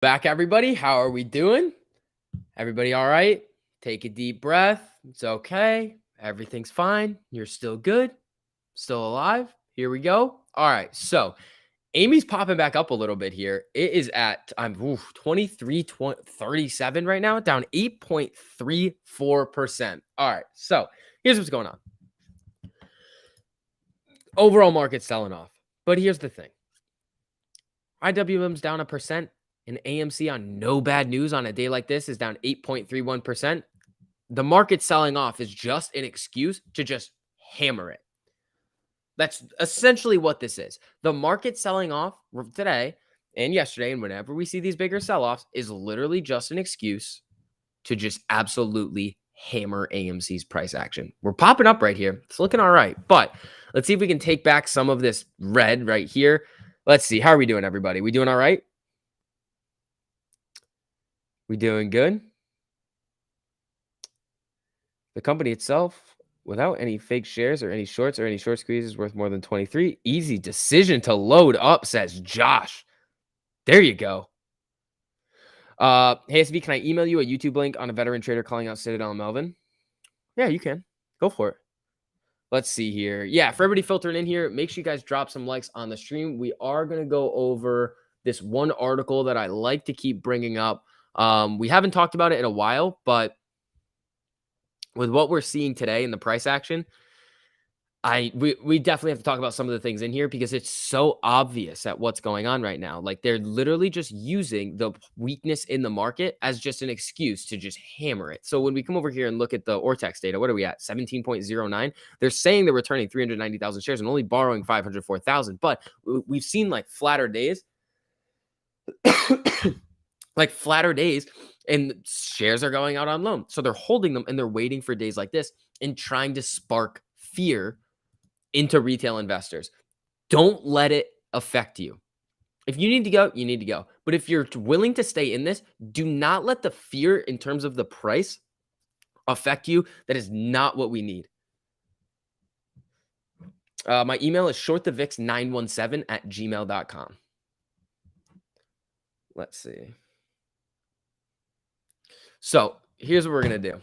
Back, everybody. How are we doing? Everybody all right? Take a deep breath. It's okay. Everything's fine. You're still good. Still alive. Here we go. All right. So Amy's popping back up a little bit here. It is at 23.37 right now, down 8.34%. All right. So here's what's going on. Overall market selling off. But here's the thing. IWM's down 1%. And AMC on no bad news on a day like this is down 8.31%. The market selling off is just an excuse to just hammer it. That's essentially what this is. The market selling off today and yesterday, and whenever we see these bigger sell-offs, is literally just an excuse to just absolutely hammer AMC's price action. We're popping up right here. It's looking all right. But let's see if we can take back some of this red right here. Let's see. How are we doing, everybody? We doing all right? We doing good? The company itself, without any fake shares or any shorts or any short squeezes, worth more than 23. Easy decision to load up, says Josh. There you go. Hey, SB, can I email you a YouTube link on a veteran trader calling out Citadel and Melvin? Yeah, you can. Go for it. Let's see here. Yeah, for everybody filtering in here, make sure you guys drop some likes on the stream. We are going to go over this one article that I like to keep bringing up. We haven't talked about it in a while, but with what we're seeing today in the price action, we definitely have to talk about some of the things in here because it's so obvious at what's going on right now. Like they're literally just using the weakness in the market as just an excuse to just hammer it. So when we come over here and look at the Ortex data, what are we at? 17.09. They're saying they're returning 390,000 shares and only borrowing 504,000. But we've seen like flatter days, like flatter days, and shares are going out on loan. So they're holding them and they're waiting for days like this and trying to spark fear into retail investors. Don't let it affect you. If you need to go, you need to go. But if you're willing to stay in this, do not let the fear in terms of the price affect you. That is not what we need. My email is shortthevix917@gmail.com. Let's see. So here's what we're going to do.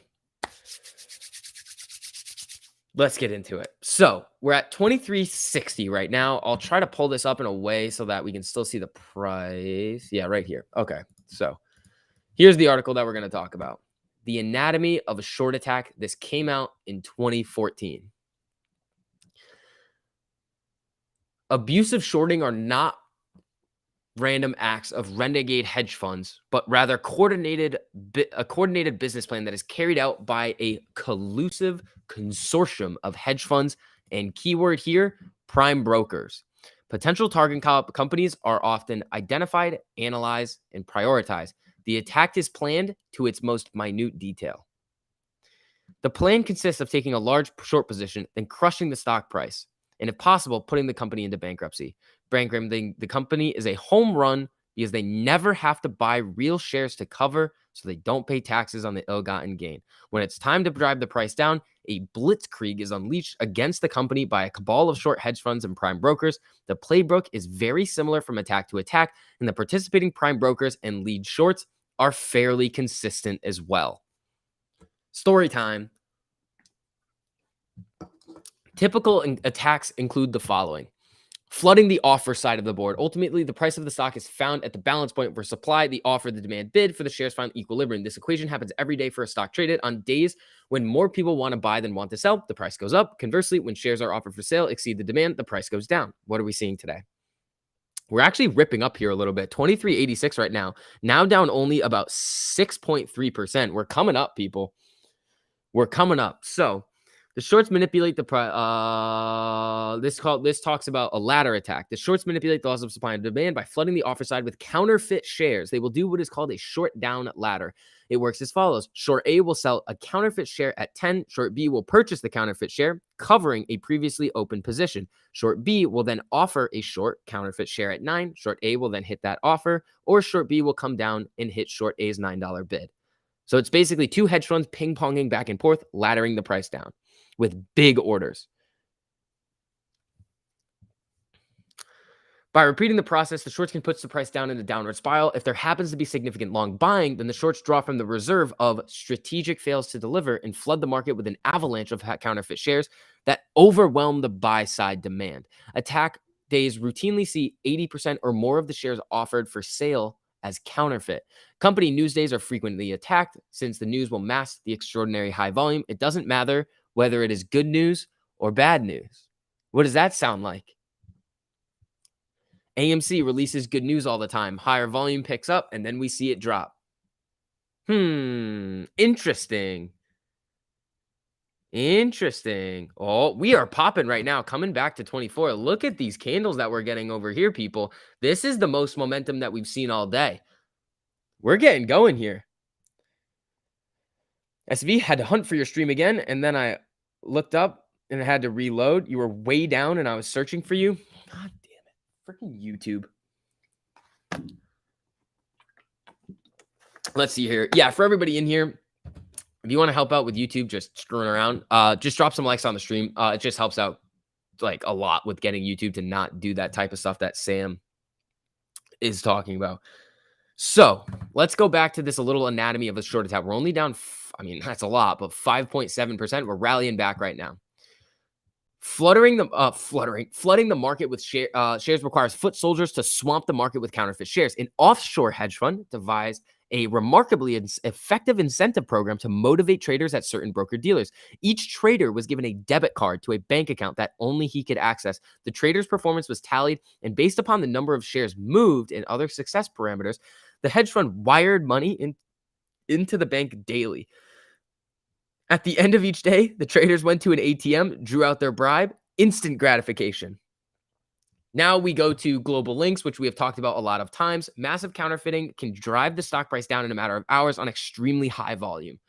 Let's get into it. So we're at 23.60 right now. I'll try to pull this up in a way so that we can still see the price. Yeah, right here. Okay. So here's the article that we're going to talk about. The Anatomy of a Short Attack. This came out in 2014. Abusive shorting are not random acts of renegade hedge funds, but rather a coordinated business plan that is carried out by a collusive consortium of hedge funds and, keyword here, prime brokers. Potential target companies are often identified, analyzed, and prioritized. The attack is planned to its most minute detail. The plan consists of taking a large short position, then crushing the stock price, and if possible, putting the company into bankruptcy. Bankrupting the company is a home run because they never have to buy real shares to cover, so they don't pay taxes on the ill-gotten gain. When it's time to drive the price down, a blitzkrieg is unleashed against the company by a cabal of short hedge funds and prime brokers. The playbook is very similar from attack to attack, and the participating prime brokers and lead shorts are fairly consistent as well. Story time. Typical attacks include the following. Flooding the offer side of the board. Ultimately, the price of the stock is found at the balance point where supply, the offer, the demand bid for the shares find equilibrium. This equation happens every day for a stock traded. On days when more people want to buy than want to sell, the price goes up. Conversely, when shares are offered for sale exceed the demand, the price goes down. What are we seeing today? We're actually ripping up here a little bit. 23.86 right now. Now down only about 6.3%. We're coming up, people. We're coming up. So the shorts manipulate the price. This talks about a ladder attack. The shorts manipulate the laws of supply and demand by flooding the offer side with counterfeit shares. They will do what is called a short down ladder. It works as follows. Short A will sell a counterfeit share at 10. Short B will purchase the counterfeit share, covering a previously open position. Short B will then offer a short counterfeit share at 9. Short A will then hit that offer, or short B will come down and hit short A's $9 bid. So it's basically two hedge funds ping-ponging back and forth, laddering the price down with big orders. By repeating the process, the shorts can push the price down in a downward spiral. If there happens to be significant long buying, then the shorts draw from the reserve of strategic fails to deliver and flood the market with an avalanche of counterfeit shares that overwhelm the buy side demand. Attack days routinely see 80% or more of the shares offered for sale as counterfeit. Company news days are frequently attacked since the news will mask the extraordinary high volume. It doesn't matter whether it is good news or bad news. What does that sound like? AMC releases good news all the time. Higher volume picks up, and then we see it drop. Interesting. Interesting. Oh, we are popping right now, coming back to 24. Look at these candles that we're getting over here, people. This is the most momentum that we've seen all day. We're getting going here. SV had to hunt for your stream again, and then I looked up and I had to reload. You were way down, and I was searching for you. God damn it. Freaking YouTube. Let's see here. Yeah, for everybody in here, if you want to help out with YouTube, just screwing around, just drop some likes on the stream. It just helps out like a lot with getting YouTube to not do that type of stuff that Sam is talking about. So let's go back to this a little anatomy of a short attack. We're only down, I mean, that's a lot, but 5.7%. We're rallying back right now. Flooding the market with shares requires foot soldiers to swamp the market with counterfeit shares. An offshore hedge fund devised a remarkably effective incentive program to motivate traders at certain broker-dealers. Each trader was given a debit card to a bank account that only he could access. The trader's performance was tallied, and based upon the number of shares moved and other success parameters, the hedge fund wired money into the bank daily. At the end of each day, the traders went to an ATM, drew out their bribe, instant gratification. Now we go to global links, which we have talked about a lot of times. Massive counterfeiting can drive the stock price down in a matter of hours on extremely high volume.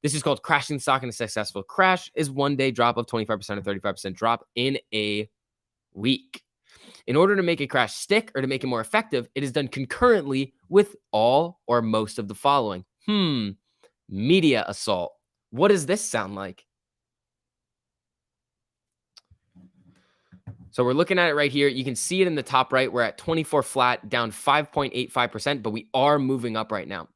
This is called crashing stock, and a successful crash is one day drop of 25% or 35% drop in a week. In order to make a crash stick or to make it more effective, it is done concurrently with all or most of the following. Media assault. What does this sound like? So we're looking at it right here. You can see it in the top right. We're at 24 flat, down 5.85%, but we are moving up right now.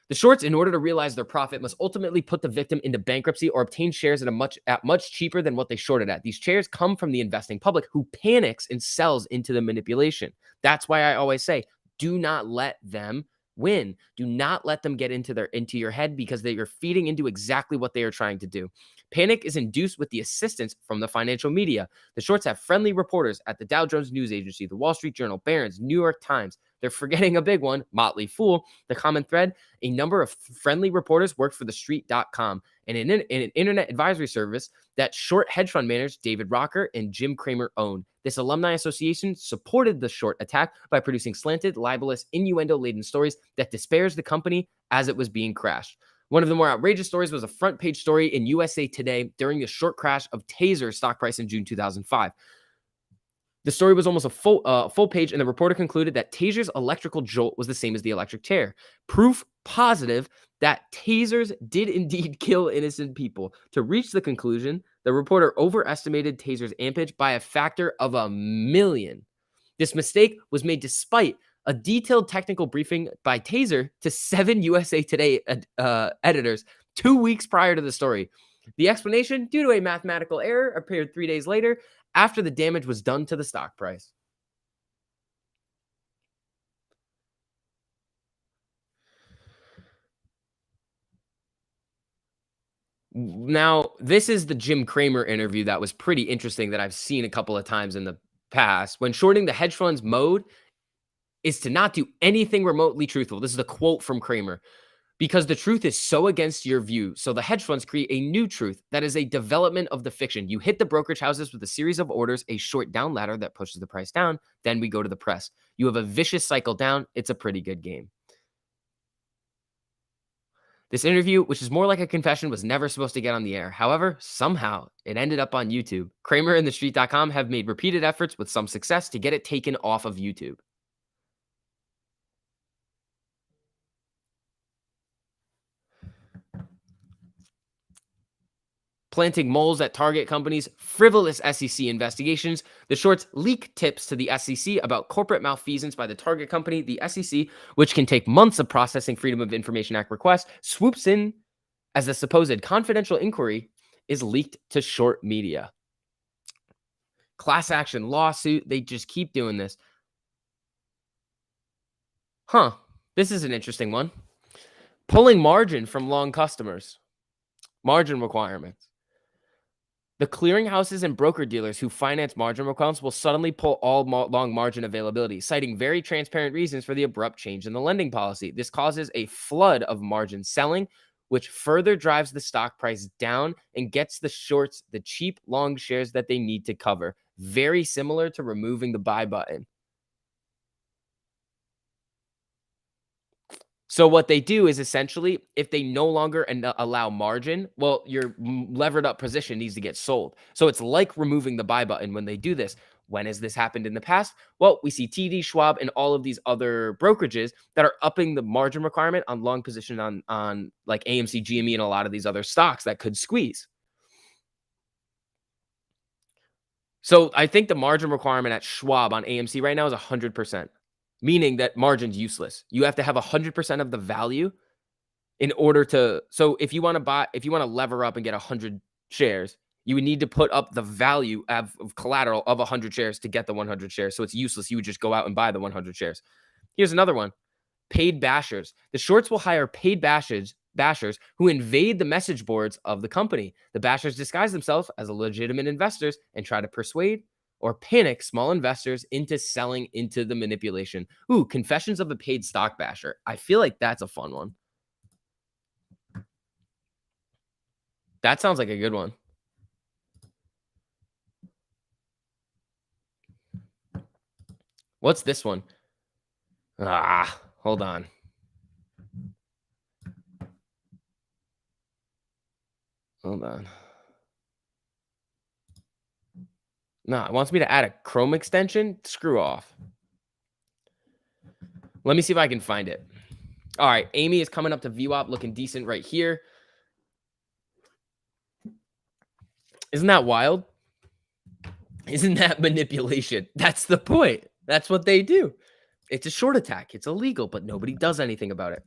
The shorts, in order to realize their profit, must ultimately put the victim into bankruptcy or obtain shares at much cheaper than what they shorted at. These shares come from the investing public, who panics and sells into the manipulation. That's why I always say, do not let them win. Do not let them get into your head, because they are feeding into exactly what they are trying to do. Panic is induced with the assistance from the financial media. The shorts have friendly reporters at the Dow Jones News Agency, the Wall Street Journal, Barron's, New York Times. They're forgetting a big one, Motley Fool. The common thread: a number of friendly reporters work for TheStreet.com, and an internet advisory service that short hedge fund managers David Rocker and Jim Cramer own. This alumni association supported the short attack by producing slanted, libelous, innuendo-laden stories that disparaged the company as it was being crashed. One of the more outrageous stories was a front page story in USA Today during the short crash of Taser's stock price in June 2005. The story was almost a full page, and the reporter concluded that Taser's electrical jolt was the same as the electric chair. Proof positive that tasers did indeed kill innocent people. To reach the conclusion, the reporter overestimated Taser's ampage by a factor of 1,000,000. This mistake was made despite a detailed technical briefing by Taser to 7 USA Today editors 2 weeks prior to the story. The explanation, due to a mathematical error, appeared 3 days later, after the damage was done to the stock price. Now, this is the Jim Cramer interview that was pretty interesting that I've seen a couple of times in the past. When shorting the hedge funds mode is to not do anything remotely truthful. This is a quote from Cramer. Because the truth is so against your view. So the hedge funds create a new truth that is a development of the fiction. You hit the brokerage houses with a series of orders, a short down ladder that pushes the price down. Then we go to the press. You have a vicious cycle down. It's a pretty good game. This interview, which is more like a confession, was never supposed to get on the air. However, somehow it ended up on YouTube. Kramer and TheStreet.com have made repeated efforts with some success to get it taken off of YouTube. planting moles at target companies, frivolous SEC investigations. The shorts leak tips to the SEC about corporate malfeasance by the target company. The SEC, which can take months of processing Freedom of Information Act requests, swoops in as the supposed confidential inquiry is leaked to short media. Class action lawsuit. They just keep doing this. This is an interesting one. Pulling margin from long customers. Margin requirements. The clearinghouses and broker-dealers who finance margin accounts will suddenly pull all long margin availability, citing very transparent reasons for the abrupt change in the lending policy. This causes a flood of margin selling, which further drives the stock price down and gets the shorts the cheap long shares that they need to cover. Very similar to removing the buy button. So what they do is essentially, if they no longer allow margin, well, your levered up position needs to get sold. So it's like removing the buy button when they do this. When has this happened in the past? Well, we see TD, Schwab, and all of these other brokerages that are upping the margin requirement on long position on like AMC, GME, and a lot of these other stocks that could squeeze. So I think the margin requirement at Schwab on AMC right now is 100%, meaning that margin's useless. You have to have 100% of the value in order to. So if you want to lever up and get 100 shares, you would need to put up the value of collateral of 100 shares to get the 100 shares. So it's useless. You would just go out and buy the 100 shares. Here's another one. Paid bashers. The shorts will hire paid bashers who invade the message boards of the company. The bashers disguise themselves as legitimate investors and try to persuade or panic small investors into selling into the manipulation. Ooh, confessions of a paid stock basher. I feel like that's a fun one. That sounds like a good one. What's this one? Hold on. Hold on. No, it wants me to add a Chrome extension. Screw off. Let me see if I can find it. All right, Amy is coming up to VWAP looking decent right here. Isn't that wild? Isn't that manipulation? That's the point. That's what they do. It's a short attack. It's illegal, but nobody does anything about it.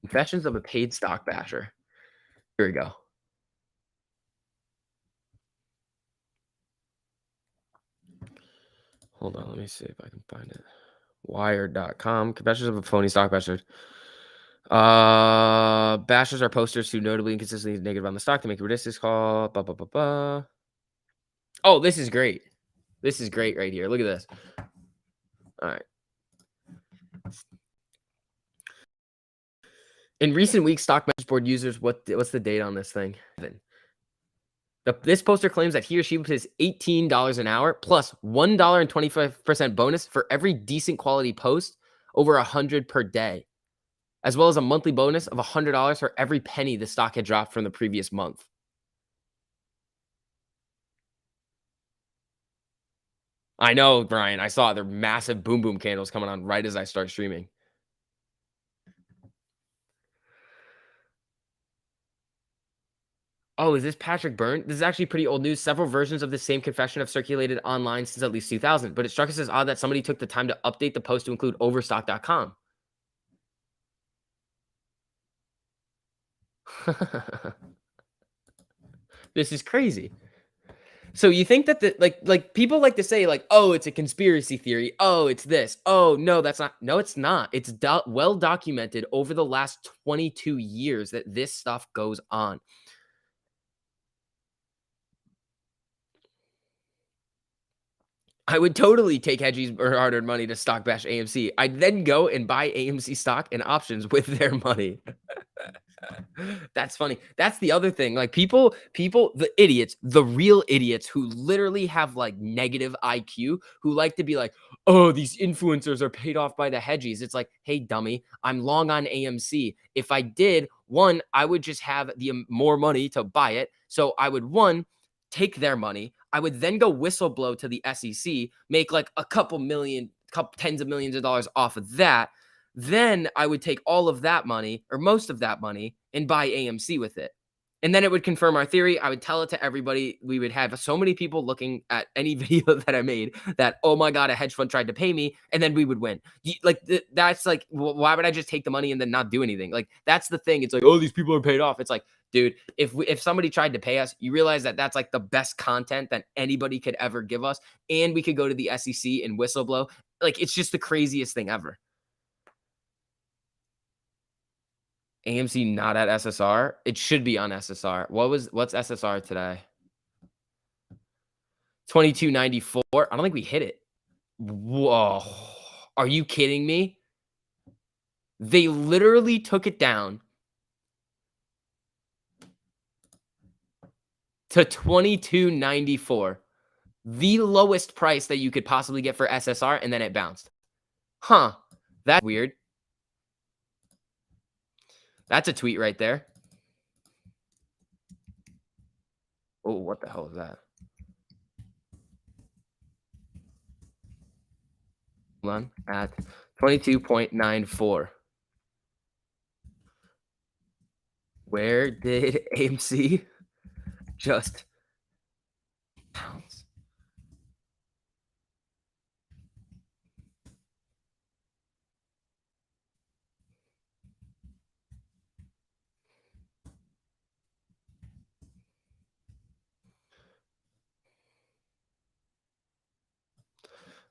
Confessions of a paid stock basher. Here we go. Hold on. Let me see if I can find it. Wired.com. Confessions of a phony stock basher. Bashers are posters who notably and consistently negative on the stock to make a ridiculous call. Oh, this is great. This is great right here. Look at this. All right. In recent weeks, stock message board users, what's the date on this thing? This poster claims that he or she pays $18 an hour plus $1.25% bonus for every decent quality post, over 100 per day, as well as a monthly bonus of $100 for every penny the stock had dropped from the previous month. I know, Brian. I saw it. They're massive boom boom candles coming on right as I start streaming. Oh, is this Patrick Byrne? This is actually pretty old news. Several versions of the same confession have circulated online since at least 2000, but it struck us as odd that somebody took the time to update the post to include overstock.com. This is crazy. So you think that like people like to say like, oh, it's a conspiracy theory. Oh, it's this. Oh, no, that's not. No, it's not. It's well documented over the last 22 years that this stuff goes on. I would totally take Hedgie's hard-earned money to stock bash AMC. I'd then go and buy AMC stock and options with their money. That's funny. That's the other thing. Like people, the idiots, the real idiots who literally have like negative IQ, who like to be like, oh, these influencers are paid off by the hedgies. It's like, hey, dummy, I'm long on AMC. If I did, one, I would just have the more money to buy it. So I would, one, take their money. I would then go whistleblow to the SEC, make like a couple tens of millions of dollars off of that. Then I would take all of that money or most of that money and buy AMC with it. And then it would confirm our theory. I would tell it to everybody. We would have so many people looking at any video that I made that, oh my God, a hedge fund tried to pay me. And then we would win. Like, that's like, why would I just take the money and then not do anything? Like, that's the thing. It's like, oh, these people are paid off. It's like, dude, if somebody tried to pay us, you realize that that's like the best content that anybody could ever give us. And we could go to the SEC and whistleblow. Like, it's just the craziest thing ever. AMC not at SSR. It should be on SSR. What's SSR today? 2294. I don't think we hit it. Whoa. Are you kidding me? They literally took it down to 2294. The lowest price that you could possibly get for SSR, and then it bounced. Huh. That's weird. That's a tweet right there. Oh, what the hell is that? Hold on. At 22.94. Where did AMC just pounce?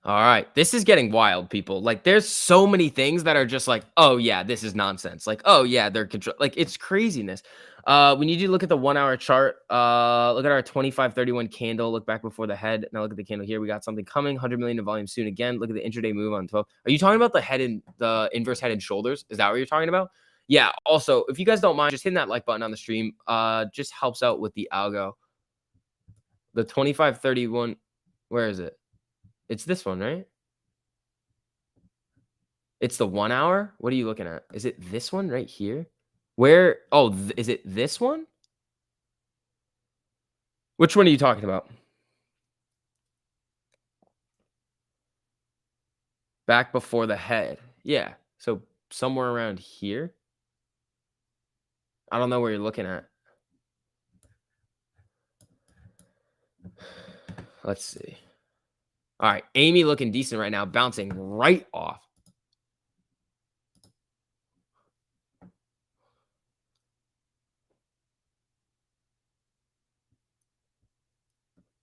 All right. This is getting wild, people. Like, there's so many things that are just like, oh, yeah, this is nonsense. Like, oh, yeah, they're control. Like, it's craziness. We need you to look at the 1 hour chart. Look at our 2531 candle. Look back before the head. Now look at the candle here. We got something coming. 100 million in volume soon again. Look at the intraday move on 12. Are you talking about the head and the inverse head and shoulders? Is that what you're talking about? Yeah. Also, if you guys don't mind, just hitting that like button on the stream just helps out with the algo. The 2531. Where is it? It's this one, right? It's the 1 hour? What are you looking at? Is it this one right here? Where? Oh, is it this one? Which one are you talking about? Back before the head. Yeah. So somewhere around here. I don't know where you're looking at. Let's see. All right. Amy looking decent right now, bouncing right off.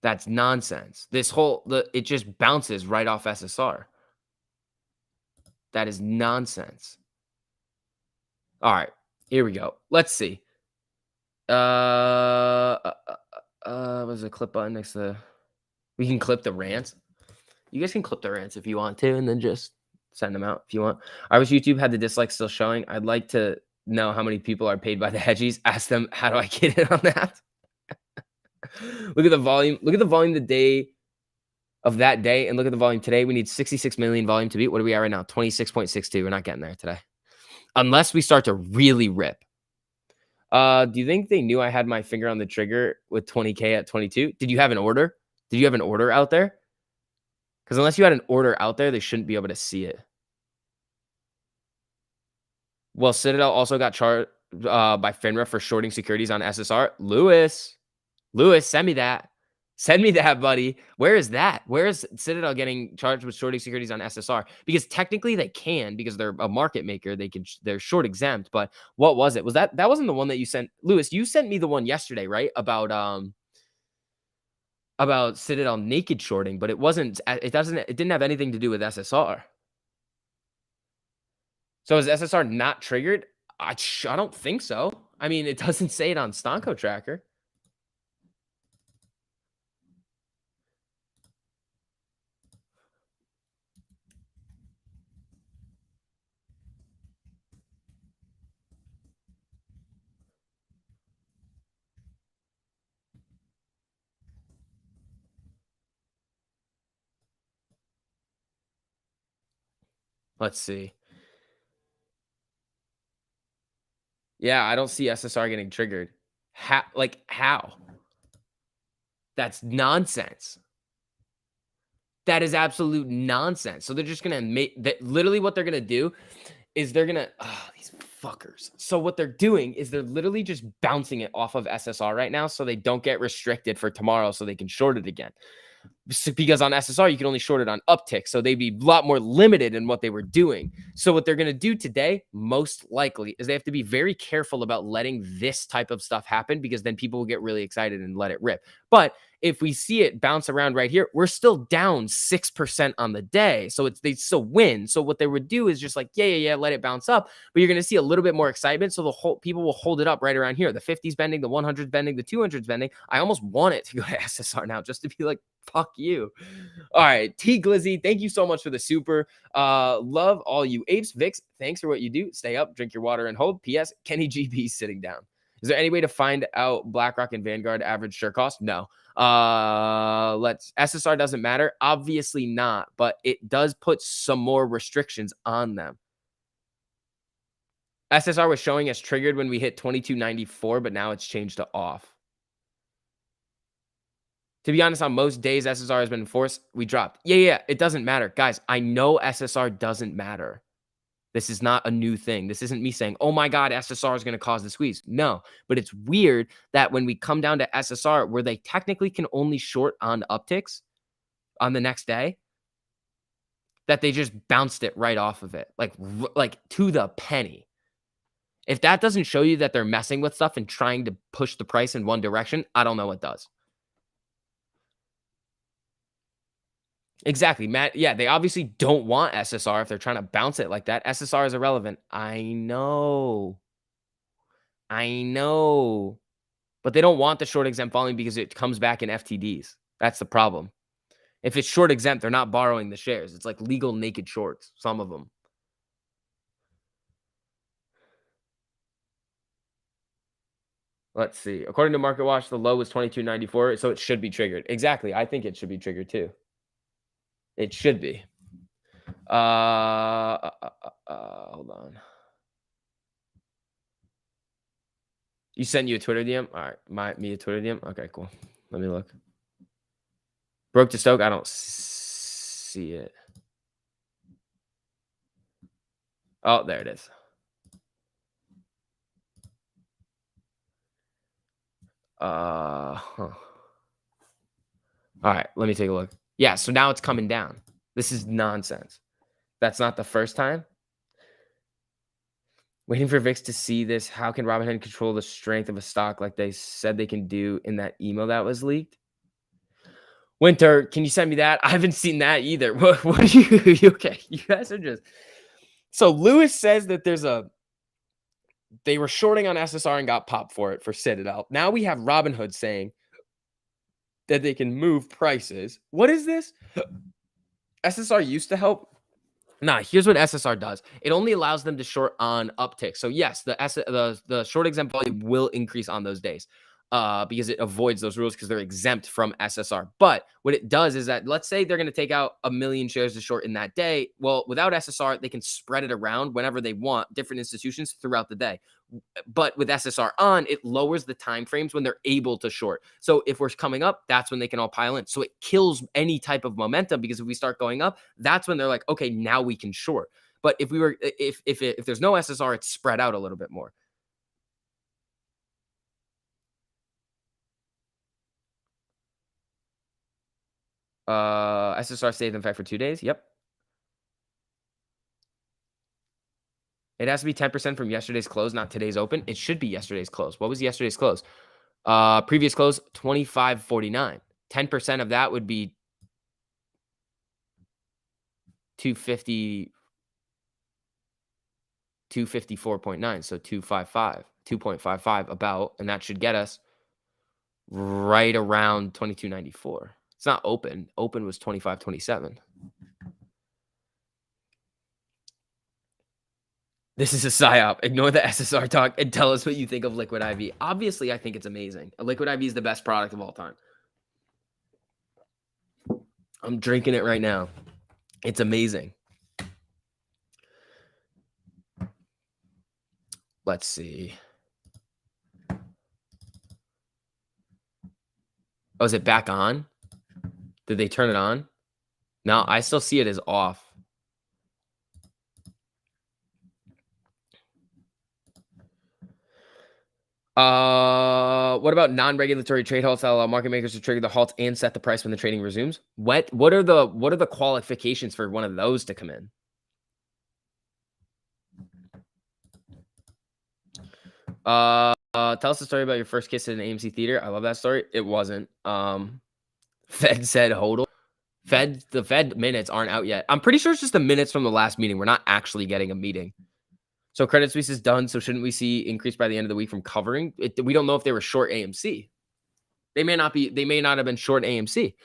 That's nonsense. It just bounces right off SSR. That is nonsense. All right. Here we go. Let's see. Was a clip button next to the. We can clip the rants. You guys can clip the rants if you want to, and then just send them out if you want. I wish YouTube had the dislikes still showing. I'd like to know how many people are paid by the hedgies. Ask them, how do I get in on that? Look at the volume. Look at the volume the day of that day, and look at the volume today. We need 66 million volume to beat. What are we at right now? 26.62. We're not getting there today. Unless we start to really rip. Do you think they knew I had my finger on the trigger with 20K at 22? Did you have an order? Did you have an order out there? Because unless you had an order out there, they shouldn't be able to see it. Well, Citadel also got charged by FINRA for shorting securities on SSR. Lewis, send me that. Send me that, buddy. Where is that? Where is Citadel getting charged with shorting securities on SSR? Because technically they can, because they're a market maker. They're short exempt. But what was it? Was that wasn't the one that you sent? Lewis, you sent me the one yesterday, right? About Citadel naked shorting, but it wasn't. It didn't have anything to do with SSR. So is SSR not triggered? I don't think so. I mean, it doesn't say it on Stonko Tracker. Let's see. Yeah, I don't see SSR getting triggered. How? That's nonsense. That is absolute nonsense. So they're just gonna make that. Literally, what they're gonna do is they're gonna these fuckers. So what they're doing is they're literally just bouncing it off of SSR right now so they don't get restricted for tomorrow so they can short it again. Because on SSR, you can only short it on uptick. So they'd be a lot more limited in what they were doing. So what they're going to do today, most likely, is they have to be very careful about letting this type of stuff happen because then people will get really excited and let it rip. But if we see it bounce around right here, we're still down 6% on the day. So they still win. So what they would do is just like, yeah, let it bounce up. But you're going to see a little bit more excitement. So the whole people will hold it up right around here. The 50s bending, the 100s bending, the 200s bending. I almost want it to go to SSR now just to be like, fuck you. All right. T Glizzy, thank you so much for the super. Love all you apes. Vix, thanks for what you do. Stay up, drink your water, and hold. P.S. Kenny GB sitting down. Is there any way to find out BlackRock and Vanguard average share cost? No. Let's SSR doesn't matter. Obviously not, but it does put some more restrictions on them. SSR was showing us triggered when we hit 2294, but now it's changed to off. To be honest, on most days SSR has been enforced, we dropped. Yeah, it doesn't matter. Guys, I know SSR doesn't matter. This is not a new thing. This isn't me saying, oh my God, SSR is going to cause the squeeze. No, but it's weird that when we come down to SSR, where they technically can only short on upticks on the next day, that they just bounced it right off of it, like to the penny. If that doesn't show you that they're messing with stuff and trying to push the price in one direction, I don't know what does. Exactly, Matt. Yeah, they obviously don't want SSR if they're trying to bounce it like that. SSR is irrelevant. I know. But they don't want the short exempt volume because it comes back in FTDs. That's the problem. If it's short exempt, they're not borrowing the shares. It's like legal naked shorts, some of them. Let's see. According to Market Watch, the low was 22.94, so it should be triggered. Exactly. I think it should be triggered too. It should be. Hold on. You sent you a Twitter DM? All right. Me a Twitter DM? Okay, cool. Let me look. Broke to Stoke? I don't see it. Oh, there it is. All right, let me take a look. Yeah, so now it's coming down. This is nonsense. That's not the first time. Waiting for VIX to see this. How can Robinhood control the strength of a stock like they said they can do in that email that was leaked? Winter, can you send me that? I haven't seen that either. What are you okay? You guys are just so Lewis says that they were shorting on SSR and got popped for it for Citadel. Now we have Robinhood saying that they can move prices. What is this? SSR used to help. Nah, here's what SSR does. It only allows them to short on uptick. So yes, the short exempt volume will increase on those days because it avoids those rules because they're exempt from SSR. But what it does is that let's say they're going to take out 1 million shares to short in that day. Well, without SSR, they can spread it around whenever they want, different institutions throughout the day. But with SSR on, it lowers the time frames when they're able to short. So if we're coming up, that's when they can all pile in. So it kills any type of momentum because if we start going up, that's when they're like, okay, now we can short. But if there's no SSR, it's spread out a little bit more. SSR stayed in effect for 2 days. Yep. It has to be 10% from yesterday's close, not today's open. It should be yesterday's close. What was yesterday's close? Previous close, 25.49. 10% of that would be 250, 254.9. So 2.55 about, and that should get us right around 22.94. It's not open. Open was 25.27. This is a psyop. Ignore the SSR talk and tell us what you think of Liquid IV. Obviously, I think it's amazing. Liquid IV is the best product of all time. I'm drinking it right now. It's amazing. Let's see. Oh, is it back on? Did they turn it on? No, I still see it as off. What about non-regulatory trade halts that allow market makers to trigger the halt and set the price when the trading resumes? What are the qualifications for one of those to come in? Tell us the story about your first kiss at an AMC theater. I love that story. It wasn't. Fed said hodl. The Fed minutes aren't out yet. I'm pretty sure it's just the minutes from the last meeting. We're not actually getting a meeting. So Credit Suisse is done. So shouldn't we see increase by the end of the week from covering it? We don't know if they were short AMC. They may not be. They may not have been short AMC.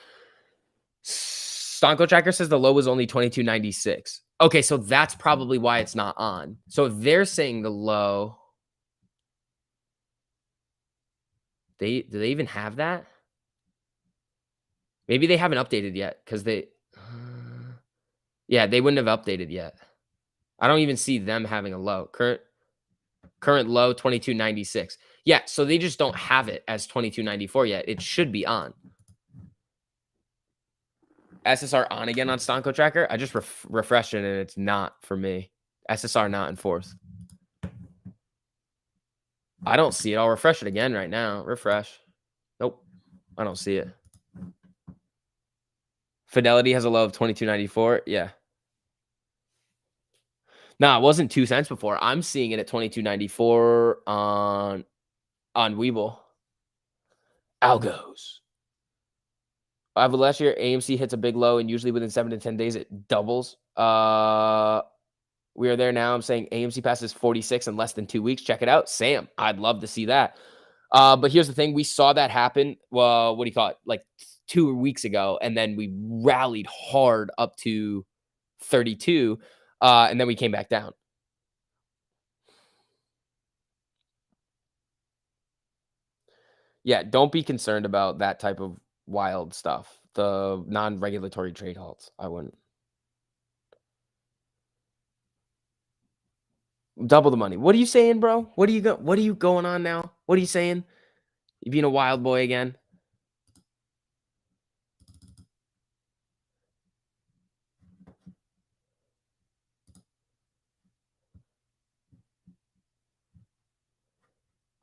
Stonko Tracker says the low was only 22.96. Okay, so that's probably why it's not on. So they're saying the low. Do they even have that? Maybe they haven't updated yet because yeah, they wouldn't have updated yet. I don't even see them having a low. Current low 22.96. Yeah, so they just don't have it as 22.94 yet. It should be on. SSR on again on Stonko Tracker. I just refreshed it and it's not for me. SSR not enforced. I don't see it. I'll refresh it again right now. Refresh. Nope. I don't see it. Fidelity has a low of 22.94. Yeah. Nah, it wasn't 2 cents before. I'm seeing it at 22.94 on Webull. Algos. But last year, AMC hits a big low, and usually within 7 to 10 days, it doubles. We are there now. I'm saying AMC passes 46 in less than 2 weeks. Check it out. Sam, I'd love to see that. But here's the thing. We saw that happen. Well, what do you call it? Like 2 weeks ago. And then we rallied hard up to 32. And then we came back down. Yeah, don't be concerned about that type of wild stuff. The non-regulatory trade halts. I wouldn't. Double the money. What are you saying, bro? What are you going on now? What are you saying? You being a wild boy again?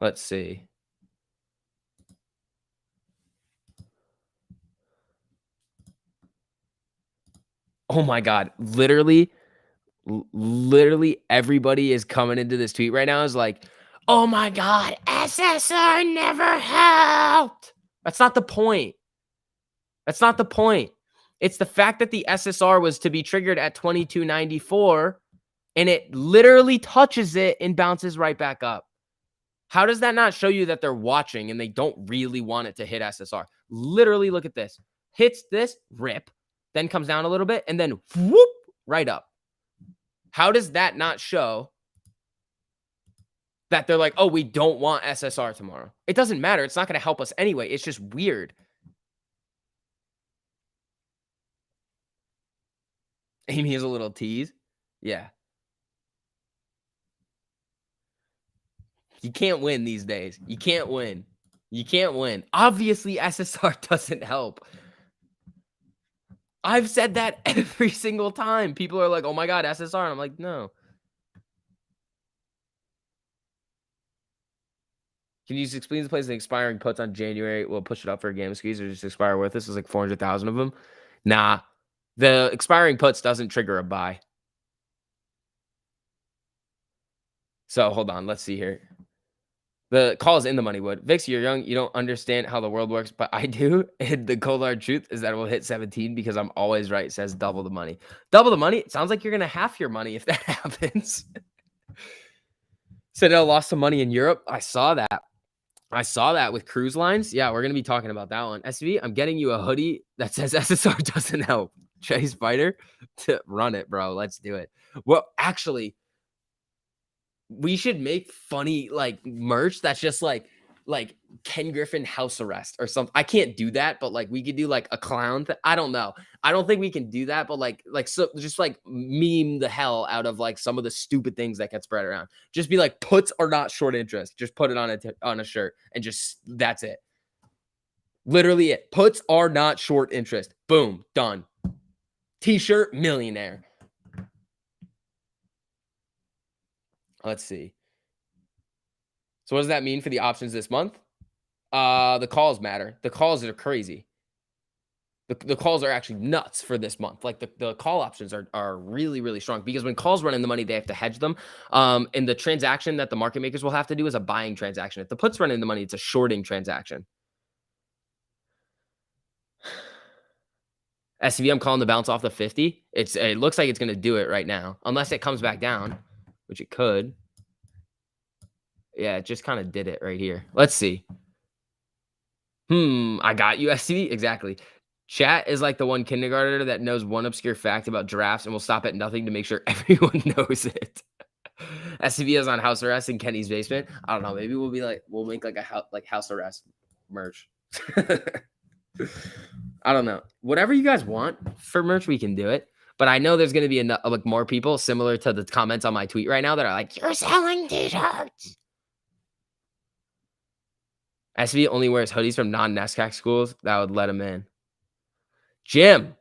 Let's see. Oh my God. Literally everybody is coming into this tweet right now is like, oh my God, SSR never helped. That's not the point. That's not the point. It's the fact that the SSR was to be triggered at 22.94 and it literally touches it and bounces right back up. How does that not show you that they're watching and they don't really want it to hit SSR? Literally, look at this. Hits this, rip, then comes down a little bit, and then whoop, right up. How does that not show that they're like, oh, we don't want SSR tomorrow? It doesn't matter. It's not going to help us anyway. It's just weird. Amy is a little tease. Yeah. You can't win these days. You can't win. You can't win. Obviously, SSR doesn't help. I've said that every single time. People are like, oh my God, SSR. And I'm like, no. Can you just explain the place the expiring puts on January will push it up for a game squeeze or just expire worth? This is like 400,000 of them. Nah. The expiring puts doesn't trigger a buy. So hold on. Let's see here. The call is in the money, Wood. Vix, you're young. You don't understand how the world works, but I do. And the cold hard truth is that it will hit 17 because I'm always right. It says double the money. Double the money? It sounds like you're going to half your money if that happens. Citadel lost some money in Europe. I saw that. I saw that with cruise lines. Yeah, we're going to be talking about that one. SV, I'm getting you a hoodie that says SSR doesn't help. Chase Fighter to run it, bro. Let's do it. Well, actually, we should make funny like merch that's just like Ken Griffin house arrest or something. I can't do that, but like we could do like a clown. I don't know. I don't think we can do that, but so just like meme the hell out of like some of the stupid things that get spread around. Just be like puts are not short interest. Just put it on a shirt and just that's it. Literally it. Puts are not short interest. Boom, done. T-shirt millionaire. Let's see. So what does that mean for the options this month? The calls matter. The calls are crazy. The calls are actually nuts for this month. Like the call options are really, really strong because when calls run in the money, they have to hedge them. And the transaction that the market makers will have to do is a buying transaction. If the puts run in the money, it's a shorting transaction. SCV, I'm calling the bounce off the 50. It looks like it's gonna do it right now, unless it comes back down, which it could. Yeah, it just kind of did it right here. Let's see. I got you, SCV. Exactly. Chat is like the one kindergartner that knows one obscure fact about giraffes and will stop at nothing to make sure everyone knows it. SCV is on house arrest in Kenny's basement. I don't know. Maybe we'll make like house arrest merch. I don't know. Whatever you guys want for merch, we can do it. But I know there's going to be like more people similar to the comments on my tweet right now that are like, "You're selling t-shirts." SCV only wears hoodies from non-NESCAC schools. That would let him in. Jim,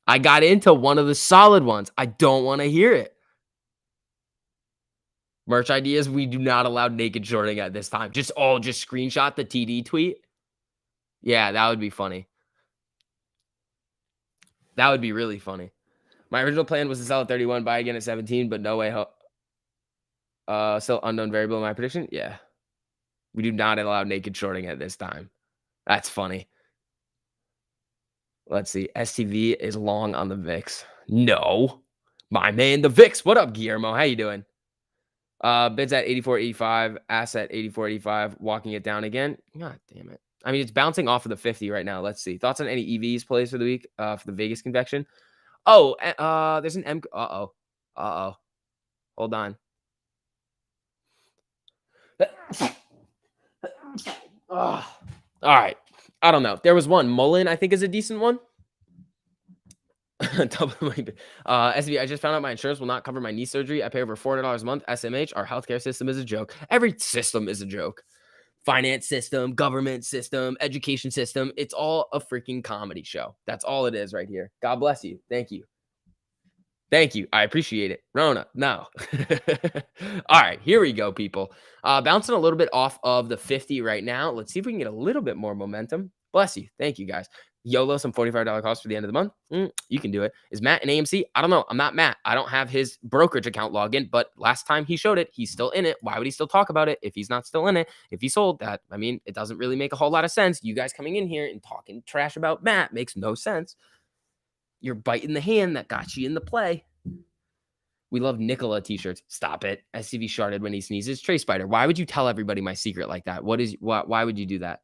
I got into one of the solid ones. I don't want to hear it. Merch ideas, we do not allow naked shorting at this time. Just screenshot the TD tweet. Yeah, that would be funny. That would be really funny. My original plan was to sell at 31, buy again at 17, but no way. Still unknown variable in my prediction. Yeah. We do not allow naked shorting at this time. That's funny. Let's see. STV is long on the VIX. No. My man, the VIX. What up, Guillermo? How you doing? Bids at 84.85, asset 84.85, walking it down again. God damn it. I mean, it's bouncing off of the 50 right now. Let's see. Thoughts on any EVs plays for the week for the Vegas convection? Oh, there's an M. Uh-oh. Uh-oh. Hold on. All right. I don't know. There was one. Mullen, I think, is a decent one. SB, I just found out my insurance will not cover my knee surgery. I pay over $400 a month. SMH, our healthcare system is a joke. Every system is a joke. Finance system, government system, education system. It's all a freaking comedy show. That's all it is right here. God bless you. Thank you. Thank you. I appreciate it. Rona, no. All right, here we go, people. Bouncing a little bit off of the 50 right now. Let's see if we can get a little bit more momentum. Bless you. Thank you, guys. YOLO, some $45 cost for the end of the month. You can do it. Is Matt in AMC? I don't know. I'm not Matt. I don't have his brokerage account login, but last time he showed it, he's still in it. Why would he still talk about it if he's not still in it? If he sold that, I mean, it doesn't really make a whole lot of sense. You guys coming in here and talking trash about Matt makes no sense. You're biting the hand that got you in the play. We love Nicola t-shirts. Stop it. SCV sharded when he sneezes. Trey Spider, why would you tell everybody my secret like that? Why would you do that?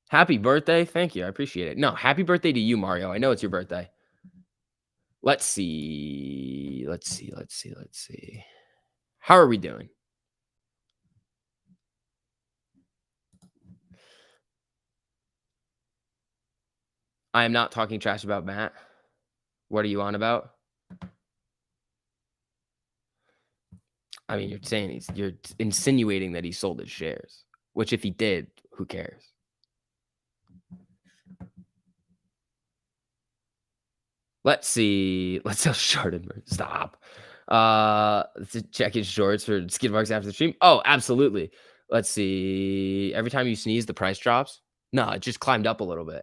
Happy birthday. Thank you. I appreciate it. No, happy birthday to you, Mario. I know it's your birthday. Let's see. How are we doing? I am not talking trash about Matt. What are you on about? I mean, you're insinuating that he sold his shares, which if he did, who cares? Let's see. Let's sell Shardenberg. Stop. Let's check his shorts for skid marks after the stream. Oh, absolutely. Let's see. Every time you sneeze, the price drops. No, it just climbed up a little bit.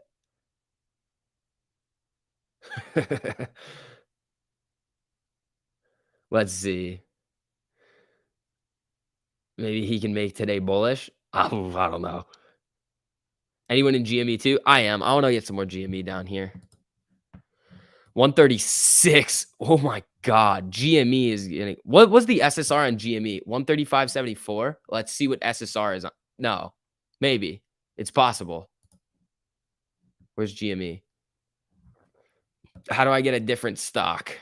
Let's see. Maybe he can make today bullish. Oh, I don't know. Anyone in GME too? I am. I want to get some more GME down here. 136. Oh my God. GME is getting. What was the SSR on GME? 135.74. Let's see what SSR is on. No, maybe it's possible. Where's GME? How do I get a different stock?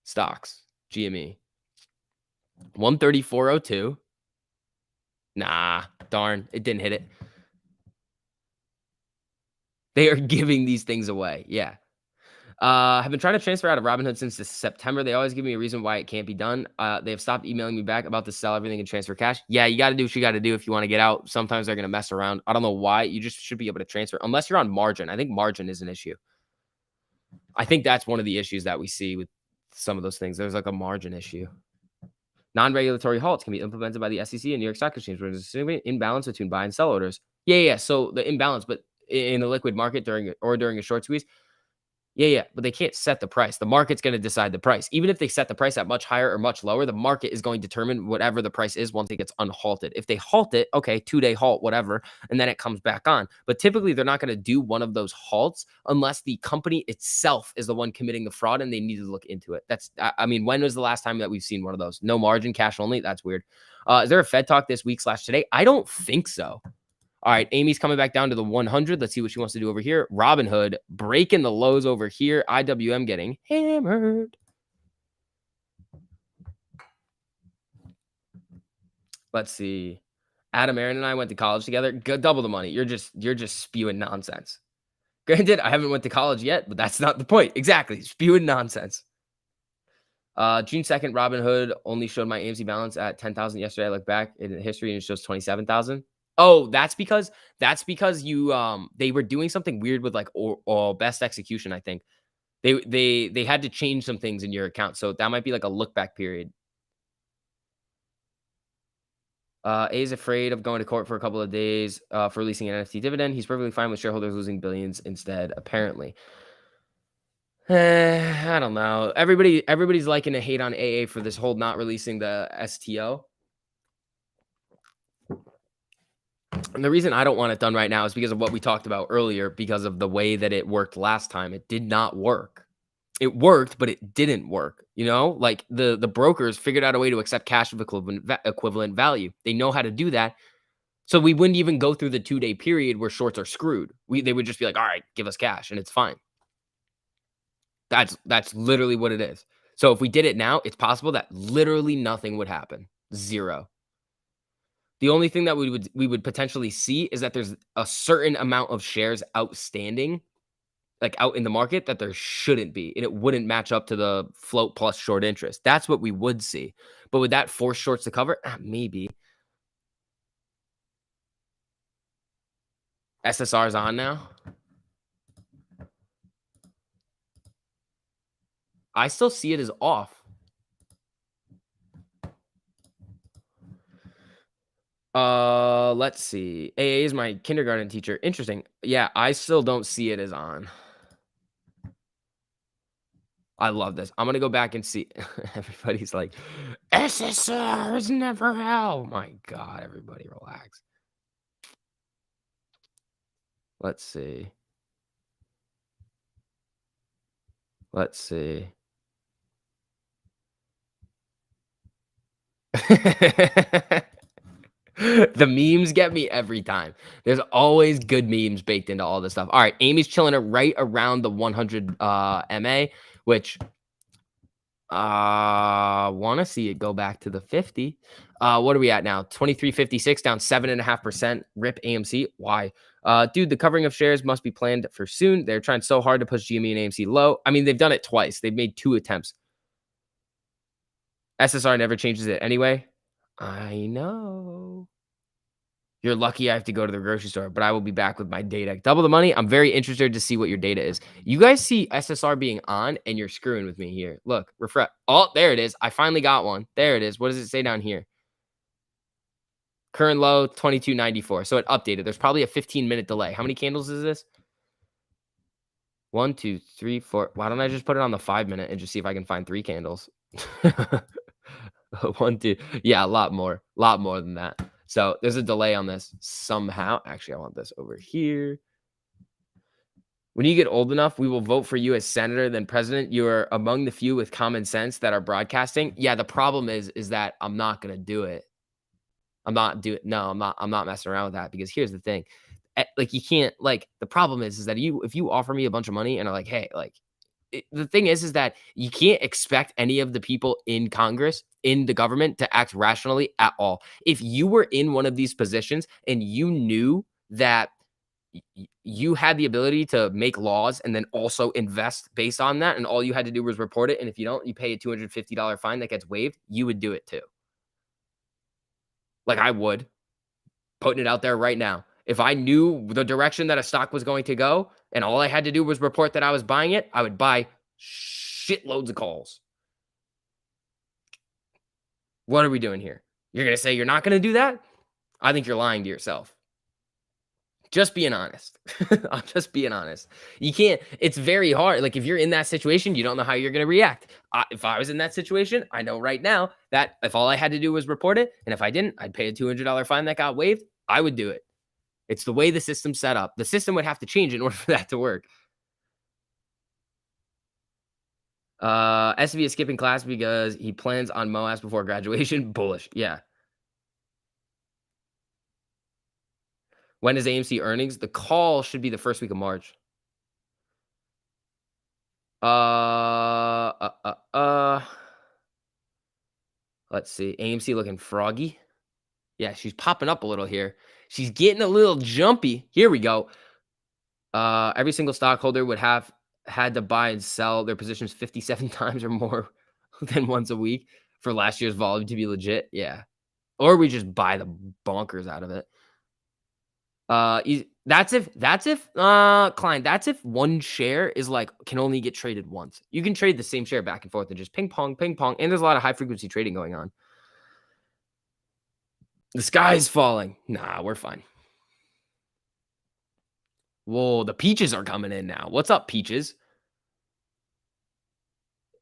Stocks. GME. 134.02. Nah, darn. It didn't hit it. They are giving these things away. Yeah. Have been trying to transfer out of Robinhood since September. They always give me a reason why it can't be done. They have stopped emailing me back about to sell everything and transfer cash. Yeah, you got to do what you got to do if you want to get out. Sometimes they're going to mess around. I don't know why. You just should be able to transfer unless you're on margin. I think margin is an issue. I think that's one of the issues that we see with some of those things. There's like a margin issue. Non-regulatory halts can be implemented by the SEC and New York Stock Exchange when there's a significant imbalance between buy and sell orders. Yeah, yeah. So the imbalance, but in the liquid market during a short squeeze, yeah, yeah, but they can't set the price. The market's gonna decide the price. Even if they set the price at much higher or much lower, the market is going to determine whatever the price is once it gets unhalted. If they halt it, okay, 2-day halt, whatever, and then it comes back on. But typically, they're not gonna do one of those halts unless the company itself is the one committing the fraud and they need to look into it. I mean, when was the last time that we've seen one of those? No margin, cash only? That's weird. Is there a Fed talk this week slash today? I don't think so. All right, Amy's coming back down to the 100. Let's see what she wants to do over here. Robinhood breaking the lows over here. IWM getting hammered. Let's see. Adam Aaron and I went to college together. Double the money. You're just spewing nonsense. Granted, I haven't went to college yet, but that's not the point. Exactly. Spewing nonsense. June 2nd, Robinhood only showed my AMC balance at 10,000 yesterday. I look back in history and it shows 27,000. Oh, that's because you they were doing something weird with like or best execution, I think. They had to change some things in your account. So that might be like a look back period. A is afraid of going to court for a couple of days for releasing an NFT dividend. He's perfectly fine with shareholders losing billions instead, apparently. I don't know. Everybody's liking to hate on AA for this whole not releasing the STO. And the reason I don't want it done right now is because of what we talked about earlier, because of the way that it worked last time. It did not work. It worked, but it didn't work. You know, like the brokers figured out a way to accept cash of equivalent value. They know how to do that. So we wouldn't even go through the 2-day period where shorts are screwed. They would just be like, all right, give us cash and it's fine. That's literally what it is. So if we did it now, it's possible that literally nothing would happen. Zero. The only thing that we would potentially see is that there's a certain amount of shares outstanding, like out in the market that there shouldn't be, and it wouldn't match up to the float plus short interest. That's what we would see. But would that force shorts to cover? Maybe. SSR is on now. I still see it as off. Let's see. AA is my kindergarten teacher. Interesting. Yeah, I still don't see it as on. I love this. I'm gonna go back and see. Everybody's like, SSR is never hell. My God, everybody relax. Let's see. Let's see. The memes get me every time. There's always good memes baked into all this stuff. All right, Amy's chilling it right around the 100 MA, which want to see it go back to the 50. What are we at now? 23.56, down 7.5%. Rip AMC. Why? Dude, the covering of shares must be planned for soon. They're trying so hard to push GME and AMC low. I mean, they've done it twice. They've made 2 attempts. SSR never changes it anyway. I know. You're lucky I have to go to the grocery store, but I will be back with my data. Double the money. I'm very interested to see what your data is. You guys see SSR being on, and you're screwing with me here. Look, refresh. Oh, there it is. I finally got one. There it is. What does it say down here? Current low, 22.94. So it updated. There's probably a 15-minute delay. How many candles is this? 1, 2, 3, 4. Why don't I just put it on the 5-minute and just see if I can find 3 candles? 1, 2. Yeah, a lot more. A lot more than that. So there's a delay on this somehow. Actually, I want this over here. When you get old enough, we will vote for you as senator, then president. You are among the few with common sense that are broadcasting. Yeah, the problem is that I'm not gonna do it. I'm not messing around with that because here's the thing. Like you can't like the problem is that if you offer me a bunch of money and are like, hey, like the thing is that you can't expect any of the people in Congress, in the government to act rationally at all. If you were in one of these positions and you knew that you had the ability to make laws and then also invest based on that, and all you had to do was report it, and if you don't, you pay a $250 fine that gets waived, you would do it too. Like I would, putting it out there right now. If I knew the direction that a stock was going to go and all I had to do was report that I was buying it, I would buy shitloads of calls. What are we doing here? You're gonna say you're not gonna do that? I think you're lying to yourself. Just being honest. I'm just being honest. You can't it's very hard. Like, if you're in that situation, you don't know how you're gonna react. If I was in that situation, I know right now that if all I had to do was report it, and if I didn't, I'd pay a $200 fine that got waived. I would do it. It's the way the system's set up. The system would have to change in order for that to work. SB is skipping class because he plans on MOAS before graduation. Bullish. Yeah. When is AMC earnings? The call should be the first week of March. Uh, uh, uh, uh. Let's see. AMC looking froggy. Yeah, she's popping up a little here. She's getting a little jumpy. Here we go. Every single stockholder would have had to buy and sell their positions 57 times or more than once a week for last year's volume to be legit. Yeah. Or we just buy the bonkers out of it. Klein, that's if one share is like can only get traded once. You can trade the same share back and forth and just ping pong, and there's a lot of high frequency trading going on. The sky is falling. Nah, we're fine. Whoa, the peaches are coming in now. What's up, peaches?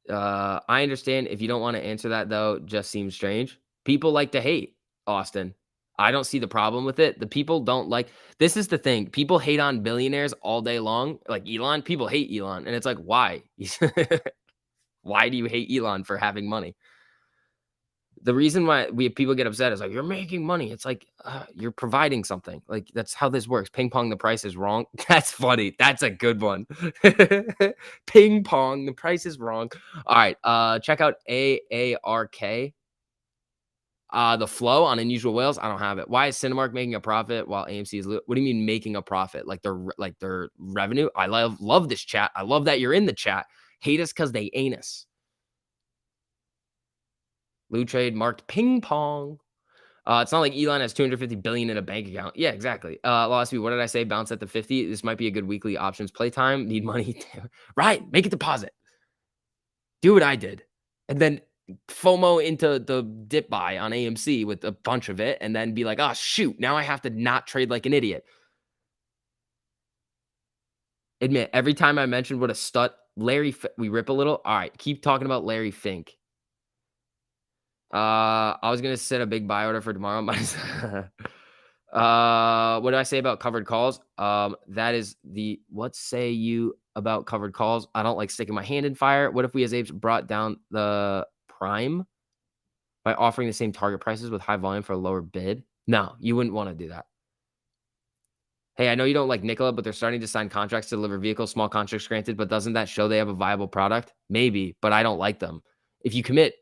I understand if you don't want to answer that though, just seems strange. People like to hate, Austin. I don't see the problem with it. The people don't like this is the thing. People hate on billionaires all day long. Like Elon, people hate Elon. And it's like, why? Why do you hate Elon for having money? The reason why people get upset is like, you're making money. It's like, you're providing something. Like, that's how this works. Ping pong, the price is wrong. That's funny. That's a good one. Ping pong, the price is wrong. All right. Check out AARK. The flow on Unusual Whales. I don't have it. Why is Cinemark making a profit while AMC is? What do you mean making a profit? Like their revenue? I love this chat. I love that you're in the chat. Hate us because they ain't us. Blue trade marked ping pong. It's not like Elon has 250 billion in a bank account. Yeah, exactly. Last week, what did I say? Bounce at the 50. This might be a good weekly options playtime. Need money. Right. Make a deposit. Do what I did. And then FOMO into the dip buy on AMC with a bunch of it. And then be like, oh, shoot. Now I have to not trade like an idiot. Admit, every time I mentioned what a stud, we rip a little. All right. Keep talking about Larry Fink. I was gonna set a big buy order for tomorrow. What do I say about covered calls? That is what say you about covered calls? I don't like sticking my hand in fire. What if we as apes brought down the prime by offering the same target prices with high volume for a lower bid? No, you wouldn't want to do that. Hey, I know you don't like Nikola, but they're starting to sign contracts to deliver vehicles, small contracts granted, but doesn't that show they have a viable product? Maybe, but I don't like them. If you commit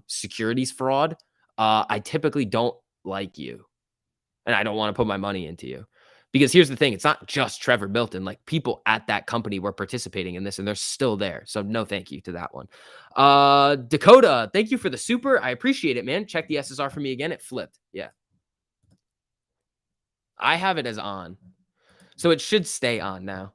securities fraud, I typically don't like you. And I don't want to put my money into you. Because here's the thing, it's not just Trevor Milton. Like, people at that company were participating in this and they're still there. So no thank you to that one. Dakota, thank you for the super. I appreciate it, man. Check the SSR for me again. It flipped. Yeah. I have it as on. So it should stay on now.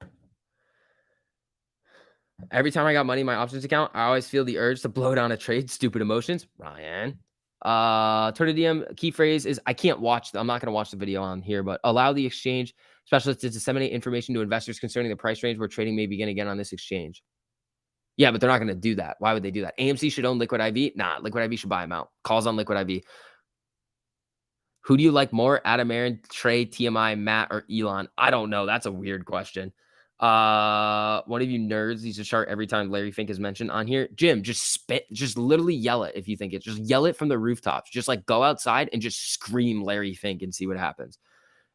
Every time I got money in my options account, I always feel the urge to blow down a trade. Stupid emotions. Ryan. Tortodiem key phrase is I can't watch. I'm not going to watch the video on here, but allow the exchange specialist to disseminate information to investors concerning the price range where trading may begin again on this exchange. Yeah, but they're not going to do that. Why would they do that? AMC should own Liquid IV. Nah, Liquid IV should buy them out. Calls on Liquid IV. Who do you like more? Adam Aaron, Trey, TMI, Matt, or Elon? I don't know. That's a weird question. One of you nerds needs to chart every time Larry Fink is mentioned on here. Jim, just literally yell it if you think it. Just yell it from the rooftops. Just like go outside and just scream Larry Fink and see what happens.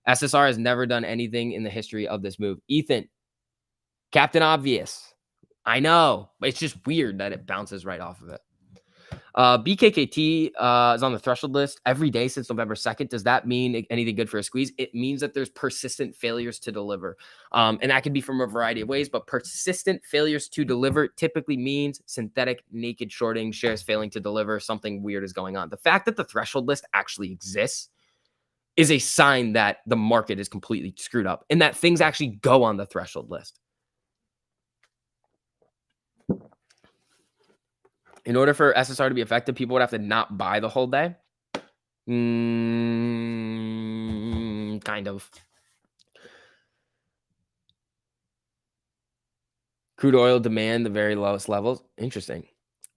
SSR has never done anything in the history of this move. Ethan, Captain Obvious. I know, but it's just weird that it bounces right off of it. BKKT is on the threshold list every day since November 2nd. Does that mean anything good for a squeeze? It means that there's persistent failures to deliver. And that can be from a variety of ways, but persistent failures to deliver typically means synthetic naked shorting, shares failing to deliver, something weird is going on. The fact that the threshold list actually exists is a sign that the market is completely screwed up and that things actually go on the threshold list. In order for SSR to be effective, people would have to not buy the whole day. Kind of. Crude oil demand, the very lowest levels. Interesting.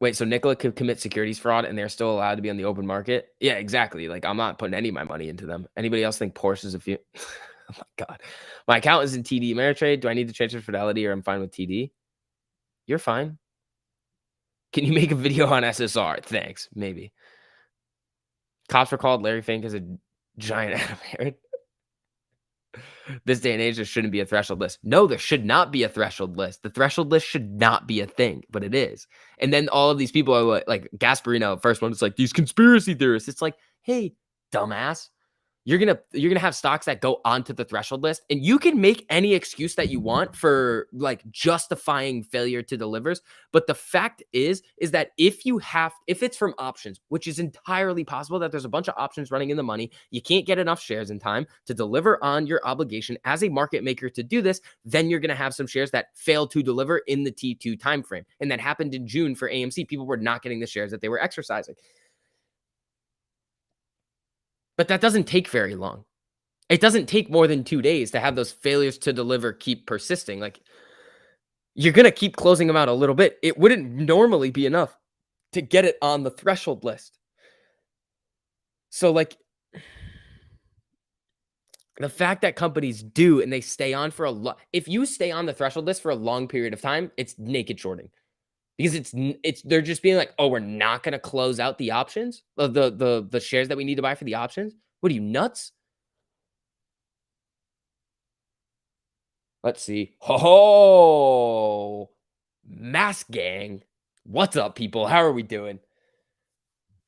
Wait, so Nikola could commit securities fraud and they're still allowed to be on the open market? Yeah, exactly. Like, I'm not putting any of my money into them. Anybody else think Porsche is a few? Oh my God. My account is in TD Ameritrade. Do I need to transfer Fidelity or I'm fine with TD? You're fine. Can you make a video on SSR? Thanks. Maybe. Cops were called Larry Fink as a giant Adam Aaron. This day and age, there shouldn't be a threshold list. No, there should not be a threshold list. The threshold list should not be a thing, but it is. And then all of these people are like Gasparino, first one, it's like these conspiracy theorists. It's like, hey, dumbass. You're gonna have stocks that go onto the threshold list, and you can make any excuse that you want for like justifying failure to delivers. But the fact is that if it's from options, which is entirely possible that there's a bunch of options running in the money, you can't get enough shares in time to deliver on your obligation as a market maker to do this, then you're gonna have some shares that fail to deliver in the T2 timeframe. And that happened in June for AMC. People were not getting the shares that they were exercising. But that doesn't take very long. It doesn't take more than 2 days to have those failures to deliver keep persisting. Like, you're gonna keep closing them out a little bit. It wouldn't normally be enough to get it on the threshold list. So, like, the fact that companies do and they stay on for a lot. If you stay on the threshold list for a long period of time, it's naked shorting because they're just being like, oh, we're not gonna close out the options, the shares that we need to buy for the options. What are you, nuts? Let's see. Ho, Mask Gang. What's up, people? How are we doing?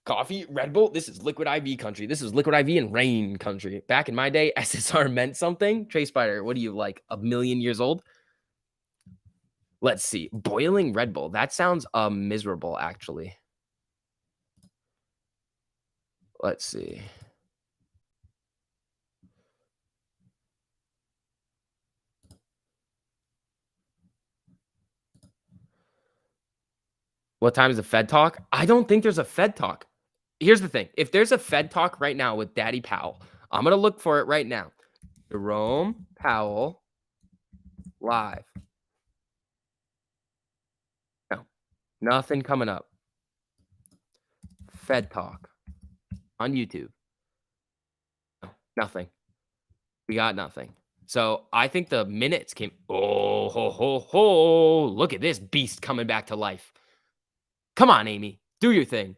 Coffee, Red Bull. This is Liquid IV country. This is Liquid IV and Rain country. Back in my day, SSR meant something. Trey Spider, what are you, like a million years old? Let's see. Boiling Red Bull. That sounds miserable, actually. Let's see. What time is the Fed talk? I don't think there's a Fed talk. Here's the thing. If there's a Fed talk right now with Daddy Powell, I'm going to look for it right now. Jerome Powell live. No, nothing coming up. Fed talk on YouTube. No, nothing. We got nothing. So I think the minutes came. Oh, ho, ho, ho. Look at this beast coming back to life. Come on, Amy. Do your thing.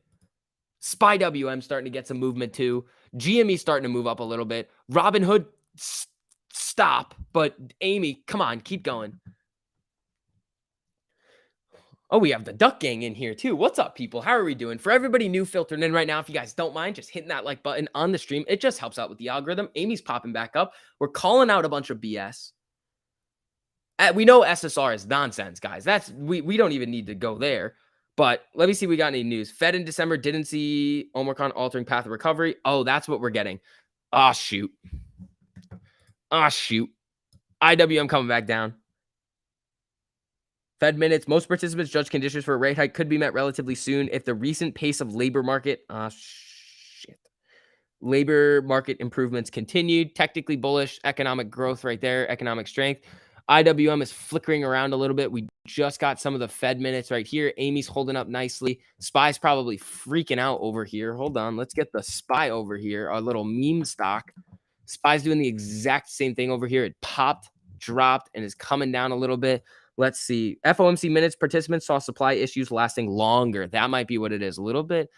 SPY WM starting to get some movement too. GME starting to move up a little bit. Robinhood, stop. But Amy, come on, keep going. Oh, we have the Duck Gang in here too. What's up, people? How are we doing? For everybody new filtering in right now, if you guys don't mind, just hitting that like button on the stream. It just helps out with the algorithm. Amy's popping back up. We're calling out a bunch of BS. We know SSR is nonsense, guys. We don't even need to go there. But let me see if we got any news. Fed in December didn't see Omicron altering path of recovery. Oh, that's what we're getting. Oh, shoot. Oh, shoot. IWM coming back down. Fed minutes. Most participants judge conditions for a rate hike could be met relatively soon if the recent pace of labor market improvements continued. Technically bullish economic growth right there. Economic strength. IWM is flickering around a little bit. We just got some of the Fed minutes right here. Amy's holding up nicely. SPY's probably freaking out over here. Hold on. Let's get the SPY over here. Our little meme stock. SPY's doing the exact same thing over here. It popped, dropped, and is coming down a little bit. Let's see. FOMC minutes. Participants saw supply issues lasting longer. That might be what it is. A little bit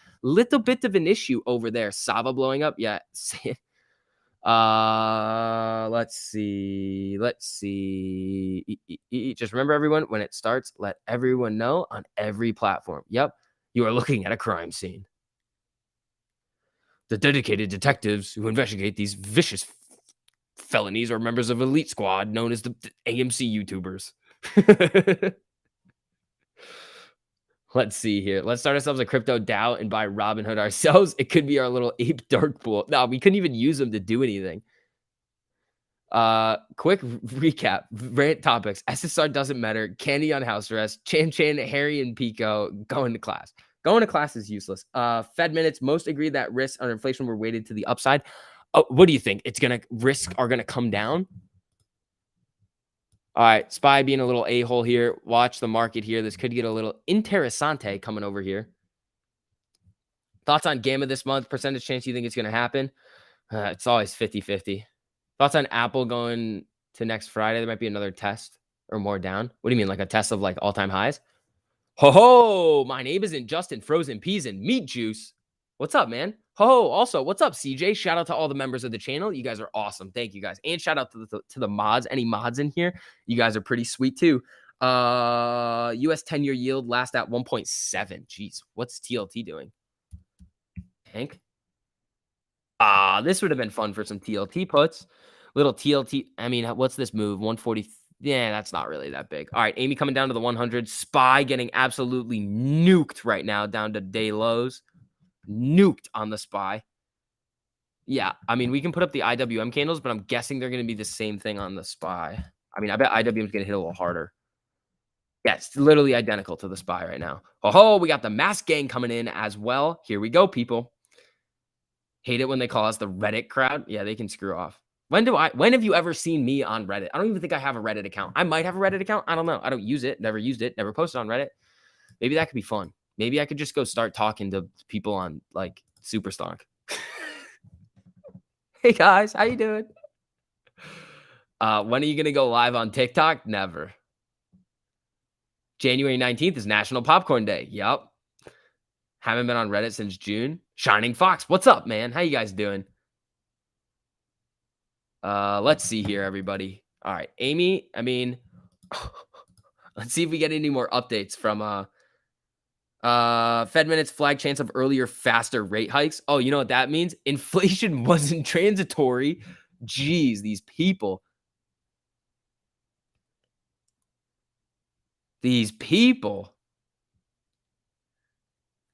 of an issue over there. Sava blowing up. Yeah. Let's see. Just remember, everyone, when it starts, let everyone know on every platform. Yep. You are looking at a crime scene. The dedicated detectives who investigate these vicious felonies are members of elite squad known as the AMC YouTubers. Let's see here. Let's start ourselves a crypto DAO and buy Robinhood ourselves. It could be our little ape dark pool. No, we couldn't even use them to do anything. Quick recap. Rant topics. SSR doesn't matter. Candy on house arrest. Chan, Harry, and Pico going to class. Going to class is useless. Fed minutes. Most agree that risks on inflation were weighted to the upside. Oh, what do you think? Risks are gonna come down? All right, Spy being a little a-hole here. Watch the market here. This could get a little interessante coming over here. Thoughts on Gamma this month? Percentage chance you think it's going to happen? It's always 50-50. Thoughts on Apple going to next Friday? There might be another test or more down. What do you mean, like a test of like all-time highs? Ho ho! My name isn't Justin Frozen Peas and Meat Juice. What's up, man? Ho ho! Also, what's up, CJ? Shout out to all the members of the channel. You guys are awesome. Thank you, guys. And shout out to the mods. Any mods in here? You guys are pretty sweet too. US 10-year yield last at 1.7. Jeez, what's TLT doing? Hank? This would have been fun for some TLT puts. Little TLT. I mean, what's this move? 140. Yeah, that's not really that big. All right, Amy coming down to the 100. Spy getting absolutely nuked right now down to day lows. Nuked on the Spy. Yeah, I mean, we can put up the IWM candles, but I'm guessing they're going to be the same thing on the Spy. I mean, I bet IWM is going to hit a little harder. Yeah, it's literally identical to the Spy right now. Oh, we got the Mask Gang coming in as well. Here we go, people. Hate it when they call us the Reddit crowd. Yeah, they can screw off. When have you ever seen me on Reddit? I don't even think I have a Reddit account. I might have a Reddit account. I don't know. I don't use it. Never used it. Never posted on Reddit. Maybe that could be fun. Maybe I could just go start talking to people on like Superstonk. Hey guys, how you doing? When are you gonna go live on TikTok? Never. January 19th is National Popcorn Day. Yup. Haven't been on Reddit since June. Shining Fox, what's up, man? How you guys doing? Let's see here, everybody. All right, Amy. I mean, let's see if we get any more updates from Fed minutes flag chance of earlier, faster rate hikes. Oh, you know what that means? Inflation wasn't transitory. Jeez, these people. These people.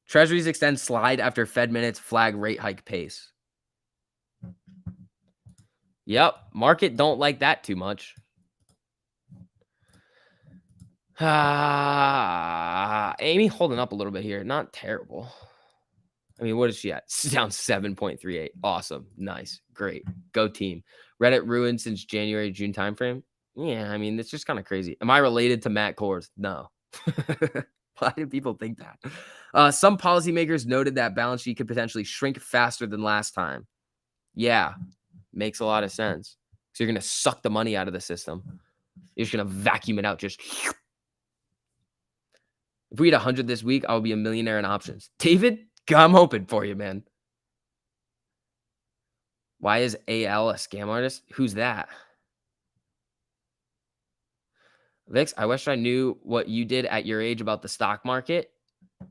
Treasuries extend slide after Fed minutes flag rate hike pace. Yep, market don't like that too much. Amy holding up a little bit here. Not terrible. I mean, what is she at? Down 7.38. Awesome. Nice. Great. Go team. Reddit ruined since January, June timeframe. Yeah, I mean, it's just kind of crazy. Am I related to Matt Kors? No. Why do people think that? Some policymakers noted that balance sheet could potentially shrink faster than last time. Yeah, makes a lot of sense. So you're going to suck the money out of the system. You're just going to vacuum it out. Just if we hit 100 this week, I'll be a millionaire in options. David, I'm hoping for you, man. Why is AL a scam artist? Who's that? Vix, I wish I knew what you did at your age about the stock market.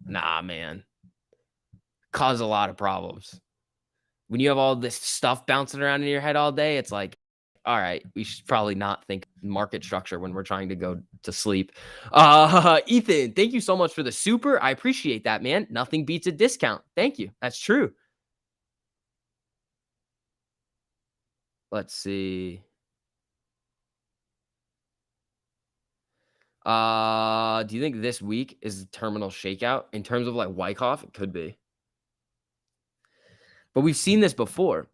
Nah, man. Cause a lot of problems. When you have all this stuff bouncing around in your head all day, it's like, all right, we should probably not think market structure when we're trying to go to sleep. Ethan, thank you so much for the super. I appreciate that, man. Nothing beats a discount. Thank you. That's true. Let's see. Do you think this week is the terminal shakeout in terms of like Wyckoff? It could be. But we've seen this before.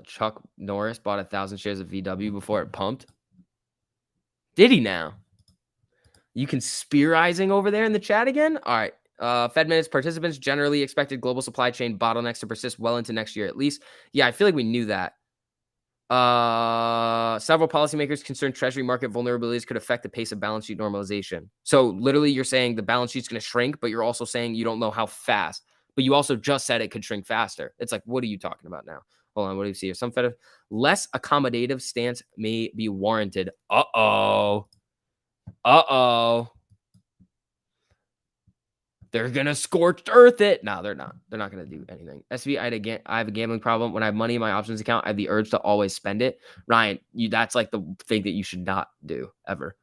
Chuck Norris bought 1,000 shares of VW before it pumped. Did he now? You conspirizing over there in the chat again? All right. Fed minutes participants generally expected global supply chain bottlenecks to persist well into next year at least. Yeah, I feel like we knew that. Several policymakers concerned treasury market vulnerabilities could affect the pace of balance sheet normalization. So literally you're saying the balance sheet's going to shrink, but you're also saying you don't know how fast. But you also just said it could shrink faster. It's like, what are you talking about now? Hold on, what do you see here? Some Fed less accommodative stance may be warranted. Uh-oh. They're gonna scorched earth it. No, they're not. They're not gonna do anything. SV, I have a gambling problem. When I have money in my options account, I have the urge to always spend it. Ryan, that's like the thing that you should not do ever.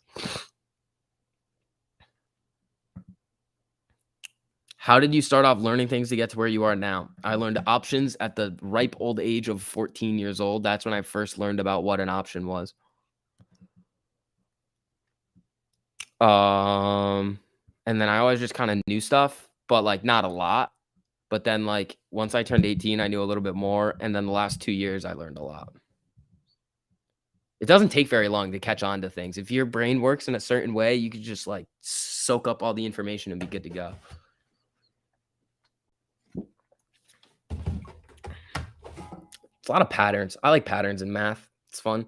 How did you start off learning things to get to where you are now? I learned options at the ripe old age of 14 years old. That's when I first learned about what an option was. Um, and then I always just kind of knew stuff, but like not a lot. But then like once I turned 18, I knew a little bit more. And then the last 2 years, I learned a lot. It doesn't take very long to catch on to things. If your brain works in a certain way, you could just like soak up all the information and be good to go. It's a lot of patterns. I like patterns in math. It's fun.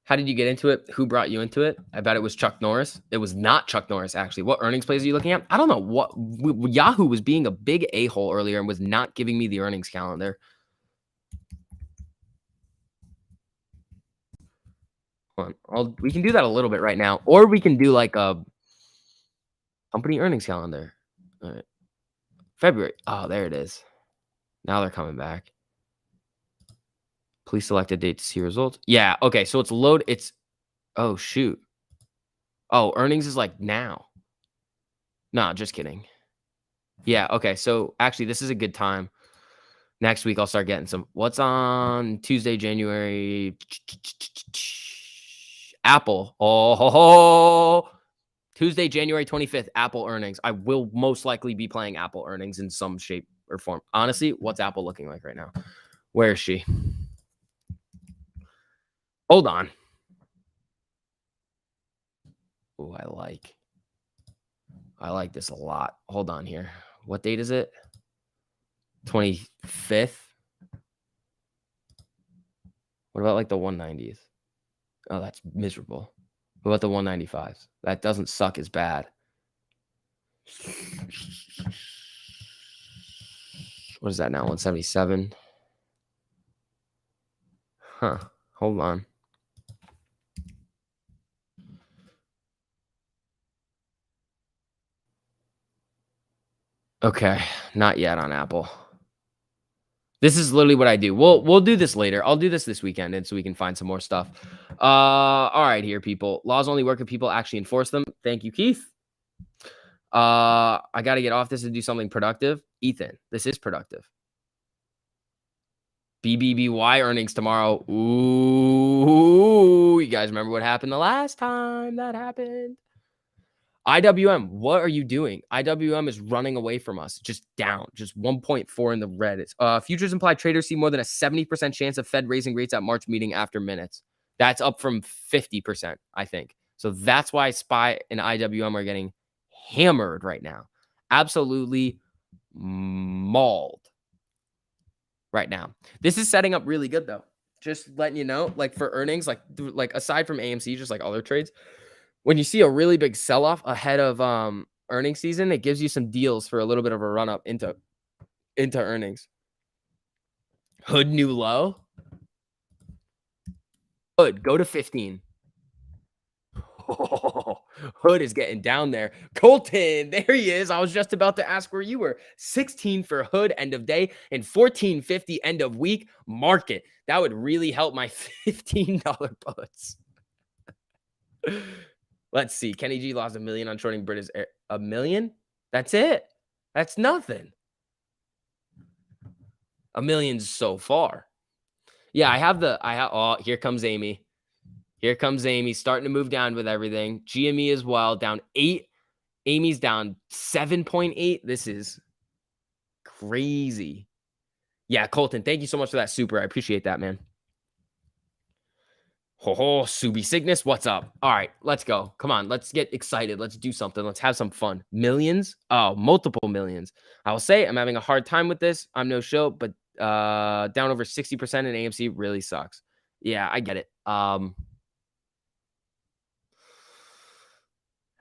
How did you get into it? Who brought you into it? I bet it was Chuck Norris. It was not Chuck Norris, actually. What earnings plays are you looking at? I don't know. Yahoo was being a big a-hole earlier and was not giving me the earnings calendar. Hold on. We can do that a little bit right now, or we can do like a company earnings calendar. All right. February. Oh, there it is. Now they're coming back. Please select a date to see results. Yeah. Okay. So it's load. Oh, shoot. Oh, earnings is like now. Nah, just kidding. Yeah. Okay. So actually, this is a good time. Next week, I'll start getting some. What's on Tuesday, January? Apple. Oh, Tuesday, January 25th, Apple earnings. I will most likely be playing Apple earnings in some shape or form. Honestly, what's Apple looking like right now? Where is she? Hold on. Oh, I like this a lot. Hold on here. What date is it? 25th. What about like the 190s? Oh, that's miserable. What about the 195s? That doesn't suck as bad. What is that now? 177. Huh. Hold on. Okay. Not yet on Apple. This is literally what I do. We'll do this later. I'll do this weekend, and so we can find some more stuff. All right, here, people. Laws only work if people actually enforce them. Thank you, Keith. I got to get off this and do something productive. Ethan, this is productive. BBBY earnings tomorrow. Ooh, you guys remember what happened the last time that happened? IWM, what are you doing? IWM is running away from us, just down, just 1.4 in the red. It's futures implied traders see more than a 70% chance of Fed raising rates at March meeting after minutes. That's up from 50%, I think. So that's why SPY and IWM are getting hammered right now. Absolutely mauled right now. This is setting up really good though. Just letting you know, like for earnings, like aside from AMC, just like other trades, when you see a really big sell-off ahead of earnings season, it gives you some deals for a little bit of a run up into earnings. Hood new low. Hood, go to 15. Oh, Hood is getting down there. Colton, there he is. I was just about to ask where you were. 16 for Hood end of day and 14.50 end of week market. That would really help my $15 puts. Let's see. Kenny G lost $1 million on shorting British Air. $1 million? That's it. That's nothing. $1 million so far. Yeah, oh, here comes Amy. Here comes Amy starting to move down with everything. GME as well, down 8. Amy's down 7.8. This is crazy. Yeah, Colton, thank you so much for that super. I appreciate that, man. Ho, Subi Cygnus, what's up? All right, let's go. Come on, let's get excited. Let's do something. Let's have some fun. Millions? Oh, multiple millions. I will say I'm having a hard time with this. I'm no show, but down over 60% in AMC really sucks. Yeah, I get it.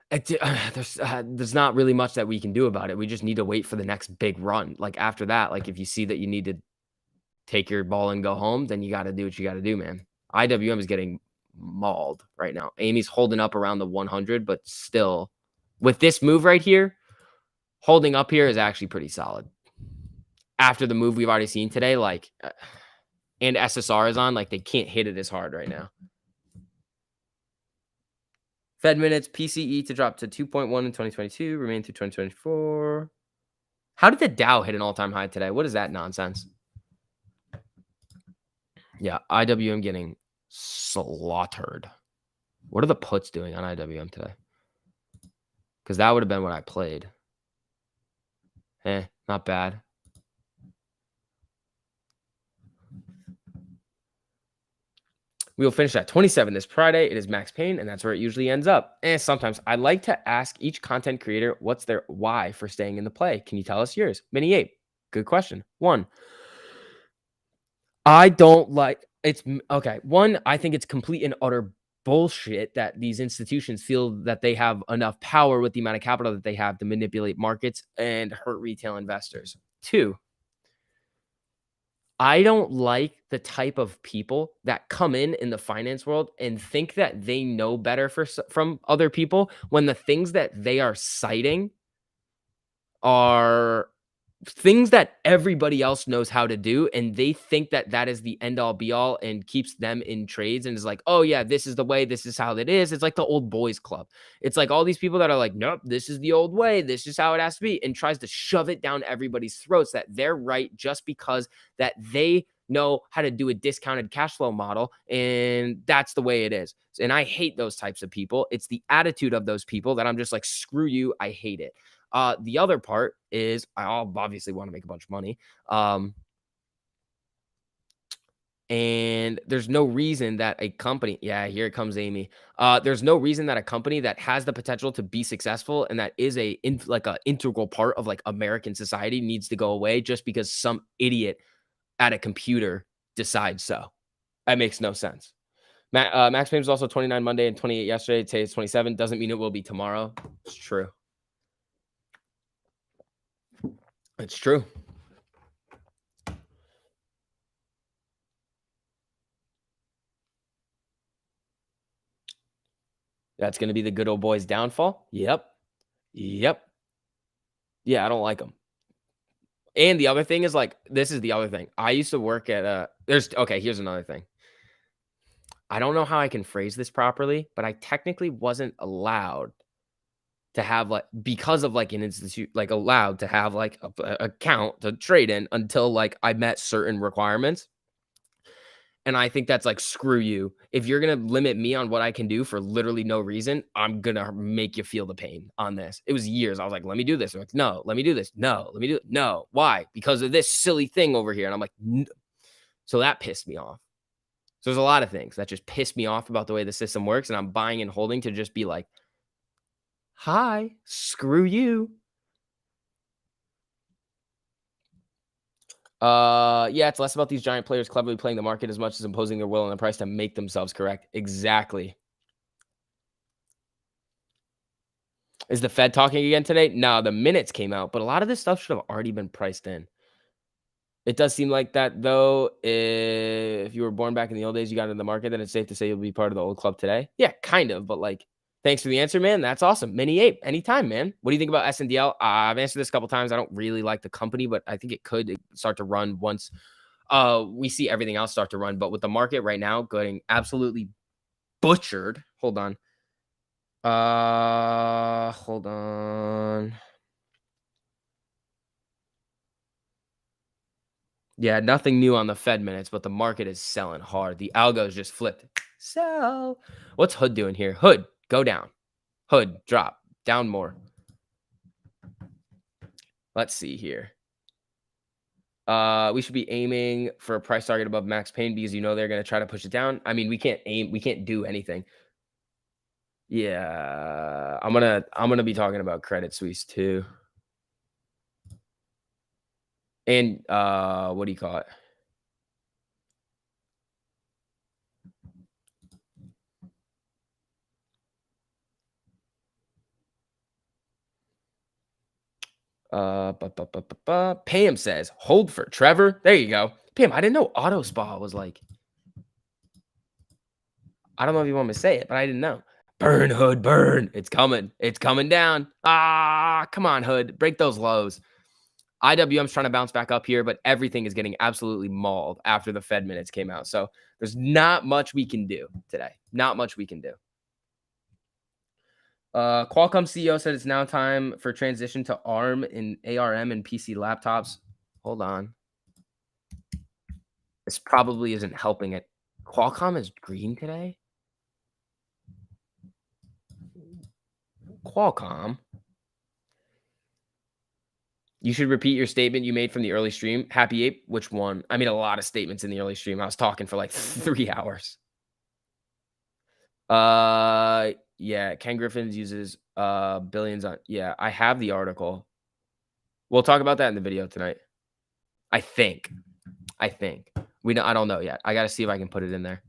There's not really much that we can do about it. We just need to wait for the next big run. Like after that, like if you see that you need to take your ball and go home, then you got to do what you got to do, man. IWM is getting mauled right now. Amy's holding up around the 100, but still with this move right here, holding up here is actually pretty solid. After the move we've already seen today, like, and SSR is on, like they can't hit it as hard right now. Fed minutes, PCE to drop to 2.1 in 2022, remain through 2024. How did the Dow hit an all-time high today? What is that nonsense? Yeah, IWM getting slaughtered. What are the puts doing on IWM today? Because that would have been what I played. Not bad. We will finish at 27 this Friday. It is Max Payne, and that's where it usually ends up. And sometimes I like to ask each content creator what's their why for staying in the play. Can you tell us yours? Mini Ape, good question. One, I don't like it's okay. One, I think it's complete and utter bullshit that these institutions feel that they have enough power with the amount of capital that they have to manipulate markets and hurt retail investors. Two, I don't like the type of people that come in the finance world and think that they know better from other people when the things that they are citing are things that everybody else knows how to do, and they think that that is the end all be all and keeps them in trades and is like, oh yeah, this is the way, this is how it is. It's like the old boys club. It's like all these people that are like, nope, this is the old way, this is how it has to be, and tries to shove it down everybody's throats that they're right just because that they know how to do a discounted cash flow model, and that's the way it is. And I hate those types of people. It's the attitude of those people that I'm just like, screw you, I hate it. The other part is I obviously want to make a bunch of money. And there's no reason that a company, yeah, here it comes Amy. There's no reason that a company that has the potential to be successful and that is like a integral part of like American society needs to go away just because some idiot at a computer decides so. That makes no sense. Max Payne was also 29 Monday and 28 yesterday. Today is 27. Doesn't mean it will be tomorrow. It's true. It's true. That's going to be the good old boys' downfall. Yep. Yep. Yeah, I don't like them. And the other thing is like, this is the other thing. I used to work at here's another thing. I don't know how I can phrase this properly, but I technically wasn't allowed to have like because of like an institute like allowed to have like a account to trade in until like I met certain requirements. And I think that's like, screw you. If you're going to limit me on what I can do for literally no reason, I'm going to make you feel the pain on this. It was years. I was like, let me do this. Like, no, let me do this. No, let me do it. No. Why? Because of this silly thing over here. And I'm like, so that pissed me off. So there's a lot of things that just piss me off about the way the system works. And I'm buying and holding to just be like, hi, screw you. Yeah, it's less about these giant players cleverly playing the market as much as imposing their will on the price to make themselves correct. Exactly. Is the Fed talking again today? No, the minutes came out, but a lot of this stuff should have already been priced in. It does seem like that, though. If you were born back in the old days, you got into the market, then it's safe to say you'll be part of the old club today. Yeah, kind of, but like, thanks for the answer, man. That's awesome. Mini Ape, anytime, man. What do you think about SNDL? I've answered this a couple times. I don't really like the company, but I think it could start to run once we see everything else start to run. But with the market right now getting absolutely butchered, hold on. Hold on. Yeah, nothing new on the Fed minutes, but the market is selling hard. The algo's just flipped. Sell. What's Hood doing here? Hood, go down. Hood, drop. Down more. Let's see here. We should be aiming for a price target above Max Payne because you know they're going to try to push it down. I mean, we can't do anything. Yeah, I'm gonna be talking about Credit Suisse too. And what do you call it? Pam says, hold for Trevor. There you go. Pam, I didn't know Auto Spa was like, I don't know if you want me to say it, but I didn't know. Burn, Hood, burn. It's coming. It's coming down. Come on, Hood. Break those lows. IWM's trying to bounce back up here, but everything is getting absolutely mauled after the Fed minutes came out. So there's not much we can do today. Not much we can do. Qualcomm CEO said it's now time for transition to ARM in ARM and PC laptops. Hold on. This probably isn't helping it. Qualcomm is green today? Qualcomm? You should repeat your statement you made from the early stream. Happy Ape, which one? I made a lot of statements in the early stream. I was talking for like 3 hours. Yeah, Ken Griffins uses billions on. Yeah, I have the article. We'll talk about that in the video tonight. I think. I think. I don't know yet. I got to see if I can put it in there.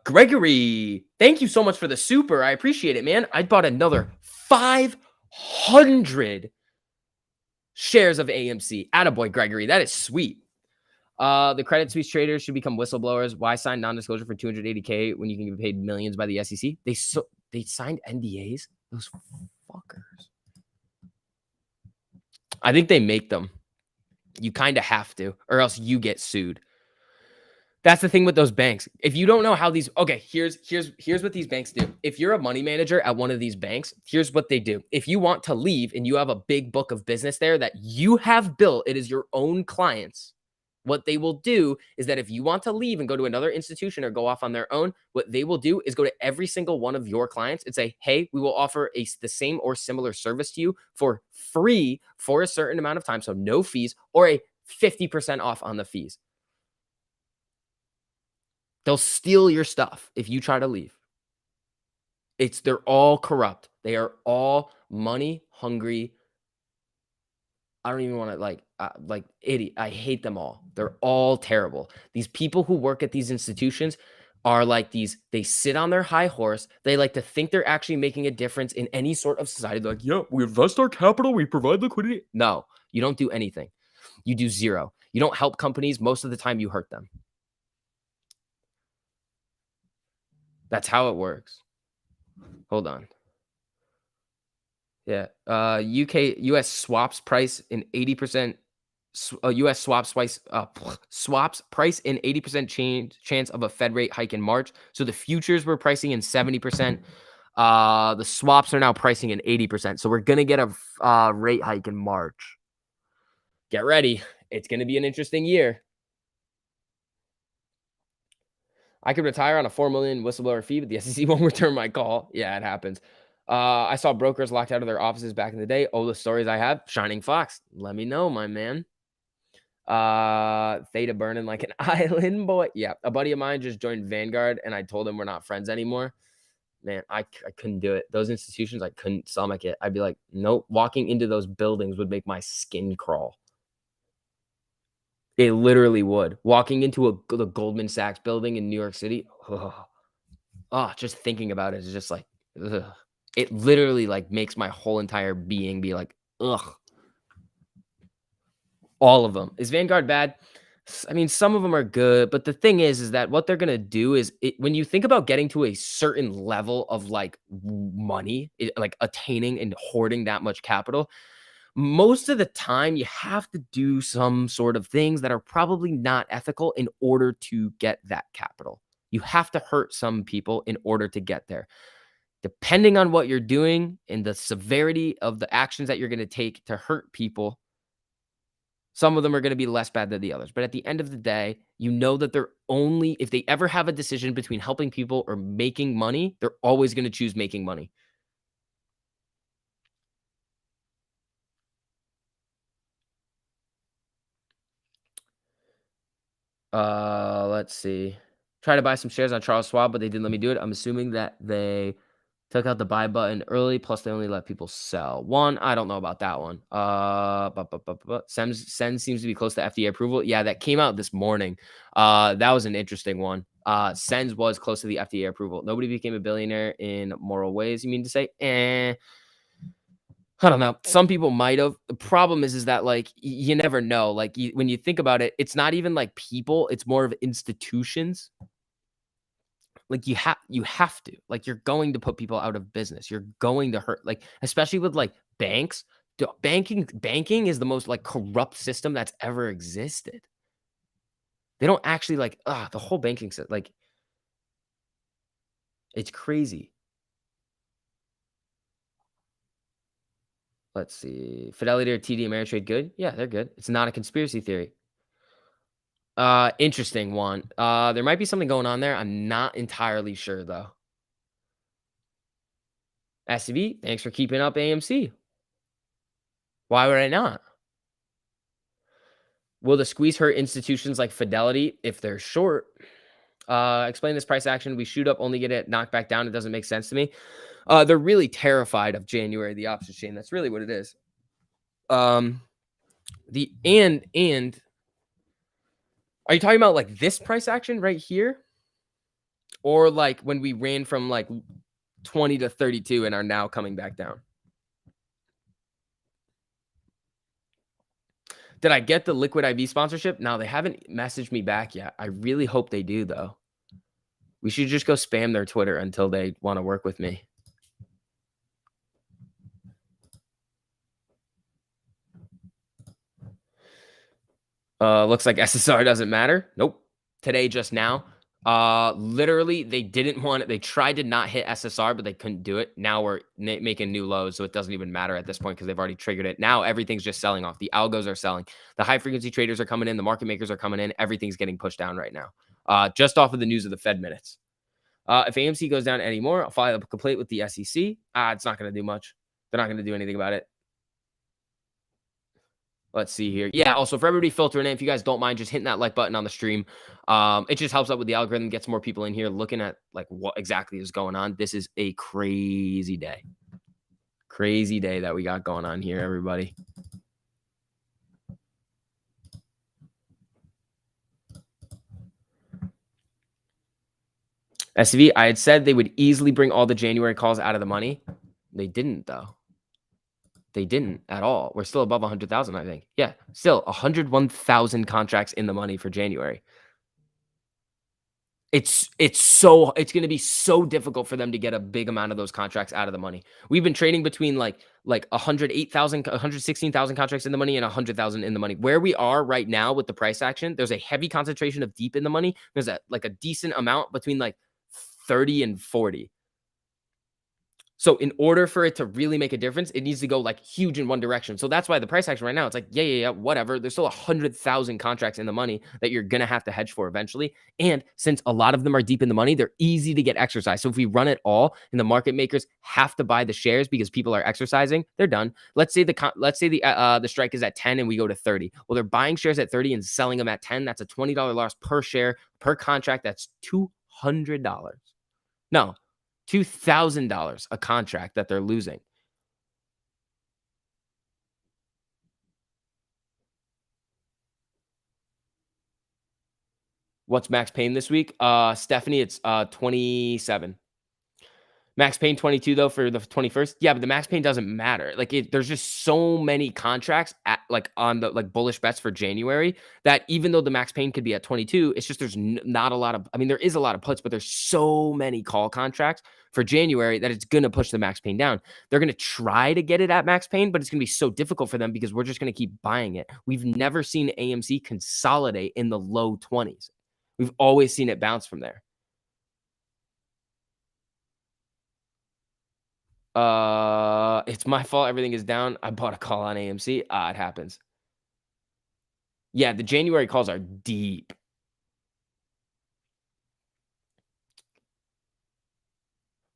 Gregory, thank you so much for the super. I appreciate it, man. I bought another 500 shares of AMC. Attaboy, Gregory. That is sweet. The Credit Suisse traders should become whistleblowers. Why sign non-disclosure for 280K when you can get paid millions by the SEC? They signed NDAs. Those fuckers. I think they make them. You kind of have to, or else you get sued. That's the thing with those banks. If you don't know how these here's what these banks do. If you're a money manager at one of these banks, here's what they do. If you want to leave and you have a big book of business there that you have built, it is your own clients. What they will do is that if you want to leave and go to another institution or go off on their own, what they will do is go to every single one of your clients and say, "Hey, we will offer the same or similar service to you for free for a certain amount of time, so no fees, or a 50% off on the fees." They'll steal your stuff if you try to leave. They're all corrupt. They are all money hungry. I don't even want to like idiot. I hate them all. They're all terrible. These people who work at these institutions are like these. They sit on their high horse. They like to think they're actually making a difference in any sort of society. They're like, yeah, we invest our capital. We provide liquidity. No, you don't do anything. You do zero. You don't help companies. Most of the time, you hurt them. That's how it works. Hold on. Yeah. US swaps price in 80% US swaps price in 80% chance of a Fed rate hike in March. So the futures were pricing in 70%. The swaps are now pricing in 80%. So we're gonna get a rate hike in March. Get ready. It's gonna be an interesting year. I could retire on a 4 million whistleblower fee, but the SEC won't return my call. Yeah, it happens. I saw brokers locked out of their offices back in the day. Oh, the stories I have. Shining Fox. Let me know, my man. Theta burning like an island boy. Yeah, a buddy of mine just joined Vanguard, and I told him we're not friends anymore. Man, I couldn't do it. Those institutions, I couldn't stomach it. I'd be like, nope. Walking into those buildings would make my skin crawl. It literally would. Walking into the Goldman Sachs building in New York City. Just thinking about it is just like, ugh. It literally like makes my whole entire being be like, ugh. All of them. Is Vanguard bad? I mean, some of them are good, but the thing is that what they're gonna do is when you think about getting to a certain level of like money, like attaining and hoarding that much capital, most of the time you have to do some sort of things that are probably not ethical in order to get that capital. You have to hurt some people in order to get there. Depending on what you're doing and the severity of the actions that you're going to take to hurt people, some of them are going to be less bad than the others. But at the end of the day, you know that they're only, if they ever have a decision between helping people or making money, they're always going to choose making money. Let's see. Try to buy some shares on Charles Schwab, but they didn't let me do it. I'm assuming that they took out the buy button early, plus they only let people sell. One, I don't know about that one. Sens seems to be close to FDA approval. Yeah, that came out this morning. That was an interesting one. Sens was close to the FDA approval. Nobody became a billionaire in moral ways, you mean to say? I don't know. Some people might have. The problem is that like you never know. Like when you think about it, it's not even like people. It's more of institutions. Like you have to. Like you're going to put people out of business. You're going to hurt. Like especially with like banks. Banking is the most like corrupt system that's ever existed. They don't actually like the whole banking system. Like it's crazy. Let's see. Fidelity or TD Ameritrade good? Yeah, they're good. It's not a conspiracy theory. Interesting one. There might be something going on there. I'm not entirely sure though. SCB, thanks for keeping up AMC. Why would I not? Will the squeeze hurt institutions like Fidelity if they're short? Explain this price action. We shoot up, only get it knocked back down. It doesn't make sense to me. They're really terrified of January, the options chain. That's really what it is. The and are you talking about like this price action right here? Or like when we ran from like 20 to 32 and are now coming back down? Did I get the Liquid IV sponsorship? No, they haven't messaged me back yet. I really hope they do though. We should just go spam their Twitter until they want to work with me. Looks like SSR doesn't matter. Nope. Today, just now. Literally, they didn't want it. They tried to not hit SSR, but they couldn't do it. Now we're making new lows, so it doesn't even matter at this point because they've already triggered it. Now everything's just selling off. The algos are selling. The high frequency traders are coming in. The market makers are coming in. Everything's getting pushed down right now. Just off of the news of the Fed minutes. If AMC goes down anymore, I'll file a complaint with the SEC. It's not going to do much. They're not going to do anything about it. Let's see here. Yeah, also for everybody filtering in, if you guys don't mind just hitting that like button on the stream, it just helps out with the algorithm, gets more people in here looking at like what exactly is going on. This is a crazy day. Crazy day that we got going on here, everybody. SCV, I had said they would easily bring all the January calls out of the money. They didn't, though. They didn't at all. We're still above 100,000, I think. Yeah, still 101,000 contracts in the money for January. It's going to be so difficult for them to get a big amount of those contracts out of the money. We've been trading between like 108,000, 116,000 contracts in the money and 100,000 in the money. Where we are right now with the price action, there's a heavy concentration of deep in the money. There's a decent amount between like 30 and 40. So in order for it to really make a difference, it needs to go like huge in one direction. So that's why the price action right now, it's like, yeah, whatever. There's still 100,000 contracts in the money that you're going to have to hedge for eventually. And since a lot of them are deep in the money, they're easy to get exercised. So if we run it all and the market makers have to buy the shares because people are exercising, they're done. Let's say the strike is at 10 and we go to 30. Well, they're buying shares at 30 and selling them at 10. That's a $20 loss per share per contract. That's $200. No. $2,000 a contract that they're losing. What's Max Payne this week? Stephanie, it's 27. Max Payne 22 though for the 21st. Yeah, but the Max Payne doesn't matter. Like there's just so many contracts at like on the like bullish bets for January that even though the Max Payne could be at 22, it's just there's not a lot of. I mean, there is a lot of puts, but there's so many call contracts for January that it's gonna push the Max Payne down. They're gonna try to get it at Max Payne, but it's gonna be so difficult for them because we're just gonna keep buying it. We've never seen AMC consolidate in the low 20s. We've always seen it bounce from there. It's my fault. Everything is down. I bought a call on AMC. It happens. Yeah, the January calls are deep.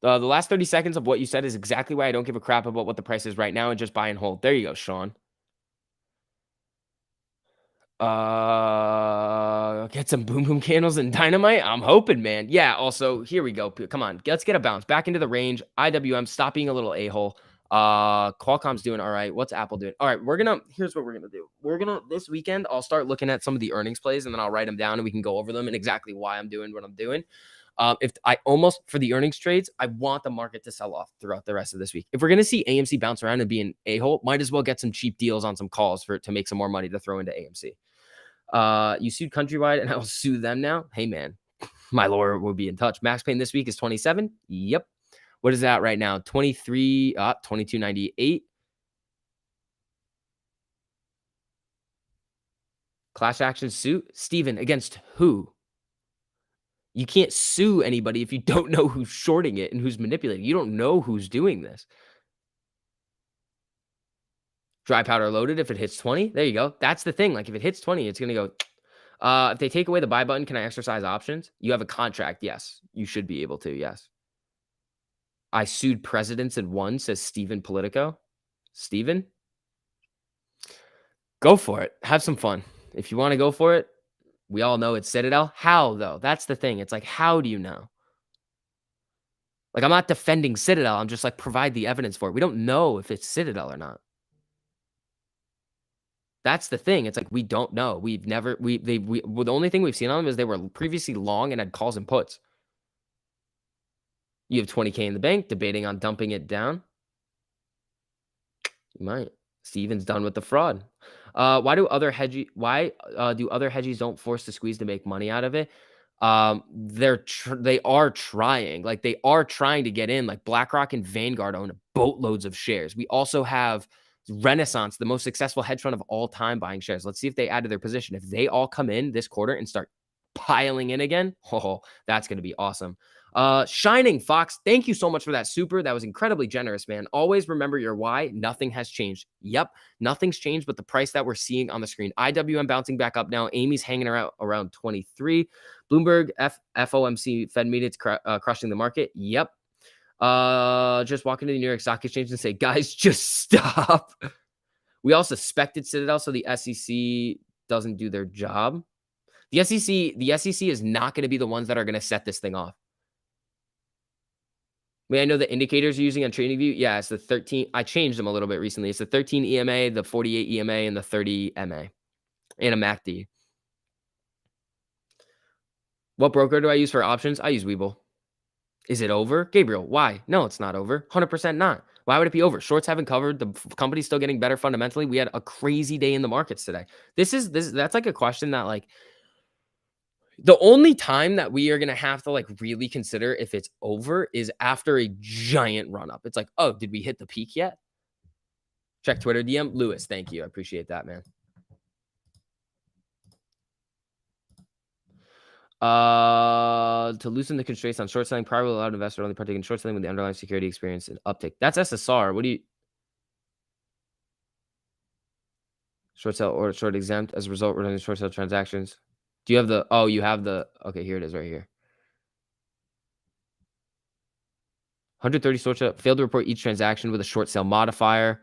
The last 30 seconds of what you said is exactly why I don't give a crap about what the price is right now and just buy and hold. There you go, Sean. Get some boom boom candles and dynamite. I'm hoping, man. Yeah. Also, here we go. Come on, let's get a bounce back into the range. IWM, stop being a little a-hole. Qualcomm's doing all right. What's Apple doing? All right, here's what we're gonna do. This weekend, I'll start looking at some of the earnings plays and then I'll write them down and we can go over them and exactly why I'm doing what I'm doing. If I almost for the earnings trades, I want the market to sell off throughout the rest of this week. If we're gonna see AMC bounce around and be an a-hole, might as well get some cheap deals on some calls to make some more money to throw into AMC. You sued Countrywide and I'll sue them now. Hey man, my lawyer will be in touch. Max Payne this week is 27. Yep. What is that right now? 23, 22.98. Class action suit. Steven, against who? You can't sue anybody if you don't know who's shorting it and who's manipulating. You don't know who's doing this. Dry powder loaded if it hits 20. There you go. That's the thing. Like if it hits 20, it's going to go. If they take away the buy button, can I exercise options? You have a contract. Yes. You should be able to. Yes. I sued presidents and won, says Steven Politico. Steven, go for it. Have some fun. If you want to go for it, we all know it's Citadel. How, though? That's the thing. It's like, how do you know? Like, I'm not defending Citadel. I'm just like, provide the evidence for it. We don't know if it's Citadel or not. That's the thing. It's like, we don't know. We've never, well, the only thing we've seen on them is they were previously long and had calls and puts. You have 20K in the bank, debating on dumping it down. You might. Steven's done with the fraud. Why do other hedgies don't force the squeeze to make money out of it? They are trying. Like they are trying to get in. Like BlackRock and Vanguard own boatloads of shares. We also have Renaissance, the most successful hedge fund of all time, buying shares. Let's see if they add to their position. If they all come in this quarter and start piling in again, oh, that's going to be awesome. Shining Fox, thank you so much for that super. That was incredibly generous, man. Always remember your why. Nothing has changed. Yep, nothing's changed but the price that we're seeing on the screen. IWM bouncing back up now. Amy's hanging around 23. Bloomberg FOMC Fed meeting, it's crushing the market. Yep. Just walk into the New York Stock Exchange and say, guys, just stop. We all suspected Citadel, so the SEC doesn't do their job. The SEC is not going to be the ones that are going to set this thing off. I mean, I know the indicators you're using on TradingView. Yeah, it's the 13. I changed them a little bit recently. It's the 13 EMA, the 48 EMA, and the 30 MA, and a MACD. What broker do I use for options? I use Webull. Is it over? Gabriel, why? No, it's not over. 100% not. Why would it be over? Shorts haven't covered. The company's still getting better fundamentally. We had a crazy day in the markets today. That's like a question that like the only time that we are going to have to like really consider if it's over is after a giant run up. It's like, oh, did we hit the peak yet? Check Twitter DM. Lewis, thank you. I appreciate that, man. To loosen the constraints on short selling, privately allowed investor only partake in short selling when the underlying security experience an uptick. That's SSR. What do you short sell or short exempt as a result running short sell transactions? Do you have the you have the okay, here it is right here. 130 short sell failed to report each transaction with a short sale modifier.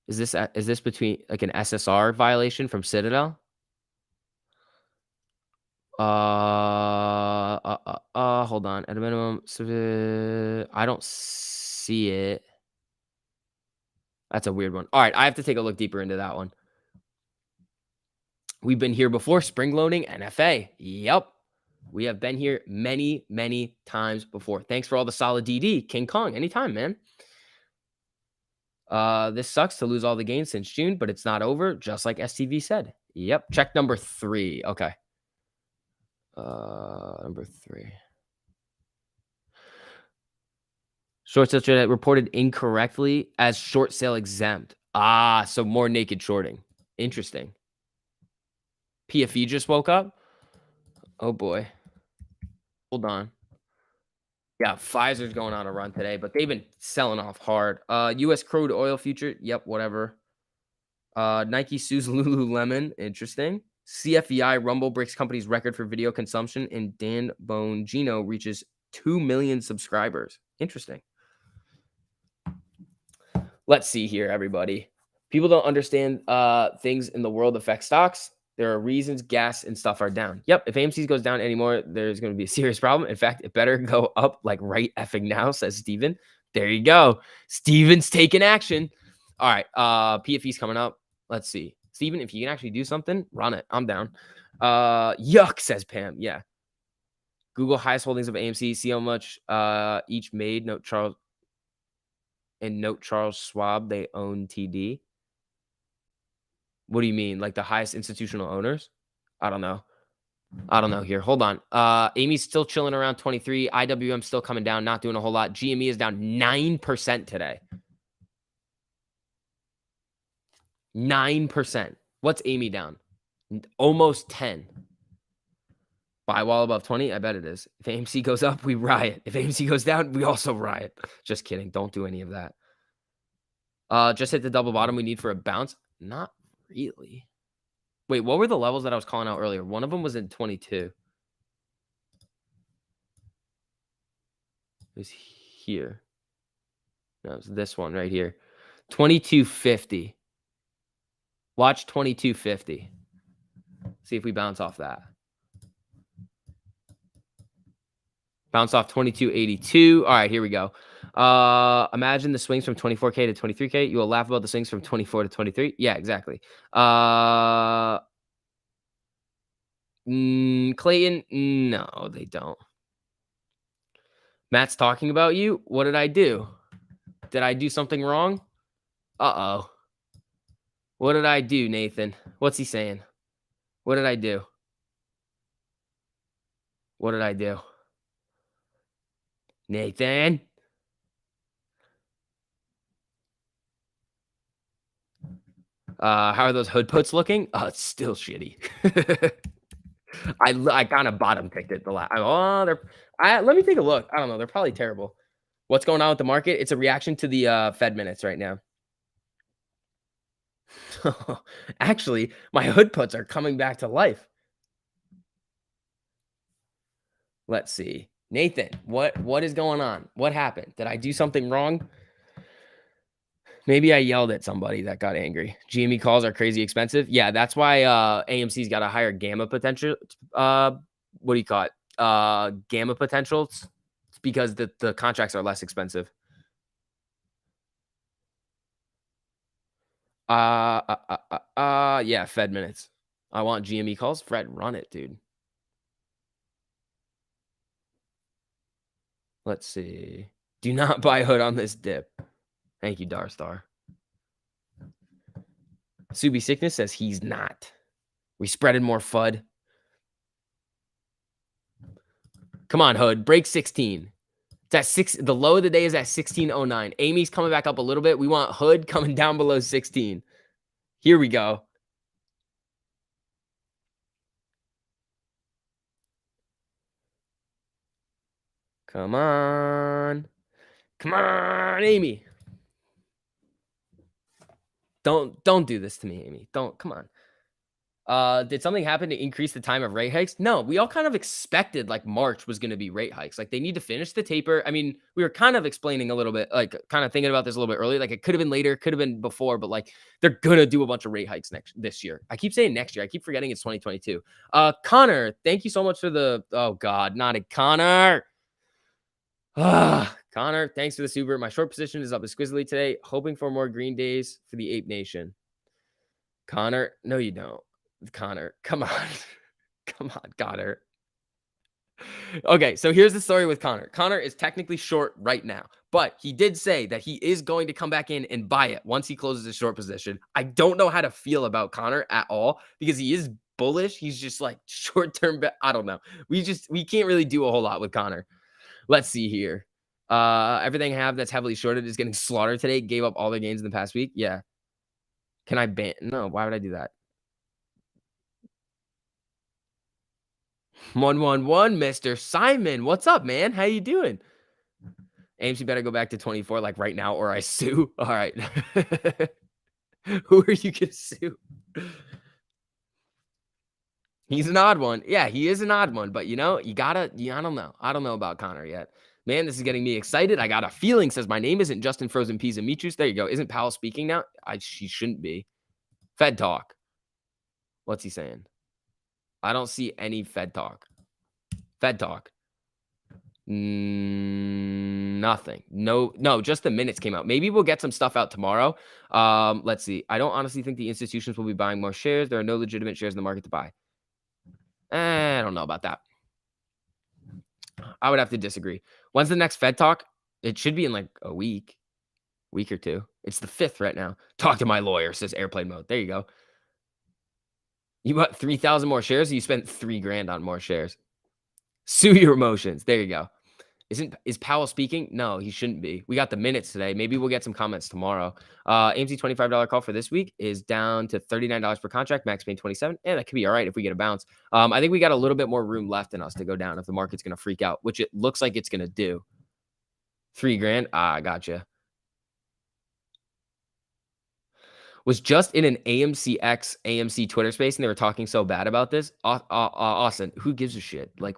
Is this between like an SSR violation from Citadel? Hold on. At a minimum, I don't see it. That's a weird one. All right, I have to take a look deeper into that one. We've been here before. Spring loading, NFA. Yep. We have been here many, many times before. Thanks for all the solid DD. King Kong, anytime, man. This sucks to lose all the gains since June, but it's not over, just like STV said. Yep. Check number 3. Okay. Number 3. Short sale trade reported incorrectly as short sale exempt. So more naked shorting. Interesting. PFE just woke up. Oh boy. Hold on. Yeah, Pfizer's going on a run today, but they've been selling off hard. US crude oil future. Yep, whatever. Nike sues Lululemon. Interesting. CFEI Rumble breaks company's record for video consumption, and Dan Bongino reaches 2 million subscribers. Interesting. Let's see here, everybody. People don't understand things in the world affect stocks. There are reasons gas and stuff are down. Yep, if AMC goes down anymore, there's going to be a serious problem. In fact, it better go up like right effing now, says Steven. There you go. Steven's taking action. All right, PFE's coming up. Let's see. Steven, if you can actually do something, run it. I'm down. Yuck, says Pam. Yeah. Google highest holdings of AMC. See how much each made. Note Charles Schwab, they own TD. What do you mean? Like the highest institutional owners? I don't know here. Hold on. Amy's still chilling around 23. IWM still coming down, not doing a whole lot. GME is down 9% today. 9%. What's Amy down? Almost 10. Buy wall above 20? I bet it is. If AMC goes up, we riot. If AMC goes down, we also riot. Just kidding. Don't do any of that. Just hit the double bottom we need for a bounce? Not really. Wait, what were the levels that I was calling out earlier? One of them was in 22. It was here. No, it's this one right here. 2250. Watch 2250. See if we bounce off that. Bounce off 2282. All right, here we go. Imagine the swings from 24K to 23K. You will laugh about the swings from 24 to 23. Yeah, exactly. Clayton, no, they don't. Matt's talking about you. What did I do? Did I do something wrong? Uh-oh. What did I do, Nathan? What's he saying? What did I do? What did I do? Nathan? How are those hood puts looking? Oh, it's still shitty. I kind of bottom picked it the last. Oh, let me take a look. I don't know. They're probably terrible. What's going on with the market? It's a reaction to the Fed minutes right now. Actually, my hood puts are coming back to life. Let's see. Nathan, what is going on? What happened? Did I do something wrong? Maybe I yelled at somebody that got angry. GME calls are crazy expensive. Yeah, that's why AMC's got a higher gamma potential. What do you call it? Gamma potentials. It's because the contracts are less expensive. Yeah, Fed minutes. I want GME calls. Fred, run it, dude. Let's see. Do not buy hood on this dip. Thank you, Darstar. Subi Sickness says he's not. We spreaded more FUD. Come on, hood. Break 16. It's at 6. The low of the day is at 1609. Amy's coming back up a little bit. We want hood coming down below 16. Here we go. Come on. Come on, Amy. Don't do this to me, Amy. Don't. Come on. Did something happen to increase the time of rate hikes? No, we all kind of expected like March was going to be rate hikes. Like they need to finish the taper. I mean, we were kind of explaining a little bit, like kind of thinking about this a little bit earlier. Like it could have been later, could have been before, but like they're gonna do a bunch of rate hikes this year. I keep saying next year. I keep forgetting it's 2022. Connor, thank you so much for the. Oh God, not a Connor. Connor, thanks for the super. My short position is up exquisitely today, hoping for more green days for the Ape Nation. Connor, no, you don't. Connor, come on. Come on, Connor. Okay, so here's the story with Connor. Connor is technically short right now, but he did say that he is going to come back in and buy it once he closes his short position. I don't know how to feel about Connor at all because he is bullish. He's just like short-term bet. I don't know. We can't really do a whole lot with Connor. Let's see here. Everything I have that's heavily shorted is getting slaughtered today. Gave up all their gains in the past week. Yeah. Can I ban? No, why would I do that? 111, Mr. Simon. What's up, man? How you doing? AMC better go back to 24 like right now or I sue. All right. Who are you going to sue? He's an odd one. Yeah, he is an odd one. But, you know, I don't know. I don't know about Connor yet. Man, this is getting me excited. I got a feeling. Says my name isn't Justin Frozen Peas and Michus. There you go. Isn't Powell speaking now? She shouldn't be. Fed talk. What's he saying? I don't see any Fed talk. Fed talk. Nothing. No, just the minutes came out. Maybe we'll get some stuff out tomorrow. Let's see. I don't honestly think the institutions will be buying more shares. There are no legitimate shares in the market to buy. I don't know about that. I would have to disagree. When's the next Fed talk? It should be in like a week or two. It's the 5th right now. Talk to my lawyer, says airplane mode. There you go. You bought 3,000 more shares, or you spent $3,000 on more shares. Sue your emotions. There you go. Is Powell speaking? No, he shouldn't be. We got the minutes today. Maybe we'll get some comments tomorrow. AMC $25 call for this week is down to $39 per contract. Max paying 27. Yeah, that could be all right if we get a bounce. I think we got a little bit more room left in us to go down if the market's going to freak out, which it looks like it's going to do. $3,000. Gotcha. Was just in an AMC Twitter space, and they were talking so bad about this. Austin, who gives a shit? Like,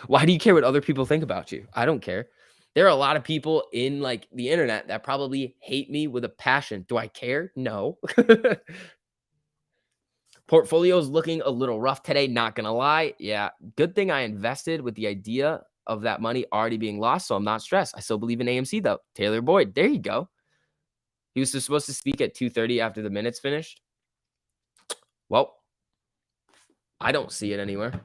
why do you care what other people think about you? I don't care. There are a lot of people in like the internet that probably hate me with a passion. Do I care? No. Portfolio's looking a little rough today, not gonna lie. Yeah, good thing I invested with the idea of that money already being lost, so I'm not stressed. I still believe in AMC though. Taylor Boyd, there you go. He was supposed to speak at 2:30 after the minutes finished. Well, I don't see it anywhere.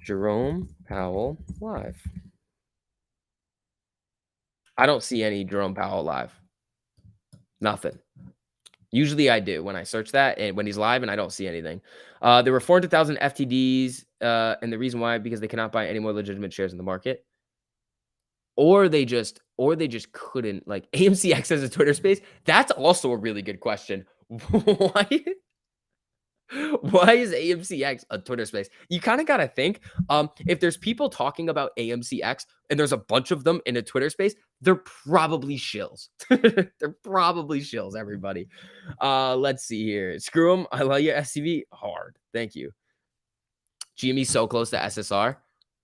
Jerome Powell live. I don't see any Jerome Powell live. Nothing. Usually I do when I search that and when he's live and I don't see anything. There were 400,000 FTDs, and the reason why because they cannot buy any more legitimate shares in the market, or they just couldn't like AMCX as a Twitter space. That's also a really good question. Why? Why is AMCX a Twitter space? You kind of got to think if there's people talking about AMCX and there's a bunch of them in a Twitter space, they're probably shills. They're probably shills, everybody. Let's see here. Screw them. I love you, SCV. Hard. Thank you. GME so close to SSR.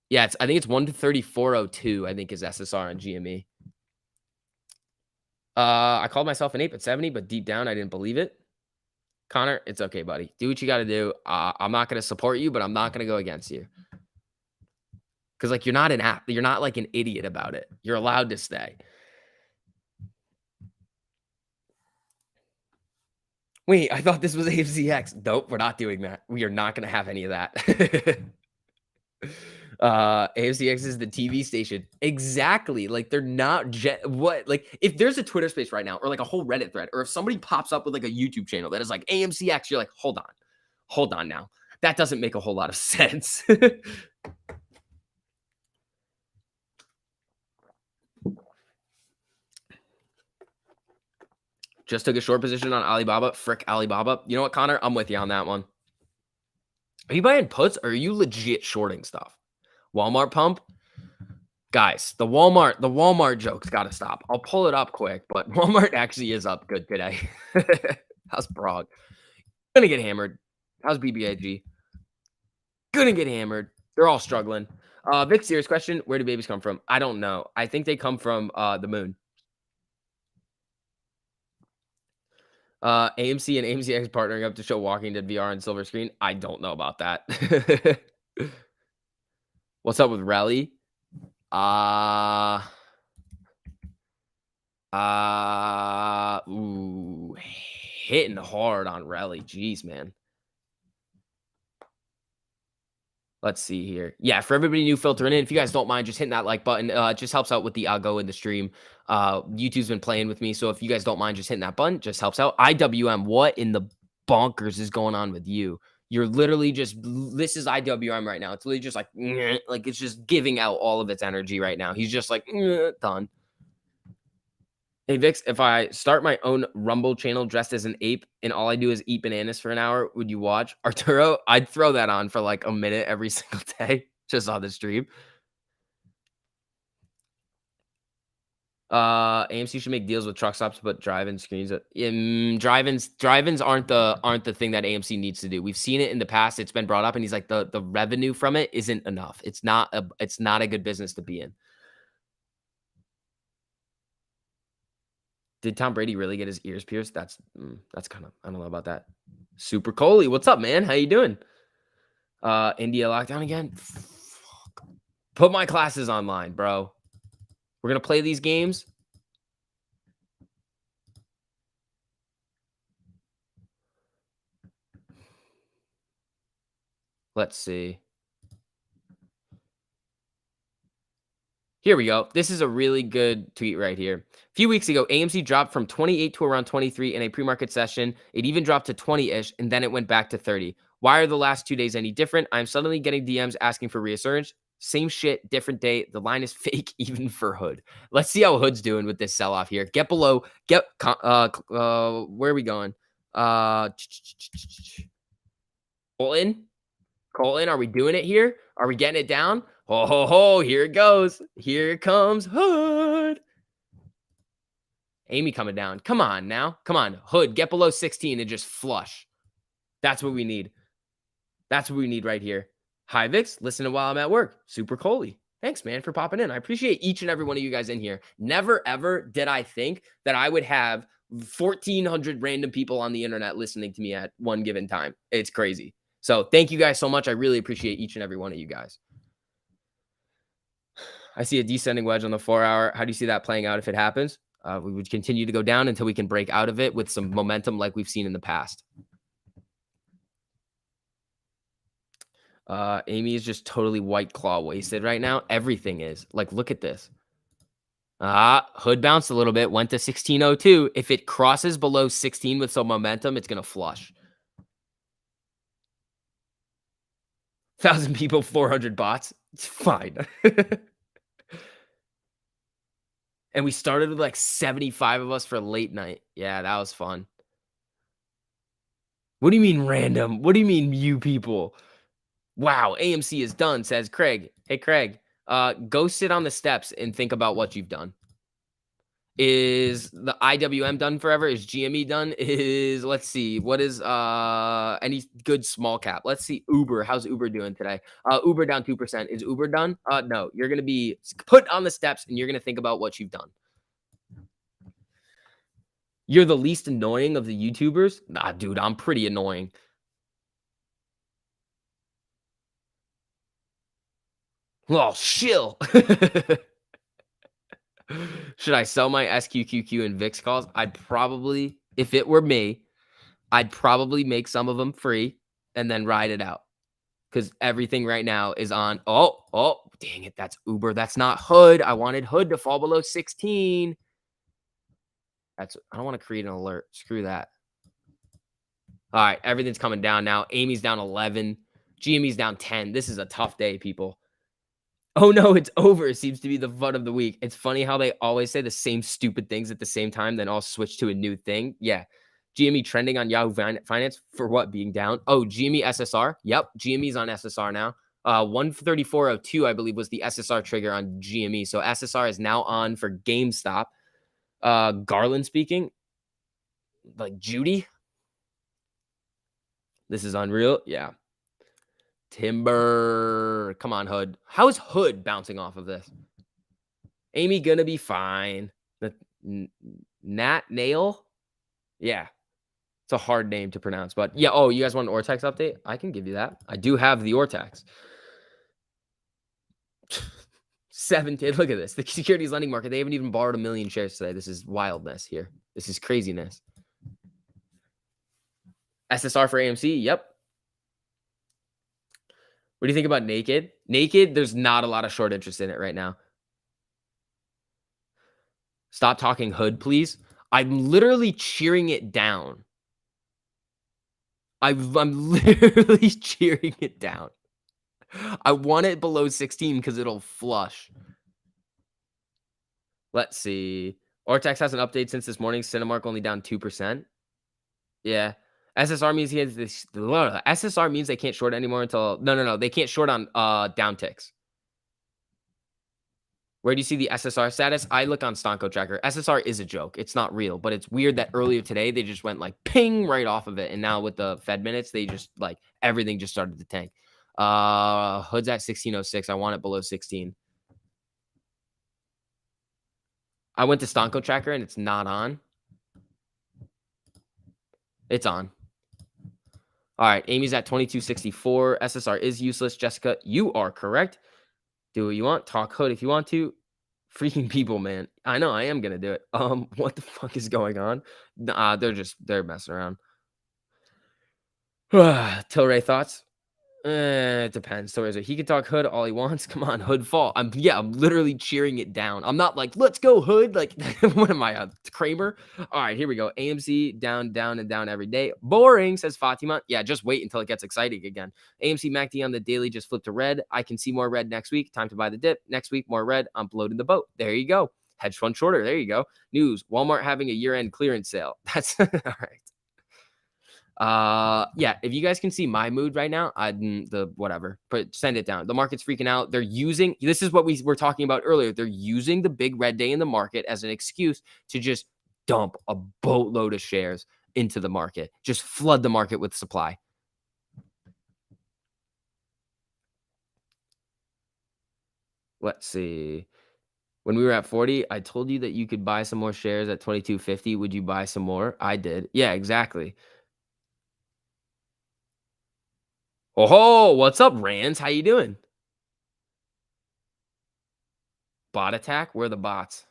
Yeah, I think it's 1 to 3402, I think is SSR on GME. I called myself an ape at 70, but deep down I didn't believe it. Connor, it's okay, buddy. Do what you got to do. I'm not going to support you, but I'm not going to go against you. Because, like, you're not an app. You're not, like, an idiot about it. You're allowed to stay. Wait, I thought this was AFCX. Nope, we're not doing that. We are not going to have any of that. AFCX is the TV station. Exactly. Like, they're not what? Like, if there's a Twitter space right now, or like a whole Reddit thread, or if somebody pops up with like a YouTube channel that is like AMCX, you're like, hold on now. That doesn't make a whole lot of sense. Just took a short position on Alibaba. Frick Alibaba. You know what, Connor? I'm with you on that one. Are you buying puts or are you legit shorting stuff? Walmart pump? Guys, the Walmart joke's got to stop. I'll pull it up quick, but Walmart actually is up good today. How's Prague? Gonna get hammered. How's BBAG? Gonna get hammered. They're all struggling. Vic, serious question. Where do babies come from? I don't know. I think they come from the moon. AMC and AMCX partnering up to show Walking Dead VR on silver screen. I don't know about that. What's up with Rally? Ooh, hitting hard on Rally. Jeez, man. Let's see here. Yeah, for everybody new filtering in, if you guys don't mind, just hitting that like button. It just helps out with the algo in the stream. YouTube's been playing with me, so if you guys don't mind, just hitting that button, just helps out. IWM, what in the bonkers is going on with you? You're literally just, this is IWM right now. It's literally just like it's just giving out all of its energy right now. He's just like, done. Hey, Vix, if I start my own Rumble channel dressed as an ape and all I do is eat bananas for an hour, would you watch? Arturo, I'd throw that on for like a minute every single day just on the stream. AMC should make deals with truck stops, but drive-in screens. Drive-ins aren't the thing that AMC needs to do. We've seen it in the past. It's been brought up, and he's like the revenue from it isn't enough. It's not a good business to be in. Did Tom Brady really get his ears pierced? That's kind of, I don't know about that. Super Coley, what's up, man? How you doing? India lockdown again. Fuck. Put my classes online, bro. We're gonna play these games. Let's see. Here we go. This is a really good tweet right here. A few weeks ago, AMC dropped from 28 to around 23 in a pre-market session. It even dropped to 20-ish, and then it went back to 30. Why are the last 2 days any different? I'm suddenly getting DMs asking for reassurance. Same shit, different day. The line is fake even for Hood. Let's see how Hood's doing with this sell-off here. Get below. Where are we going? Colton? Colton, are we doing it here? Are we getting it down? Ho, ho, ho, here it goes. Here comes Hood. Amy coming down. Come on now. Come on. Hood, get below 16 and just flush. That's what we need. That's what we need right here. Hi, Vix. Listen to while I'm at work. Super Coley. Thanks, man, for popping in. I appreciate each and every one of you guys in here. Never, ever did I think that I would have 1,400 random people on the internet listening to me at one given time. It's crazy. So thank you guys so much. I really appreciate each and every one of you guys. I see a descending wedge on the 4-hour. How do you see that playing out if it happens? We would continue to go down until we can break out of it with some momentum like we've seen in the past. Amy is just totally white claw wasted right now. Everything is. Like, look at this. Hood bounced a little bit, went to 1602. If it crosses below 16 with some momentum, it's going to flush. 1,000 people, 400 bots. It's fine. And we started with like 75 of us for late night. Yeah, that was fun. What do you mean random? What do you mean you people? Wow, AMC is done, says Craig. Hey, Craig, go sit on the steps and think about what you've done. Is the IWM done forever? Is GME done? Let's see, what is any good small cap? Let's see, Uber. How's Uber doing today? Uber down 2%. Is Uber done? No, you're gonna be put on the steps and you're gonna think about what you've done. You're the least annoying of the YouTubers? Nah, dude, I'm pretty annoying. Oh, shill. Should I sell my SQQQ and VIX calls? I'd probably, if it were me, I'd probably make some of them free and then ride it out. Because everything right now is on. Oh, dang it. That's Uber. That's not Hood. I wanted Hood to fall below 16. I don't want to create an alert. Screw that. All right. Everything's coming down now. Amy's down 11. GME's down 10. This is a tough day, people. Oh no, it's over. It seems to be the fun of the week. It's funny how they always say the same stupid things at the same time, then all switch to a new thing. Yeah. GME trending on Yahoo Finance for what being down? Oh, GME SSR. Yep. GME's on SSR now. 134.02, I believe, was the SSR trigger on GME. So SSR is now on for GameStop. Garland speaking. Like Judy. This is unreal. Yeah. Timber. Come on, Hood. How is Hood bouncing off of this? Amy gonna be fine. Nat Nail? Yeah. It's a hard name to pronounce, but yeah. Oh, you guys want an Ortex update? I can give you that. I do have the Ortex. 17. Look at this. The securities lending market. They haven't even borrowed 1 million shares today. This is wildness here. This is craziness. SSR for AMC. Yep. What do you think about Naked? Naked, there's not a lot of short interest in it right now. Stop talking Hood, please. I'm literally cheering it down. I'm literally cheering it down. I want it below 16 because it'll flush. Let's see. Ortex has an update since this morning. Cinemark only down 2%. Yeah. SSR means he has this. SSR means they can't short anymore until no. They can't short on downticks. Where do you see the SSR status? I look on Stonko Tracker. SSR is a joke. It's not real, but it's weird that earlier today they just went like ping right off of it, and now with the Fed minutes, they just like everything just started to tank. Hood's at 1606. I want it below 16. I went to Stonko Tracker and it's not on. It's on. All right, Amy's at 2264. SSR is useless. Jessica, you are correct. Do what you want. Talk Hood if you want to. Freaking people, man. I know I am gonna do it. What the fuck is going on? They're messing around. Tilray thoughts? It depends. So he can talk Hood all he wants. Come on, Hood fall. I'm literally cheering it down. I'm not like, let's go Hood. Like, what am I, a Kramer? All right, here we go. AMC down, down, and down every day. Boring, says Fatima. Yeah, just wait until it gets exciting again. AMC MACD on the daily just flipped to red. I can see more red next week. Time to buy the dip. Next week, more red. I'm floating the boat. There you go. Hedge fund shorter. There you go. News. Walmart having a year-end clearance sale. That's all right. Yeah, if you guys can see my mood right now, whatever, but send it down. The market's freaking out. This is what we were talking about earlier. They're using the big red day in the market as an excuse to just dump a boatload of shares into the market. Just flood the market with supply. Let's see. When we were at 40, I told you that you could buy some more shares at 22.50. Would you buy some more? I did. Yeah, exactly. Oh, what's up, Rands? How you doing? Bot attack? Where are the bots?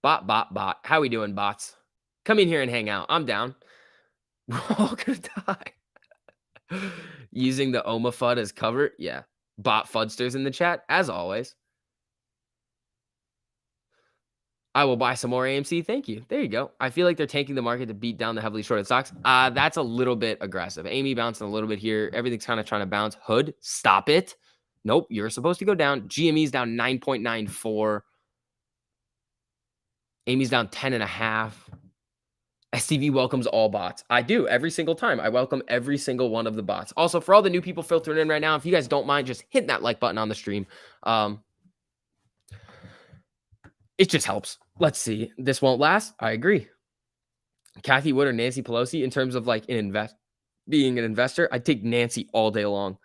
Bot, bot, bot. How we doing, bots? Come in here and hang out. I'm down. We're all gonna die. Using the Oma FUD as cover? Yeah. Bot fudsters in the chat, as always. I will buy some more AMC. Thank you. There you go. I feel like they're tanking the market to beat down the heavily shorted stocks. That's a little bit aggressive. Amy bouncing a little bit here. Everything's kind of trying to bounce. Hood, stop it. Nope, you're supposed to go down. GME's down 9.94. Amy's down 10.5. STV welcomes all bots. I do every single time. I welcome every single one of the bots. Also, for all the new people filtering in right now, if you guys don't mind, just hitting that like button on the stream. It just helps. Let's see. This won't last. I agree. Kathy Wood or Nancy Pelosi in terms of like being an investor, I'd take Nancy all day long.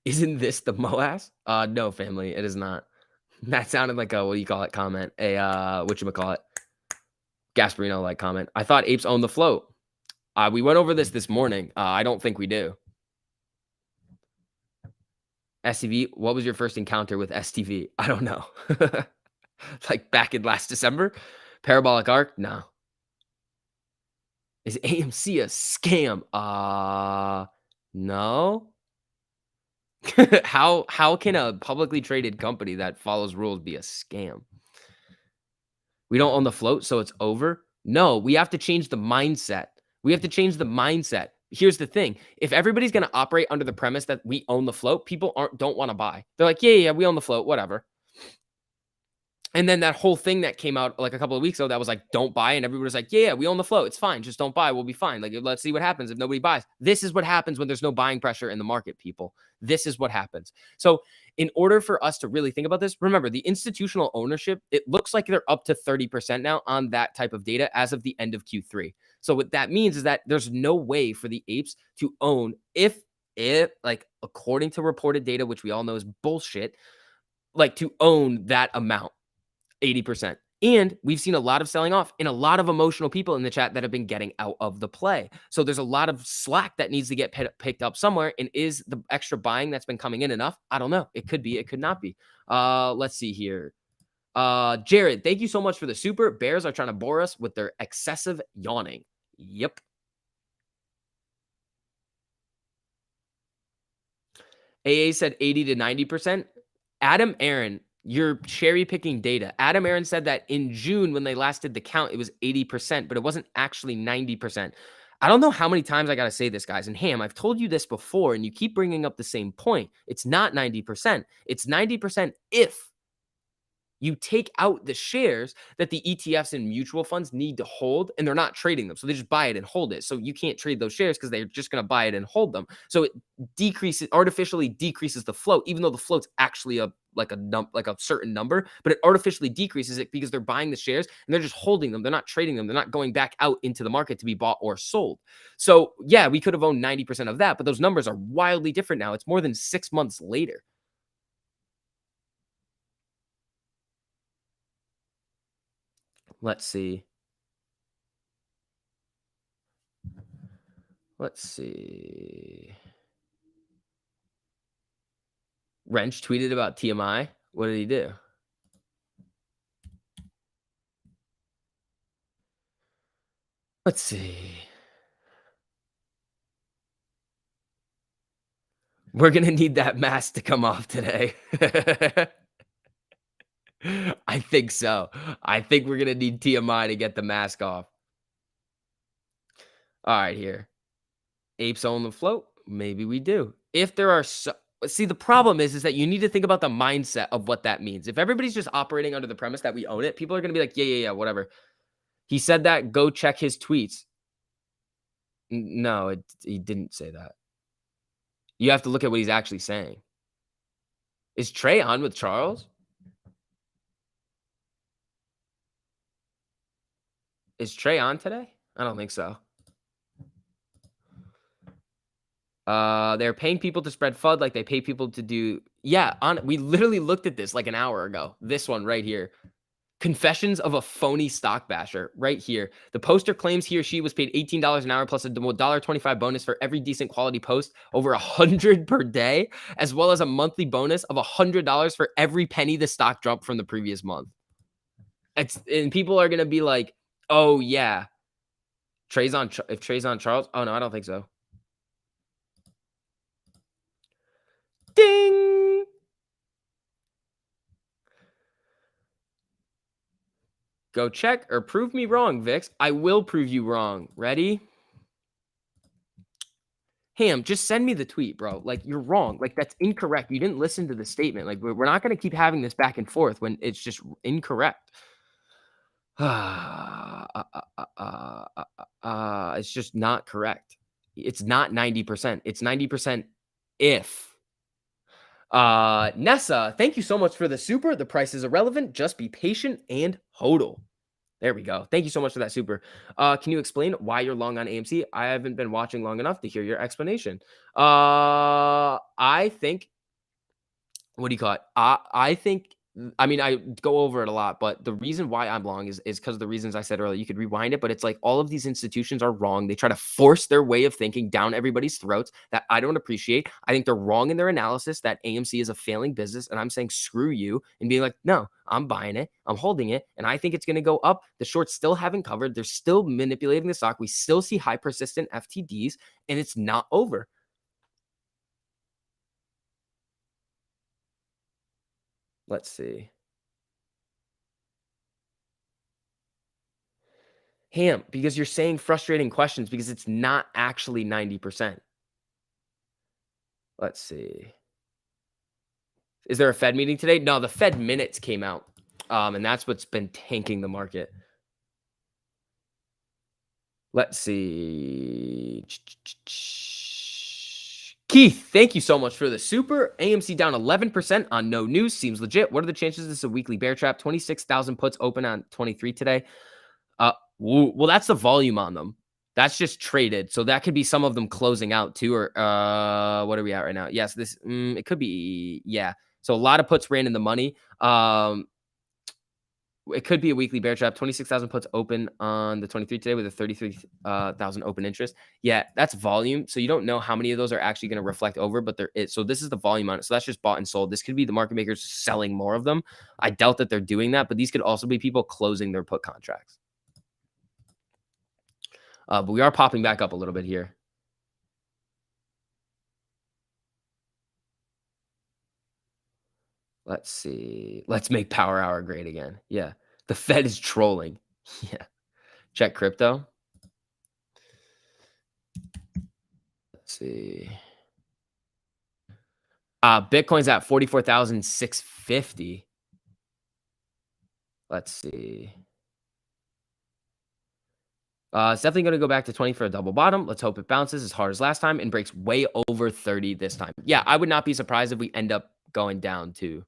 Isn't this the MOAS? No, family, it is not. That sounded like a what do you call it comment? A whatchamacallit? Gasparino like comment. I thought apes own the float. We went over this morning. I don't think we do. STV, what was your first encounter with STV? I don't know. Like back in last December? Parabolic arc? No. Is AMC a scam? No. How can a publicly traded company that follows rules be a scam? We don't own the float, so it's over. No, we have to change the mindset. We have to change the mindset. Here's the thing. If everybody's going to operate under the premise that we own the float, people don't want to buy. They're like, yeah, we own the float, whatever. And then that whole thing that came out like a couple of weeks ago that was like, don't buy. And everybody was like, yeah, we own the float. It's fine. Just don't buy. We'll be fine. Like, let's see what happens if nobody buys. This is what happens when there's no buying pressure in the market, people. This is what happens. So in order for us to really think about this, remember the institutional ownership, it looks like they're up to 30% now on that type of data as of the end of Q3. So what that means is that there's no way for the apes to own if like according to reported data, which we all know is bullshit, like to own that amount. 80%. And we've seen a lot of selling off and a lot of emotional people in the chat that have been getting out of the play. So there's a lot of slack that needs to get picked up somewhere. And is the extra buying that's been coming in enough? I don't know. It could be. It could not be. Let's see here. Jared, thank you so much for the super. Bears are trying to bore us with their excessive yawning. Yep. AA said 80 to 90%. Adam Aaron, you're cherry picking data. Adam Aaron said that in June, when they last did the count, it was 80%, but it wasn't actually 90%. I don't know how many times I got to say this, guys. And Ham, I've told you this before, and you keep bringing up the same point. It's not 90%. It's 90% if you take out the shares that the ETFs and mutual funds need to hold, and they're not trading them. So they just buy it and hold it. So you can't trade those shares because they're just going to buy it and hold them. So it artificially decreases the float, even though the float's actually a certain number, but it artificially decreases it because they're buying the shares and they're just holding them. They're not trading them. They're not going back out into the market to be bought or sold. So yeah, we could have owned 90% of that, but those numbers are wildly different now. It's more than 6 months later. Let's see. Wrench tweeted about TMI. What did he do? Let's see. We're going to need that mask to come off today. I think so. I think we're going to need TMI to get the mask off. All right, here. Apes on the float? Maybe we do. If there are see, the problem is that you need to think about the mindset of what that means. If everybody's just operating under the premise that we own it, people are going to be like, yeah, whatever. He said that. Go check his tweets. No, he didn't say that. You have to look at what he's actually saying. Is Trey on with Charles? Is Trey on today? I don't think so. They're paying people to spread FUD like they pay people to do. Yeah, we literally looked at this like an hour ago. This one right here. Confessions of a phony stock basher right here. The poster claims he or she was paid $18 an hour plus a $1.25 bonus for every decent quality post, over 100 per day, as well as a monthly bonus of $100 for every penny the stock dropped from the previous month. And people are gonna be like, "Oh yeah, if Trey's on Charles." Oh no, I don't think so. Ding. Go check or prove me wrong, Vix. I will prove you wrong. Ready? Ham, just send me the tweet, bro. Like, you're wrong. Like, that's incorrect. You didn't listen to the statement. Like, we're not going to keep having this back and forth when it's just incorrect. It's just not correct. It's not 90%. It's 90% if. Nessa, thank you so much for the super. The price is irrelevant. Just be patient and hodl. There we go. Thank you so much for that super. Can you explain why you're long on AMC? I haven't been watching long enough to hear your explanation. I think, what do you call it? I think, I mean, I go over it a lot, but the reason why I'm long is because of the reasons I said earlier. You could rewind it, but it's like all of these institutions are wrong. They try to force their way of thinking down everybody's throats that I don't appreciate. I think they're wrong in their analysis that AMC is a failing business, and I'm saying screw you and being like, no, I'm buying it, I'm holding it, and I think it's going to go up. The shorts still haven't covered. They're still manipulating the stock. We still see high persistent FTDs, and it's not over. Let's see. Ham, because you're saying frustrating questions because it's not actually 90%. Let's see. Is there a Fed meeting today? No, the Fed minutes came out. And that's what's been tanking the market. Let's see. Keith, thank you so much for the super. AMC down 11% on no news. Seems legit. What are the chances this is a weekly bear trap? 26,000 puts open on 23 today. Well, that's the volume on them. That's just traded. So that could be some of them closing out too. Or what are we at right now? Yes, this it could be, yeah. So a lot of puts ran in the money. It could be a weekly bear trap. 26,000 puts open on the 23 today with a 33,000 open interest. Yeah, that's volume. So you don't know how many of those are actually going to reflect over, but there is. So this is the volume on it. So that's just bought and sold. This could be the market makers selling more of them. I doubt that they're doing that, but these could also be people closing their put contracts. But we are popping back up a little bit here. Let's see. Let's make Power Hour great again. Yeah. The Fed is trolling. Yeah. Check crypto. Let's see. Bitcoin's at 44,650. Let's see. It's definitely going to go back to 20 for a double bottom. Let's hope it bounces as hard as last time and breaks way over 30 this time. Yeah, I would not be surprised if we end up going down to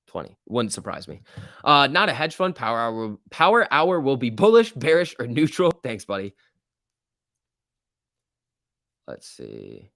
20. Wouldn't surprise me. Not a hedge fund. Power hour will be bullish, bearish, or neutral. Thanks, buddy. Let's see.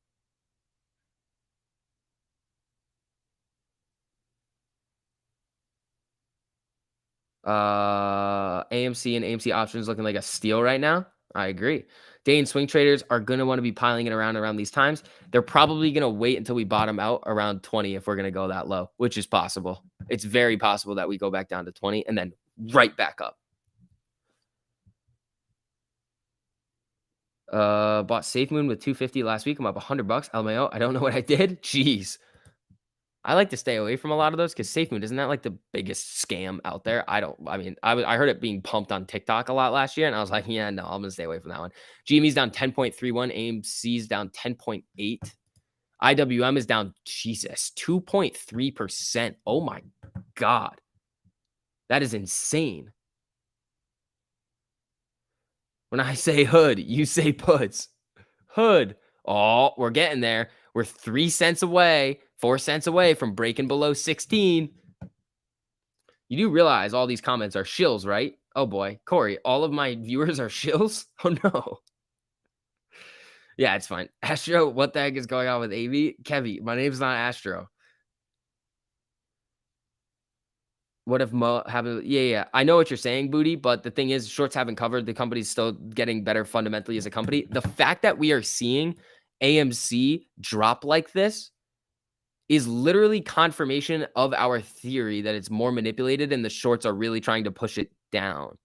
AMC and AMC options looking like a steal right now. I agree. Day and swing traders are going to want to be piling it around these times. They're probably going to wait until we bottom out around 20 if we're going to go that low, which is possible. It's very possible that we go back down to 20 and then right back up. Bought SafeMoon with 250 last week. I'm up $100. LMAO. I don't know what I did. Jeez. I like to stay away from a lot of those because SafeMoon, isn't that like the biggest scam out there? I heard it being pumped on TikTok a lot last year, and I was like, yeah, no, I'm gonna stay away from that one. GME's down 10.31, AMC's down 10.8, IWM is down, Jesus, 2.3%. Oh my God. That is insane. When I say hood, you say puts. Hood. Oh, we're getting there. We're 3 cents away, 4 cents away from breaking below 16. You do realize all these comments are shills, right? Oh boy, Corey, all of my viewers are shills? Oh no. Yeah, it's fine. Astro, what the heck is going on with AV? Kevy, my name's not Astro. What if Mo haven't yeah. I know what you're saying, Booty, but the thing is shorts haven't covered. The company's still getting better fundamentally as a company. The fact that we are seeing AMC drop like this is literally confirmation of our theory that it's more manipulated and the shorts are really trying to push it down.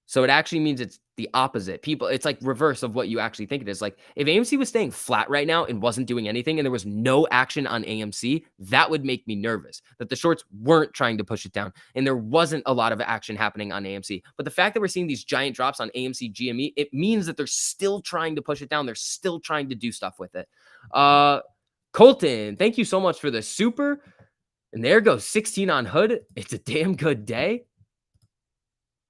So it actually means it's the opposite. People, it's like reverse of what you actually think it is. Like if AMC was staying flat right now and wasn't doing anything and there was no action on AMC, that would make me nervous that the shorts weren't trying to push it down and there wasn't a lot of action happening on AMC. But the fact that we're seeing these giant drops on AMC GME, it means that they're still trying to push it down. They're still trying to do stuff with it. Colton, thank you so much for the super. And there goes 16 on Hood. It's a damn good day.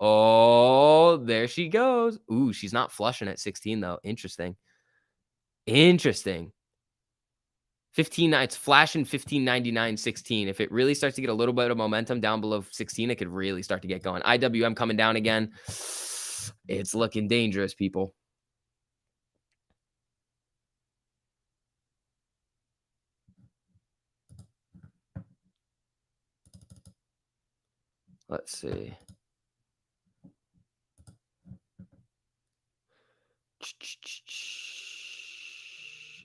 Oh, there she goes. Ooh, she's not flushing at 16 though. Interesting. Interesting. 15, it's flashing 15.99, 16. If it really starts to get a little bit of momentum down below 16, it could really start to get going. IWM coming down again. It's looking dangerous, people. Let's see.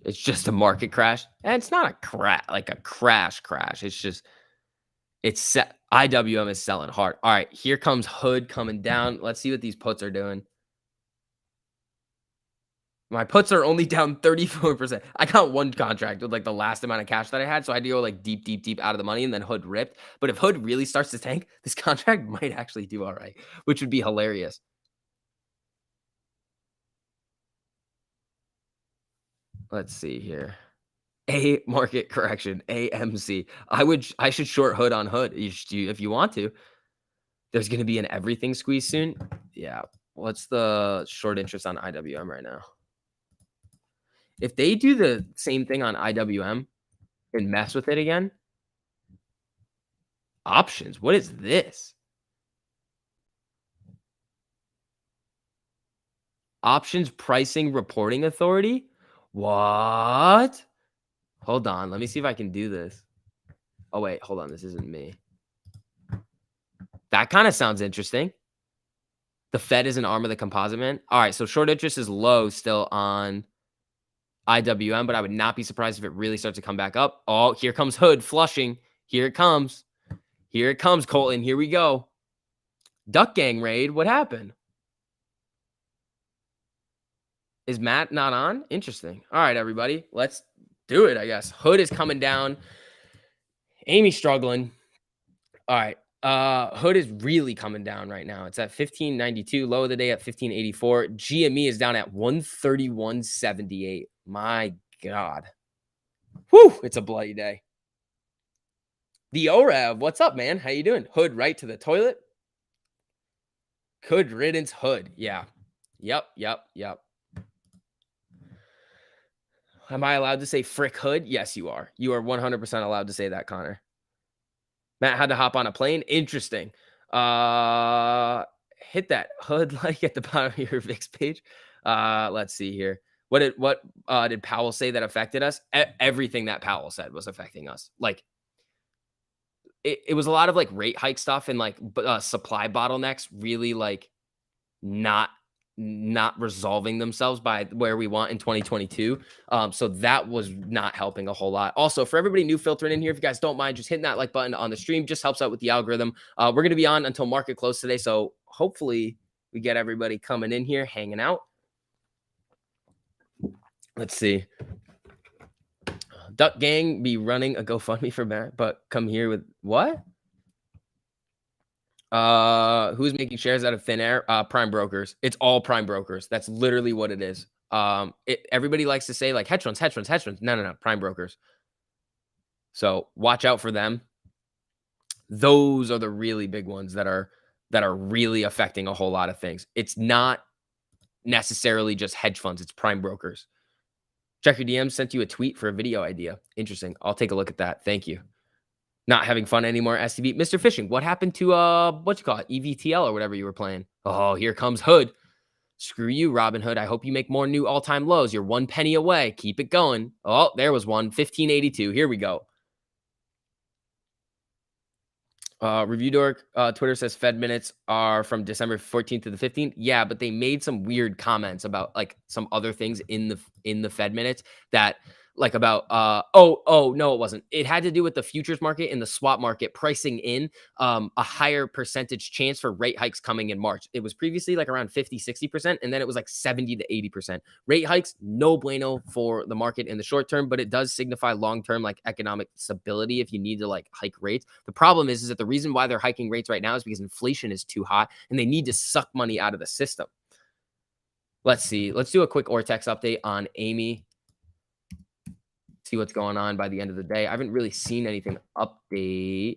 It's just a market crash. And it's not a crash, like a crash. It's just, it's set. IWM is selling hard. All right, here comes Hood coming down. Let's see what these puts are doing. My puts are only down 34%. I got one contract with like the last amount of cash that I had. So I had to go like deep out of the money and then Hood ripped. But if Hood really starts to tank, this contract might actually do all right, which would be hilarious. Let's see here. A market correction, AMC. I should short Hood on Hood if you want to. There's going to be an everything squeeze soon. Yeah. What's the short interest on IWM right now? If they do the same thing on IWM and mess with it again, options. What is this? Options pricing reporting authority? What? Hold on. Let me see if I can do this. Oh, wait. Hold on. This isn't me. That kind of sounds interesting. The Fed is an arm of the composite man. All right. So short interest is low still on IWM, but I would not be surprised if it really starts to come back up. Oh, here comes Hood flushing. Here it comes. Here it comes, Colton. Here we go. Duck Gang raid. What happened? Is Matt not on? Interesting. All right, everybody. Let's do it, I guess. Hood is coming down. Amy's struggling. All right. Hood is really coming down right now. It's at 1592, low of the day at 1584. GME is down at 131.78. My God. Whew, it's a bloody day. The ORAV, what's up, man? How you doing? Hood right to the toilet. Good riddance, Hood. Yeah. Yep. Am I allowed to say frick Hood? Yes, you are. You are 100% allowed to say that, Connor. Matt had to hop on a plane. Interesting. Hit that Hood like at the bottom of your VIX page. Let's see here. What did Powell say that affected us? Everything that Powell said was affecting us. Like it was a lot of like rate hike stuff and like supply bottlenecks really like not resolving themselves by where we want in 2022. So that was not helping a whole lot. Also, for everybody new filtering in here, if you guys don't mind just hitting that like button on the stream, just helps out with the algorithm. We're going to be on until market close today. So hopefully we get everybody coming in here, hanging out. Let's see. Duck Gang be running a GoFundMe for Matt, but come here with what? Who's making shares out of thin air? Prime brokers. It's all prime brokers. That's literally what it is. Everybody likes to say like hedge funds. No. Prime brokers. So watch out for them. Those are the really big ones that are really affecting a whole lot of things. It's not necessarily just hedge funds. It's prime brokers. Check your DMs. Sent you a tweet for a video idea. Interesting. I'll take a look at that. Thank you. Not having fun anymore, STV. Mr. Fishing, what happened to what you call it? EVTL or whatever you were playing. Oh, here comes Hood. Screw you, Robin Hood. I hope you make more new all-time lows. You're 1 penny away. Keep it going. Oh, there was one. 1582. Here we go. Review Dork, Twitter says Fed minutes are from December 14th to the 15th. Yeah, but they made some weird comments about like some other things in the Fed minutes that like about no, it wasn't. It had to do with the futures market and the swap market pricing in a higher percentage chance for rate hikes coming in March. It was previously like around 50-60%, and then it was like 70 to 80%. Rate hikes, no bueno for the market in the short term, but it does signify long-term like economic stability if you need to like hike rates. The problem is that the reason why they're hiking rates right now is because inflation is too hot and they need to suck money out of the system. Let's see. Let's do a quick Ortex update on Amy. See what's going on by the end of the day. I haven't really seen anything update.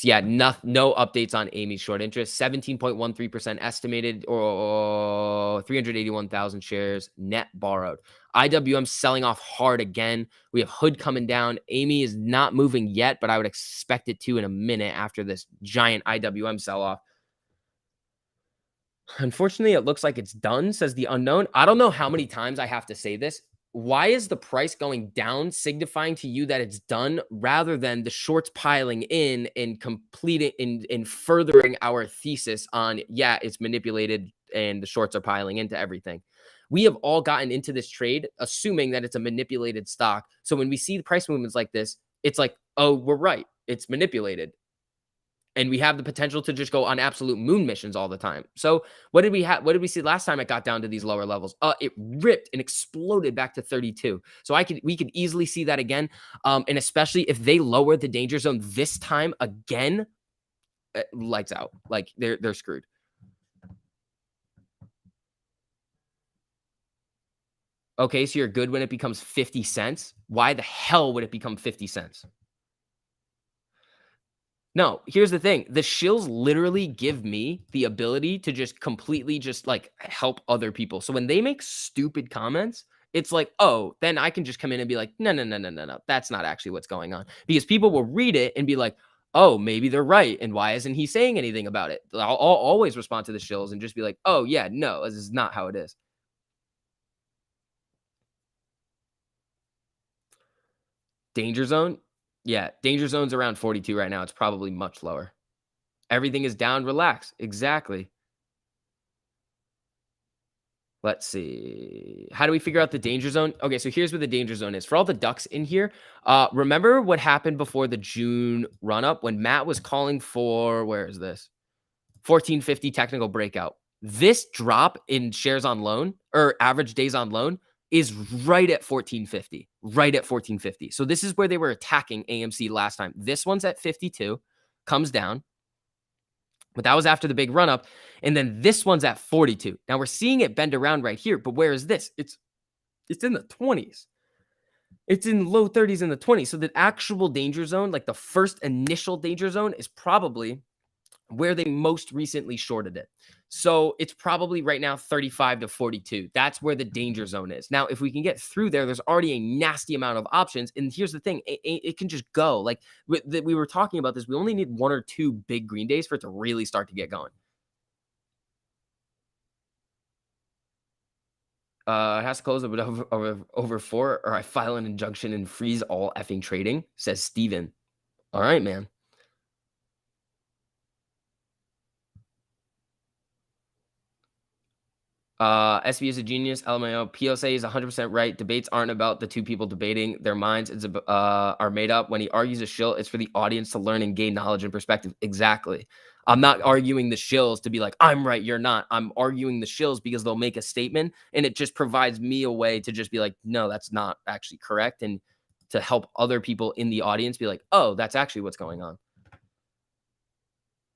Yeah, no updates on Amy's short interest. 17.13% estimated, or 381,000 shares net borrowed. IWM selling off hard again. We have Hood coming down. Amy is not moving yet, but I would expect it to in a minute after this giant IWM sell off. Unfortunately, it looks like it's done, says the unknown. I don't know how many times I have to say this. Why is the price going down, signifying to you that it's done, rather than the shorts piling in and completing in furthering our thesis on, yeah, it's manipulated and the shorts are piling into everything? We have all gotten into this trade assuming that it's a manipulated stock. So when we see the price movements like this, it's like, oh, we're right. It's manipulated. And we have the potential to just go on absolute moon missions all the time. So what did we have? What did we see last time it got down to these lower levels? It ripped and exploded back to 32. So we could easily see that again. And especially if they lower the danger zone this time again, lights out. Like they're screwed. Okay, so you're good when it becomes 50 cents. Why the hell would it become 50 cents? No, here's the thing. The shills literally give me the ability to just completely just like help other people. So when they make stupid comments, it's like, oh, then I can just come in and be like, no, no, no, no, no, no. That's not actually what's going on. Because people will read it and be like, oh, maybe they're right. And why isn't he saying anything about it? I'll always respond to the shills and just be like, oh, yeah, no, this is not how it is. Danger zone. Yeah, danger zone's around 42 right now. It's probably much lower. Everything is down. Relax. Exactly. Let's see. How do we figure out the danger zone? Okay, so here's where the danger zone is. For all the ducks in here, remember what happened before the June run up when Matt was calling for, where is this? 1450 technical breakout. This drop in shares on loan or average days on loan is right at 1450, right at 1450. So this is where they were attacking AMC last time. This one's at 52, comes down. But that was after the big run up. And then this one's at 42. Now we're seeing it bend around right here. But where is this? It's in the 20s. It's in low 30s in the 20s. So the actual danger zone, like the first initial danger zone, is probably where they most recently shorted it. So it's probably right now 35 to 42. That's where the danger zone is. Now, if we can get through there, there's already a nasty amount of options. And here's the thing, it can just go. Like we were talking about this. We only need 1 or 2 big green days for it to really start to get going. It has to close over 4, or I file an injunction and freeze all effing trading, says Steven. All right, man. SB is a genius. LMAO. PSA is 100% right. Debates aren't about the two people debating their minds. It's are made up. When he argues a shill, it's for the audience to learn and gain knowledge and perspective. Exactly. I'm not arguing the shills to be like, I'm right, you're not. I'm arguing the shills because they'll make a statement and it just provides me a way to just be like, no, that's not actually correct. And to help other people in the audience be like, oh, that's actually what's going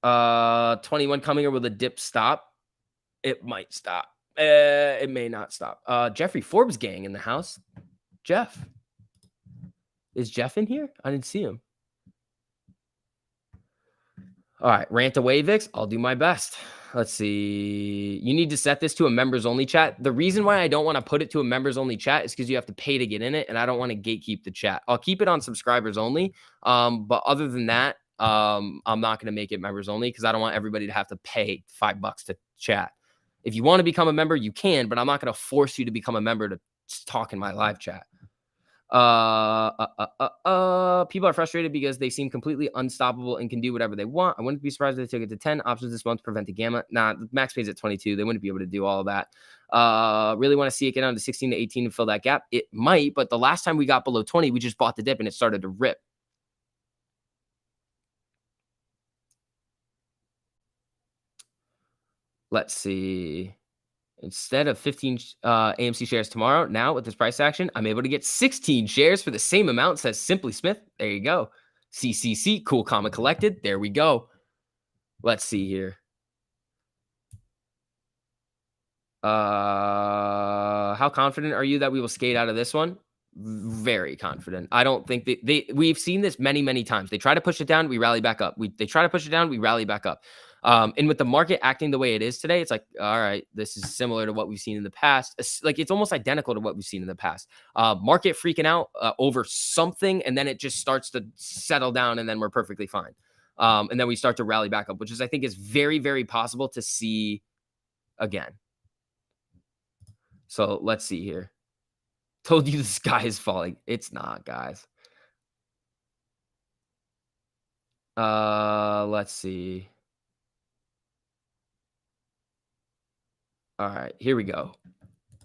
on. 21 coming, or will the dip stop? It might stop. It may not stop. Jeffrey Forbes gang in the house. Jeff. Is Jeff in here? I didn't see him. All right. Rant away, Vix. I'll do my best. Let's see. You need to set this to a members only chat. The reason why I don't want to put it to a members only chat is because you have to pay to get in it, and I don't want to gatekeep the chat. I'll keep it on subscribers only. But other than that, I'm not going to make it members only because I don't want everybody to have to pay $5 to chat. If you want to become a member, you can, but I'm not going to force you to become a member to talk in my live chat. People are frustrated because they seem completely unstoppable and can do whatever they want. I wouldn't be surprised if they took it to 10 options this month to prevent the gamma. Nah, max pays at 22. They wouldn't be able to do all of that. Really want to see it get down to 16 to 18 and fill that gap. It might, but the last time we got below 20, we just bought the dip and it started to rip. Let's see. Instead of 15 AMC shares tomorrow, now with this price action, I'm able to get 16 shares for the same amount, says Simply Smith. There you go. CCC, cool comment collected. There we go. Let's see here. How confident are you that we will skate out of this one? Very confident. I don't think we've seen this many times. They try to push it down, we rally back up. They try to push it down, we rally back up. And with the market acting the way it is today, it's like, all right, this is similar to what we've seen in the past. Like it's almost identical to what we've seen in the past. Market freaking out over something, and then it just starts to settle down, and then we're perfectly fine. And then we start to rally back up, which is I think is very possible to see again. So let's see here. Told you the sky is falling. It's not, guys. Let's see. All right, here we go.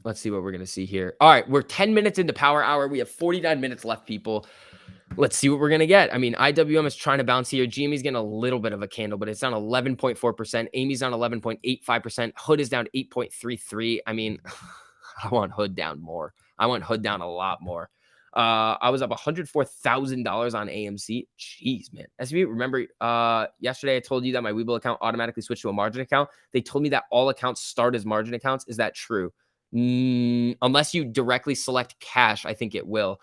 Let's see what we're going to see here. All right, we're 10 minutes into power hour. We have 49 minutes left, people. Let's see what we're going to get. I mean, IWM is trying to bounce here. GME's getting a little bit of a candle, but it's down 11.4%. Amy's down 11.85%. Hood is down 8.33. I mean, I want Hood down more. I want Hood down a lot more. I was up $104,000 on AMC. Jeez, man. SB, remember yesterday I told you that my Webull account automatically switched to a margin account. They told me that all accounts start as margin accounts. Is that true? Unless you directly select cash, I think it will.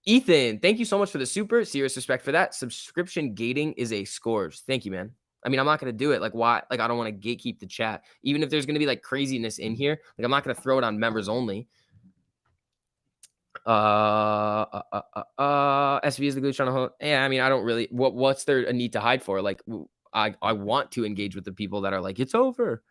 Ethan, thank you so much for the super. Serious respect for that. Subscription gating is a scores. Thank you, man. I mean, I'm not going to do it. Like, why? Like, I don't want to gatekeep the chat. Even if there's going to be like craziness in here, like, I'm not going to throw it on members only. SV is the glue trying to hold. Yeah, I mean, I don't really. What's there a need to hide for? Like, I want to engage with the people that are like, it's over.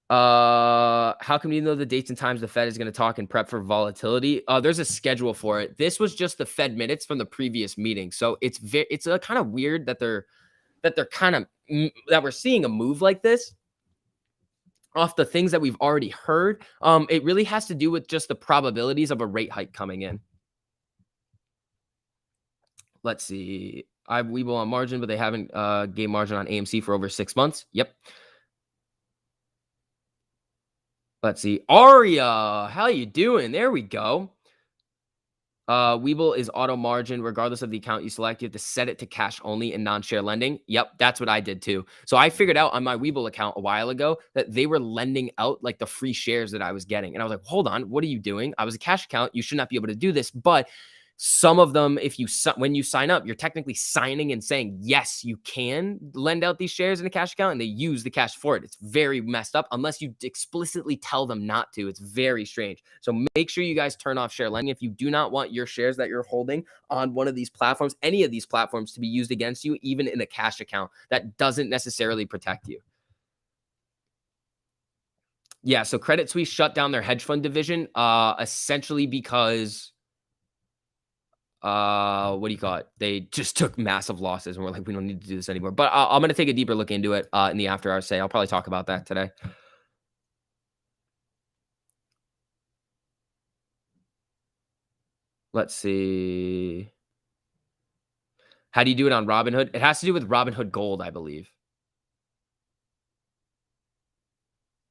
How can we know the dates and times the Fed is going to talk and prep for volatility? There's a schedule for it. This was just the Fed minutes from the previous meeting, so it's kind of weird that they're kind of that we're seeing a move like this off the things that we've already heard. It really has to do with just the probabilities of a rate hike coming in. Let's see. We will on margin, but they haven't gained margin on AMC for over 6 months. Yep. Let's see. Aria, how you doing? There we go. Webull is auto margin regardless of the account you select. You have to set it to cash only and non-share lending. Yep, that's what I did too. So I figured out on my Webull account a while ago that they were lending out like the free shares that I was getting. And I was like, hold on, what are you doing? I was a cash account. You should not be able to do this. But some of them, when you sign up, you're technically signing and saying, yes, you can lend out these shares in a cash account, and they use the cash for it. It's very messed up unless you explicitly tell them not to. It's very strange. So make sure you guys turn off share lending if you do not want your shares that you're holding on one of these platforms, any of these platforms, to be used against you, even in a cash account. That doesn't necessarily protect you. Yeah, so Credit Suisse shut down their hedge fund division, essentially because what do you call it? They just took massive losses and we're like, we don't need to do this anymore. But I'm going to take a deeper look into it in the after hours say. I'll probably talk about that today. Let's see. How do you do it on Robinhood? It has to do with Robinhood Gold, I believe.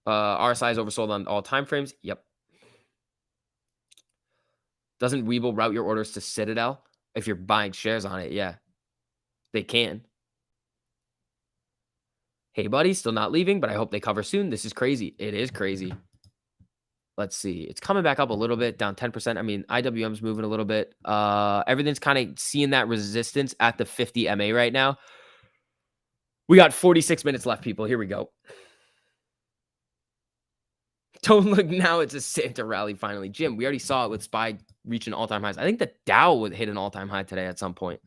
RSI is oversold on all time frames. Yep. Doesn't Webull route your orders to Citadel if you're buying shares on it? Yeah, they can. Hey, buddy, still not leaving, but I hope they cover soon. This is crazy. It is crazy. Let's see. It's coming back up a little bit, down 10%. I mean, IWM's moving a little bit. Everything's kind of seeing that resistance at the 50 MA right now. We got 46 minutes left, people. Here we go. Don't look now. It's a Santa rally finally. Jim, we already saw it with SPY reaching all-time highs. I think the Dow would hit an all-time high today at some point.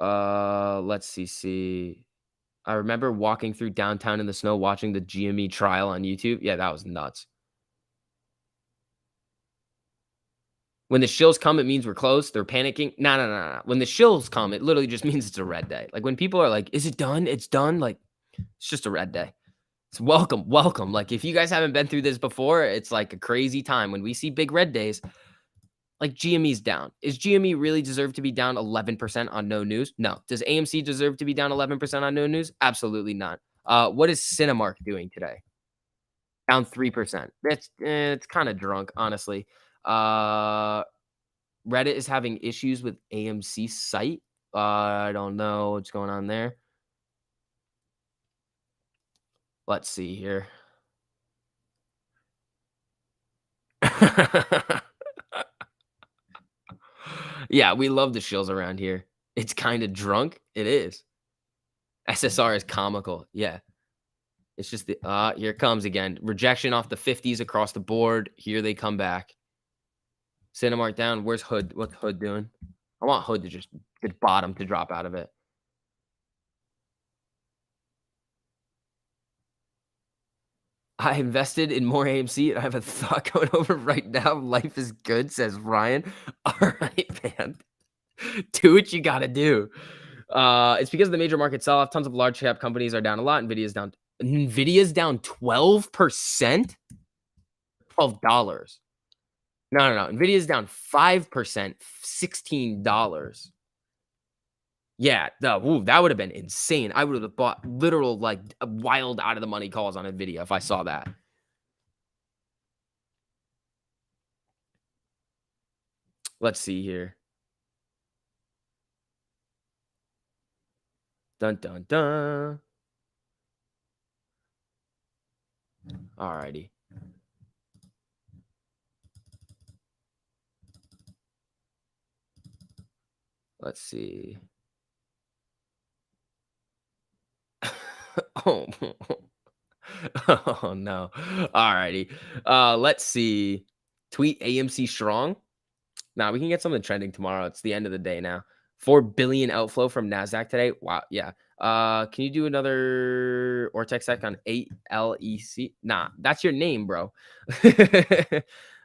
Let's see. I remember walking through downtown in the snow watching the GME trial on YouTube. Yeah, that was nuts. When the shills come, it means we're close. They're panicking. No, no, no, no. When the shills come, it literally just means it's a red day. Like when people are like, "Is it done? It's done." Like it's just a red day. It's welcome, welcome. Like if you guys haven't been through this before, it's like a crazy time when we see big red days. Like GME's down. Is GME really deserve to be down 11% on no news? No. Does AMC deserve to be down 11% on no news? Absolutely not. What is Cinemark doing today? Down 3%. That's it's kind of drunk, honestly. Reddit is having issues with AMC site. I don't know what's going on there. Let's see here. Yeah, we love the shills around here. It's kind of drunk. It is. SSR is comical. Yeah. It's just the here it comes again. Rejection off the 50s across the board. Here they come back. Cinemark down. Where's Hood? What's Hood doing? I want Hood to just the bottom to drop out of it. I invested in more AMC and I have a thought going over right now. Life is good, says Ryan. All right, man. Do what you gotta do. It's because of the major market sell-off. Tons of large cap companies are down a lot. Nvidia's down 12%? $12. No, no, no. Nvidia's down 5%, $16. Yeah, that would have been insane. I would have bought literal like wild out of the money calls on Nvidia if I saw that. Let's see here. Dun dun dun. Alrighty. Let's see. Oh. Oh no. Alrighty. Let's see. Tweet AMC strong. Nah, we can get something trending tomorrow. It's the end of the day now. 4 billion outflow from Nasdaq today. Wow. Yeah. Can you do another Ortex sec on 8LEC? Nah, that's your name, bro.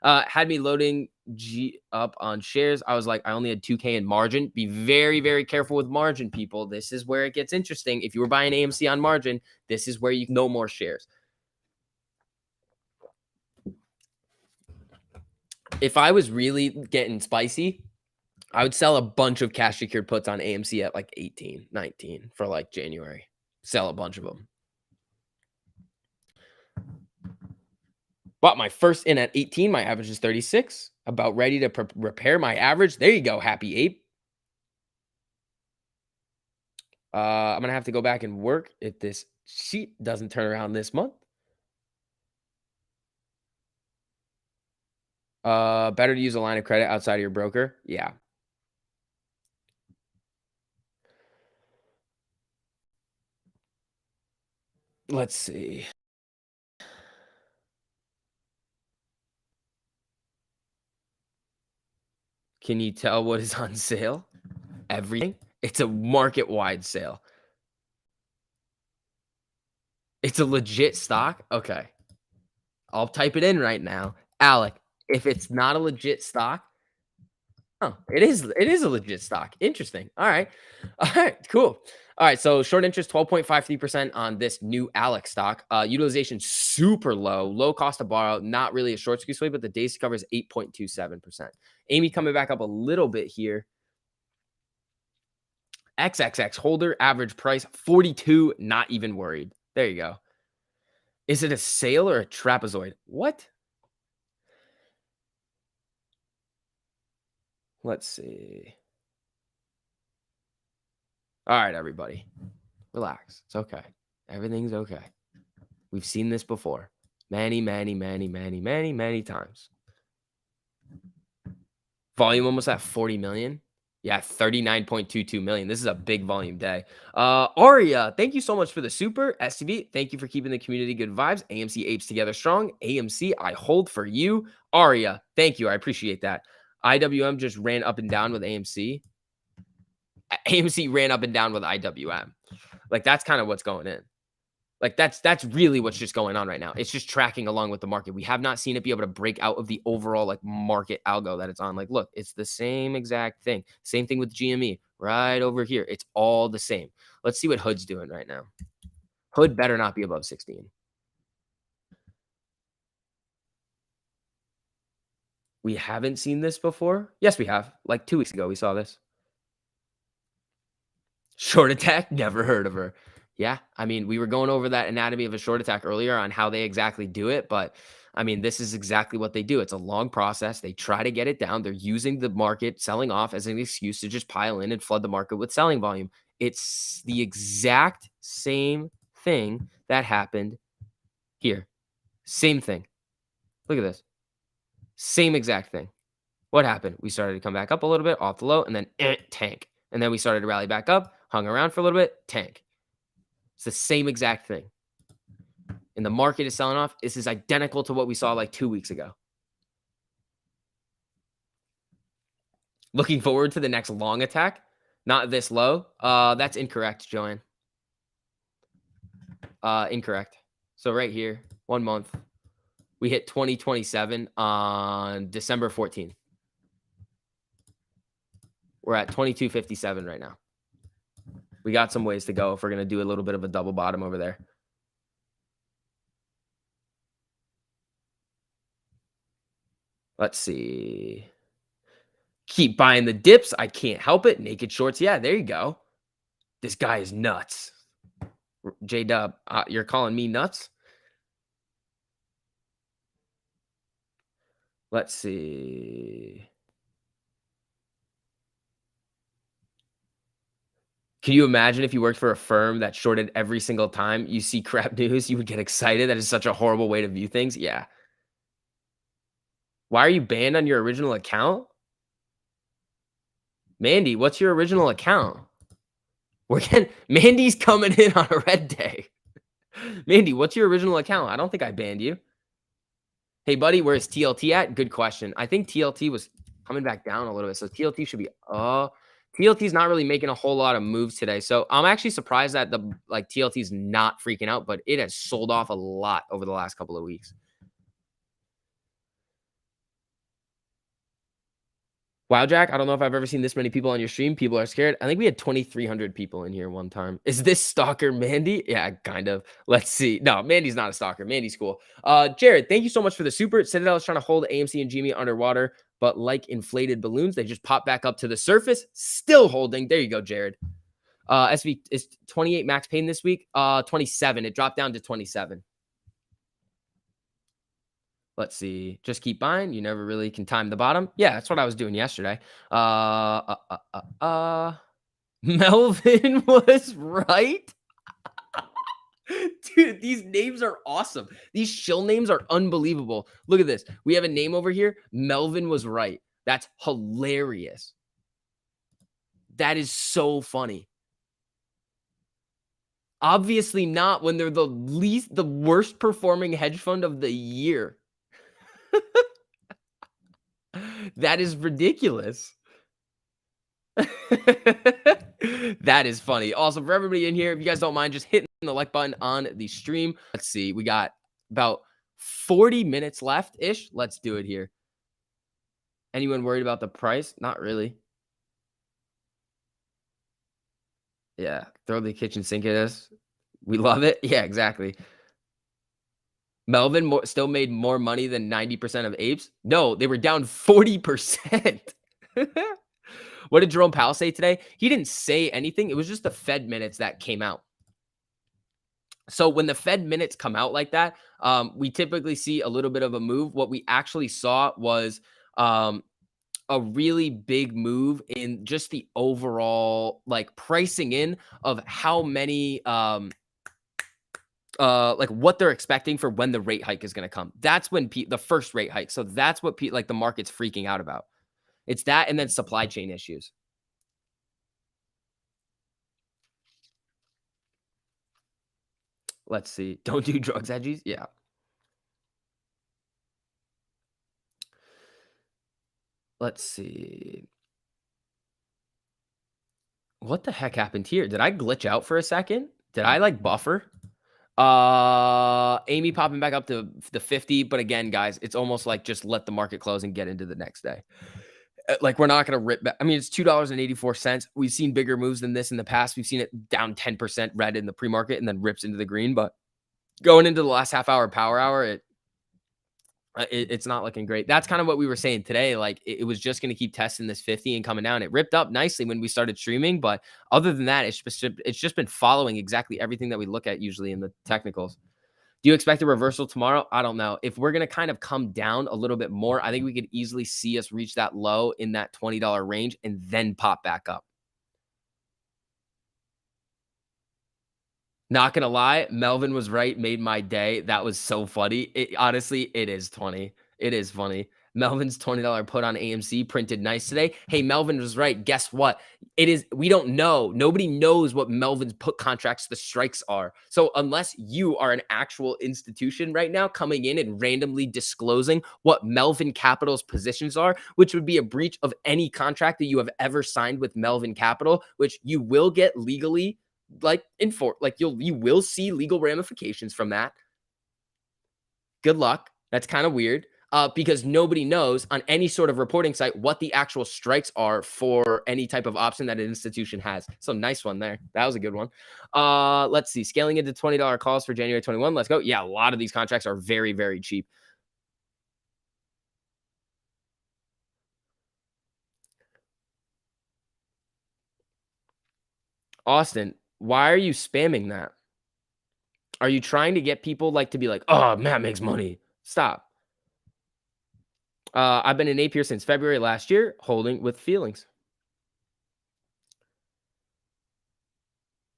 Had me loading G up on shares. I was like, I only had 2K in margin. Be very, very careful with margin, people. This is where it gets interesting. If you were buying AMC on margin, this is where you no more shares. If I was really getting spicy, I would sell a bunch of cash secured puts on AMC at like 18, 19 for like January. Sell a bunch of them. Bought my first in at 18. My average is 36. About ready to repair my average. There you go, Happy Ape. I'm going to have to go back and work if this sheet doesn't turn around this month. Better to use a line of credit outside of your broker. Yeah. Let's see. Can you tell what is on sale? Everything. It's a market-wide sale. It's a legit stock? Okay. I'll type it in right now. Alec, if it's not a legit stock, oh, it is a legit stock. Interesting. All right. All right, cool. All right, so short interest 12.53% on this new Alec stock. Utilization super low, low cost to borrow, not really a short squeeze play, but the days to cover is 8.27%. Amy coming back up a little bit here. XXX holder average price 42, not even worried. There you go. Is it a sale or a trapezoid? What? Let's see. All right, everybody. Relax. It's okay. Everything's okay. We've seen this before. Many, many, many, many, many, many times. Volume almost at 40 million. Yeah, 39.22 million. This is a big volume day. Aria, thank you so much for the super. STV, thank you for keeping the community good vibes. AMC apes together strong. AMC, I hold for you. Aria, thank you. I appreciate that. IWM just ran up and down with AMC. AMC ran up and down with IWM. Like that's kind of what's going in. Like that's really what's just going on right now. It's just tracking along with the market. We have not seen it be able to break out of the overall like market algo that it's on. Like, look, it's the same exact thing. Same thing with GME right over here. It's all the same. Let's see what Hood's doing right now. Hood better not be above 16. We haven't seen this before. Yes, we have. Like 2 weeks ago, we saw this. Short attack, never heard of her. Yeah, I mean, we were going over that anatomy of a short attack earlier on how they exactly do it, but I mean, this is exactly what they do. It's a long process. They try to get it down. They're using the market selling off as an excuse to just pile in and flood the market with selling volume. It's the exact same thing that happened here. Same thing. Look at this. Same exact thing. What happened? We started to come back up a little bit off the low and then tank. And then we started to rally back up, hung around for a little bit, tank. It's the same exact thing. And the market is selling off. This is identical to what we saw like 2 weeks ago. Looking forward to the next long attack. Not this low. That's incorrect, Joanne. Incorrect. So right here, 1 month. We hit 2027 on December 14th. We're at 2257 right now. We got some ways to go if we're going to do a little bit of a double bottom over there. Let's see. Keep buying the dips. I can't help it. Naked shorts. Yeah, there you go. This guy is nuts. J-Dub, you're calling me nuts? Let's see. Can you imagine if you worked for a firm that shorted every single time you see crap news, you would get excited? That is such a horrible way to view things. Yeah. Why are you banned on your original account? Mandy, what's your original account? Mandy's coming in on a red day. Mandy, what's your original account? I don't think I banned you. Hey, buddy, where's TLT at? Good question. I think TLT was coming back down a little bit. So TLT should be TLT's not really making a whole lot of moves today. So I'm actually surprised that the TLT's not freaking out, but it has sold off a lot over the last couple of weeks. Wow, Jack, I don't know if I've ever seen this many people on your stream. People are scared. I think we had 2,300 people in here one time. Is this stalker Mandy? Yeah, kind of. Let's see. No, Mandy's not a stalker. Mandy's cool. Jared, thank you so much for the super. Citadel is trying to hold AMC and GME underwater, but like inflated balloons, they just pop back up to the surface. Still holding. There you go, Jared. SV is 28 max pain this week. 27. It dropped down to 27. Let's see. Just keep buying. You never really can time the bottom. Yeah, that's what I was doing yesterday. Melvin was right. Dude, these names are awesome. These shill names are unbelievable. Look at this. We have a name over here. Melvin was right. That's hilarious. That is so funny. Obviously not when they're the worst performing hedge fund of the year. That is ridiculous. That is funny. Also, for everybody in here, if you guys don't mind just hitting the like button on the stream. Let's see. We got about 40 minutes left-ish. Let's do it here. Anyone worried about the price? Not really. Yeah. Throw the kitchen sink at us. We love it. Yeah, exactly. Melvin still made more money than 90% of apes? No, they were down 40%. What did Jerome Powell say today? He didn't say anything. It was just the Fed minutes that came out. So when the Fed minutes come out like that, we typically see a little bit of a move. What we actually saw was a really big move in just the overall like pricing in of how many like what they're expecting for when the rate hike is going to come. That's when the first rate hike. So that's what like the market's freaking out about. It's that and then supply chain issues. Let's see. Don't do drugs, edgies. Yeah. Let's see. What the heck happened here? Did I glitch out for a second? Did I like buffer? Amy popping back up to the 50, but again, guys, it's almost like just let the market close and get into the next day. Like we're not going to rip back. I mean, it's $2.84. We've seen bigger moves than this in the past. We've seen it down 10% red in the pre-market and then rips into the green, but going into the last half hour power hour, it's not looking great. That's kind of what we were saying today. Like it was just going to keep testing this 50 and coming down. It ripped up nicely when we started streaming, but other than that, it's just been following exactly everything that we look at usually in the technicals. Do you expect a reversal tomorrow? I don't know. If we're going to kind of come down a little bit more, I think we could easily see us reach that low in that $20 range and then pop back up. Not gonna lie, Melvin was right, made my day. That was so funny. Honestly, it is 20. It is funny. Melvin's $20 put on AMC printed nice today. Hey, Melvin was right. Guess what? We don't know. Nobody knows what Melvin's put contracts, the strikes are. So unless you are an actual institution right now coming in and randomly disclosing what Melvin Capital's positions are, which would be a breach of any contract that you have ever signed with Melvin Capital, which you will get legally you will see legal ramifications from that. Good luck. That's kind of weird. Because nobody knows on any sort of reporting site what the actual strikes are for any type of option that an institution has. So nice one there. That was a good one. Let's see. Scaling into $20 calls for January 21. Let's go. Yeah, a lot of these contracts are very, very cheap. Austin, why are you spamming that? Are you trying to get people to be like, oh, Matt makes money? Stop. I've been an ape here since February last year, holding with feelings.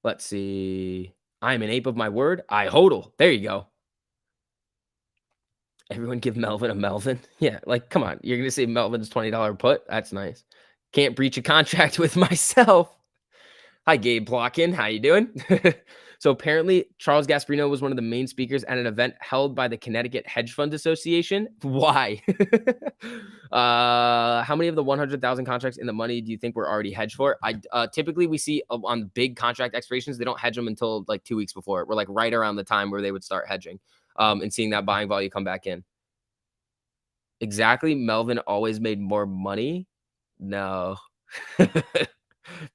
Let's see. I am an ape of my word. I hodl. There you go. Everyone give Melvin a Melvin. Yeah, come on. You're going to say Melvin's $20 put? That's nice. Can't breach a contract with myself. Hi, Gabe Plotkin. How you doing? So apparently, Charles Gasparino was one of the main speakers at an event held by the Connecticut Hedge Fund Association. Why? How many of the 100,000 contracts in the money do you think were already hedged for? Typically we see on big contract expirations, they don't hedge them until 2 weeks before. We're right around the time where they would start hedging, and seeing that buying volume come back in. Exactly. Melvin always made more money. No.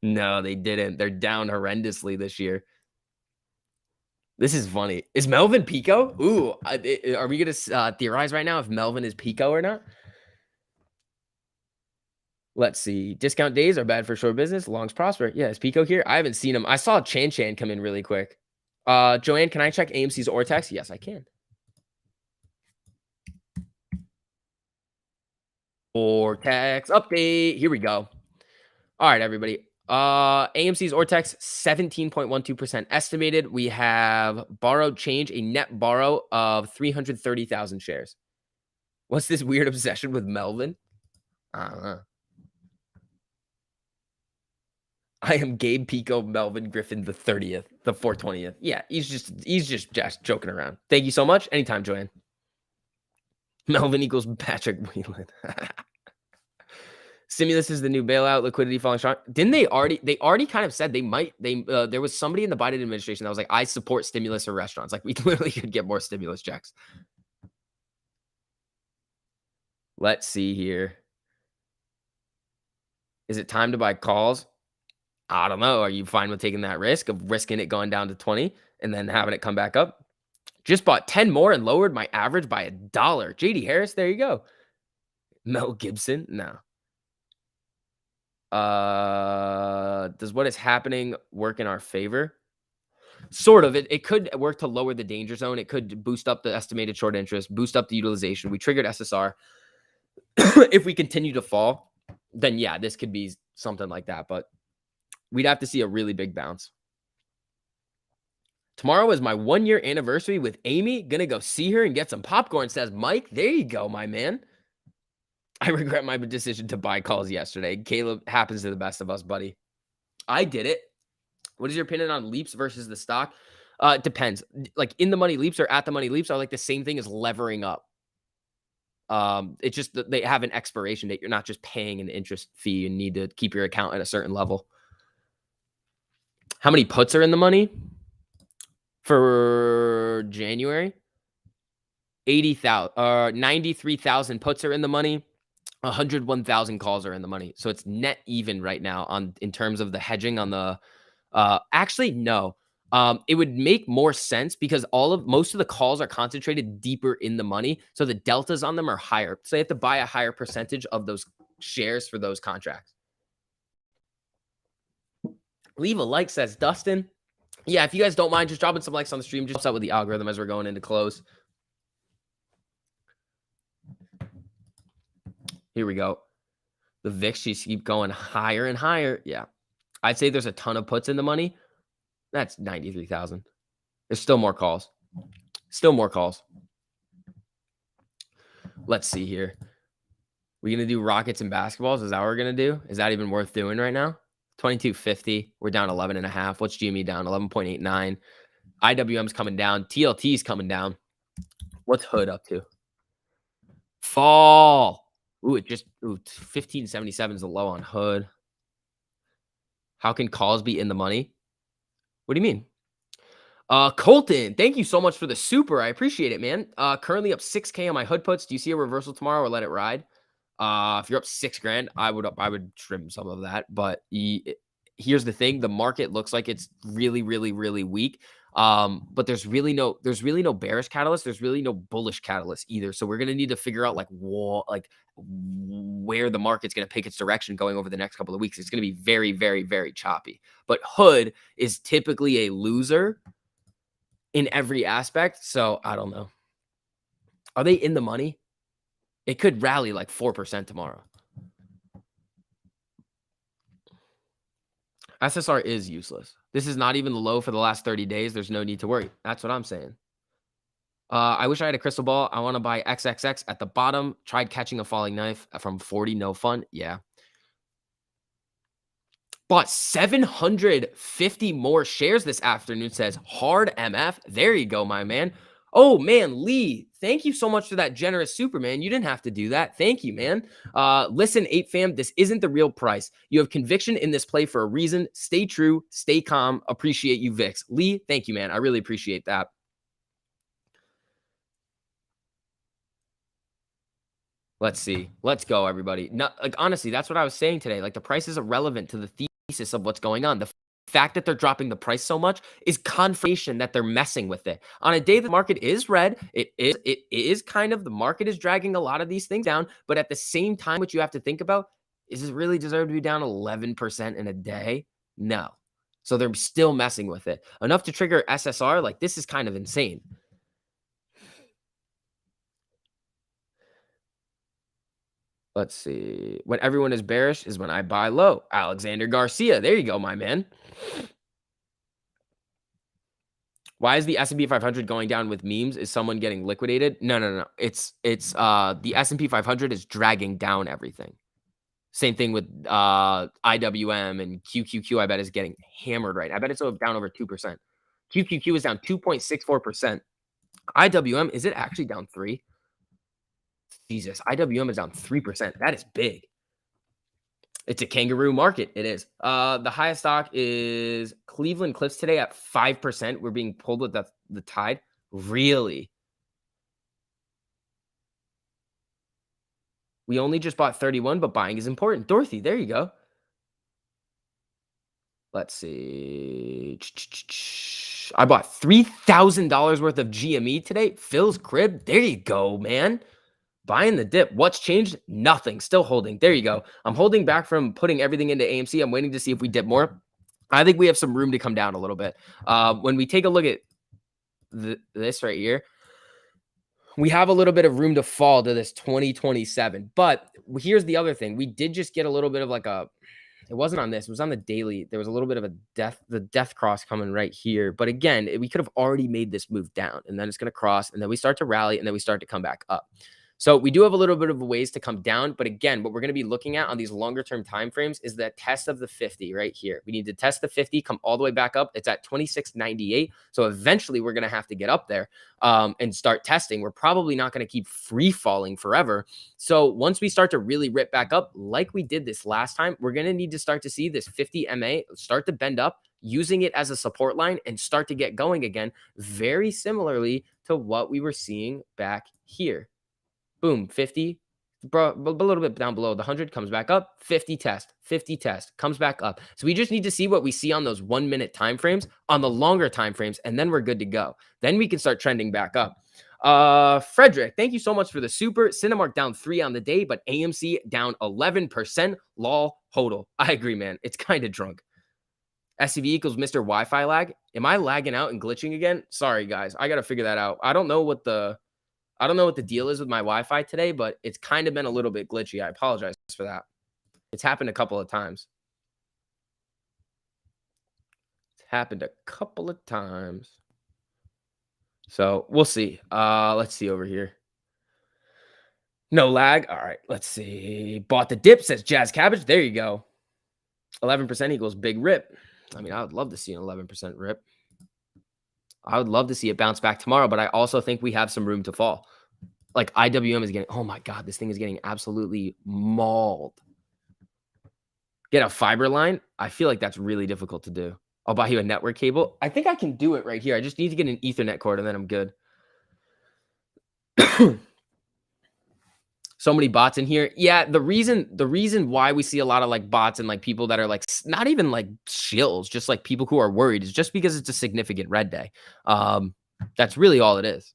No, they didn't. They're down horrendously this year. This is funny. Is Melvin Pico? Ooh, are we going to theorize right now if Melvin is Pico or not? Let's see. Discount days are bad for short business. Longs prosper. Yeah, is Pico here? I haven't seen him. I saw Chan come in really quick. Joanne, can I check AMC's Ortex? Yes, I can. Ortex update. Here we go. All right, everybody. AMC's Ortex 17.12% estimated. We have borrowed change, a net borrow of 330,000 shares. What's this weird obsession with Melvin? I don't know. I am Gabe Pico Melvin Griffin the 30th, the 420th. Yeah, he's just joking around. Thank you so much. Anytime, Joanne. Melvin equals Patrick Whelan. Stimulus is the new bailout, liquidity falling strong. Didn't they already kind of said there was somebody in the Biden administration that was like, I support stimulus for restaurants. We literally could get more stimulus checks. Let's see here. Is it time to buy calls? I don't know. Are you fine with taking that risk of risking it going down to 20 and then having it come back up? Just bought 10 more and lowered my average by $1. JD Harris, there you go. Mel Gibson, no. Does what is happening work in our favor? Sort of. It could work to lower the danger zone. It could boost up the estimated short interest, boost up the utilization. We triggered SSR. If we continue to fall, then yeah, this could be something like that. But we'd have to see a really big bounce. Tomorrow is my 1-year anniversary with Amy. Gonna go see her and get some popcorn, says Mike. There you go, my man. I regret my decision to buy calls yesterday. Caleb, happens to the best of us, buddy. I did it. What is your opinion on leaps versus the stock? It depends. Like in the money leaps or at the money leaps are like the same thing as levering up. It's just that they have an expiration date. You're not just paying an interest fee and need to keep your account at a certain level. How many puts are in the money for January? 80,000 93,000 puts are in the money. 101,000 calls are in the money. So it's net even right now on in terms of the hedging on the actually no. It would make more sense because most of the calls are concentrated deeper in the money. So the deltas on them are higher. So they have to buy a higher percentage of those shares for those contracts. Leave a like, says Dustin. Yeah, if you guys don't mind, just dropping some likes on the stream. Just helps out with the algorithm as we're going into close. Here we go. The VIX just keep going higher and higher. Yeah. I'd say there's a ton of puts in the money. That's 93,000. There's still more calls. Still more calls. Let's see here. We going to do Rockets and basketballs? Is that what we're going to do? Is that even worth doing right now? 22.50. We're down 11.5. What's GME down? 11.89. IWM's coming down. TLT's coming down. What's Hood up to? Fall. Ooh, 1577 is the low on Hood. How can calls be in the money? What do you mean? Colton, thank you so much for the super. I appreciate it, man. Currently up 6K on my Hood puts. Do you see a reversal tomorrow or let it ride? If you're up 6 grand, I would trim some of that. But here's the thing: the market looks like it's really, really, really weak. But there's really no bearish catalyst. There's really no bullish catalyst either. So we're gonna need to figure out where the market's gonna pick its direction going over the next couple of weeks. It's gonna be very, very, very choppy. But Hood is typically a loser in every aspect. So I don't know. Are they in the money? It could rally like 4% tomorrow. SSR is useless. This is not even the low for the last 30 days. There's no need to worry. That's what I'm saying. I wish I had a crystal ball. I want to buy XXX at the bottom. Tried catching a falling knife from 40. No fun. Yeah. Bought 750 more shares this afternoon, says Hard MF. There you go, my man. Oh, man, Lee, thank you so much for that generous Superman. You didn't have to do that. Thank you, man. Listen, 8fam, this isn't the real price. You have conviction in this play for a reason. Stay true, stay calm. Appreciate you, Vix. Lee, thank you, man. I really appreciate that. Let's see. Let's go, everybody. Honestly, that's what I was saying today. Like, the price is irrelevant to the thesis of what's going on. The fact that they're dropping the price so much is confirmation that they're messing with it. On a day the market is red, it is kind of, the market is dragging a lot of these things down. But at the same time, what you have to think about is, it really deserve to be down 11% in a day? No. So they're still messing with it. Enough to trigger SSR? Like, this is kind of insane. Let's see. When everyone is bearish is when I buy low. Alexander Garcia. There you go, my man. Why is the S&P 500 going down with memes? Is someone getting liquidated? No. It's the S&P 500 is dragging down everything. Same thing with IWM and QQQ. I bet is getting hammered right now. I bet it's down over 2%. QQQ is down 2.64%. IWM, is it actually down 3? Jesus, IWM is down 3%. That is big. It's a kangaroo market. It is. The highest stock is Cleveland Cliffs today at 5%. We're being pulled with the tide. Really? We only just bought 31, but buying is important. Dorothy, there you go. Let's see. I bought $3,000 worth of GME today. Phil's crib. There you go, man. Buying the dip. What's changed? Nothing. Still holding. There you go. I'm holding back from putting everything into AMC. I'm waiting to see if we dip more. I think we have some room to come down a little bit. When we take a look at this right here, we have a little bit of room to fall to this 2027. But here's the other thing. We did just get a little bit of it wasn't on this. It was on the daily. There was a little bit of the death cross coming right here. But again, we could have already made this move down, and then it's going to cross, and then we start to rally, and then we start to come back up. So we do have a little bit of a ways to come down, but again, what we're going to be looking at on these longer term time frames is the test of the 50 right here. We need to test the 50, come all the way back up. It's at 26.98. So eventually we're going to have to get up there and start testing. We're probably not going to keep free falling forever. So once we start to really rip back up, like we did this last time, we're going to need to start to see this 50 MA start to bend up, using it as a support line and start to get going again, very similarly to what we were seeing back here. Boom, 50, bro, a little bit down below the 100, comes back up, 50 test, comes back up. So we just need to see what we see on those 1 minute time frames, on the longer time frames, and then we're good to go. Then we can start trending back up. Frederick, thank you so much for the super. Cinemark down 3 on the day, but AMC down 11%. Lol, hodl. I agree, man. It's kind of drunk. SCV equals Mr. Wi-Fi lag. Am I lagging out and glitching again? Sorry, guys. I got to figure that out. I don't know what the deal is with my Wi-Fi today, but it's kind of been a little bit glitchy. I apologize for that. It's happened a couple of times. So we'll see. Let's see over here. No lag. All right, let's see. Bought the dip, says Jazz Cabbage. There you go. 11% equals big rip. I mean, I would love to see an 11% rip. I would love to see it bounce back tomorrow, but I also think we have some room to fall. Like IWM is getting, oh my God, this thing is getting absolutely mauled. Get a fiber line. I feel like that's really difficult to do. I'll buy you a network cable. I think I can do it right here. I just need to get an Ethernet cord and then I'm good. So many bots in here. Yeah, the reason why we see a lot of like bots and like people that are like not even like shills, just like people who are worried is just because it's a significant red day. That's really all it is.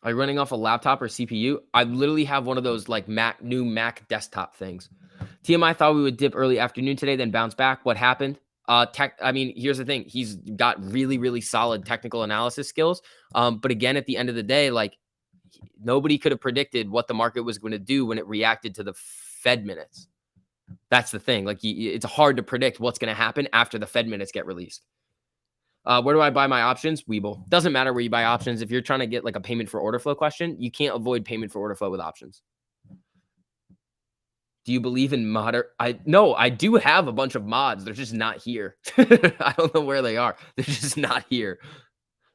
Are you running off a laptop or CPU? I literally have one of those like new Mac desktop things. TMI thought we would dip early afternoon today, then bounce back. What happened? I mean, here's the thing. He's got really, really solid technical analysis skills. But again, at the end of the day, like nobody could have predicted what the market was going to do when it reacted to the Fed minutes. That's the thing. Like it's hard to predict what's going to happen after the Fed minutes get released. Where do I buy my options? Webull. Doesn't matter where you buy options. If you're trying to get like a payment for order flow question, you can't avoid payment for order flow with options. Do you believe in No, I do have a bunch of mods. They're just not here. I don't know where they are. They're just not here.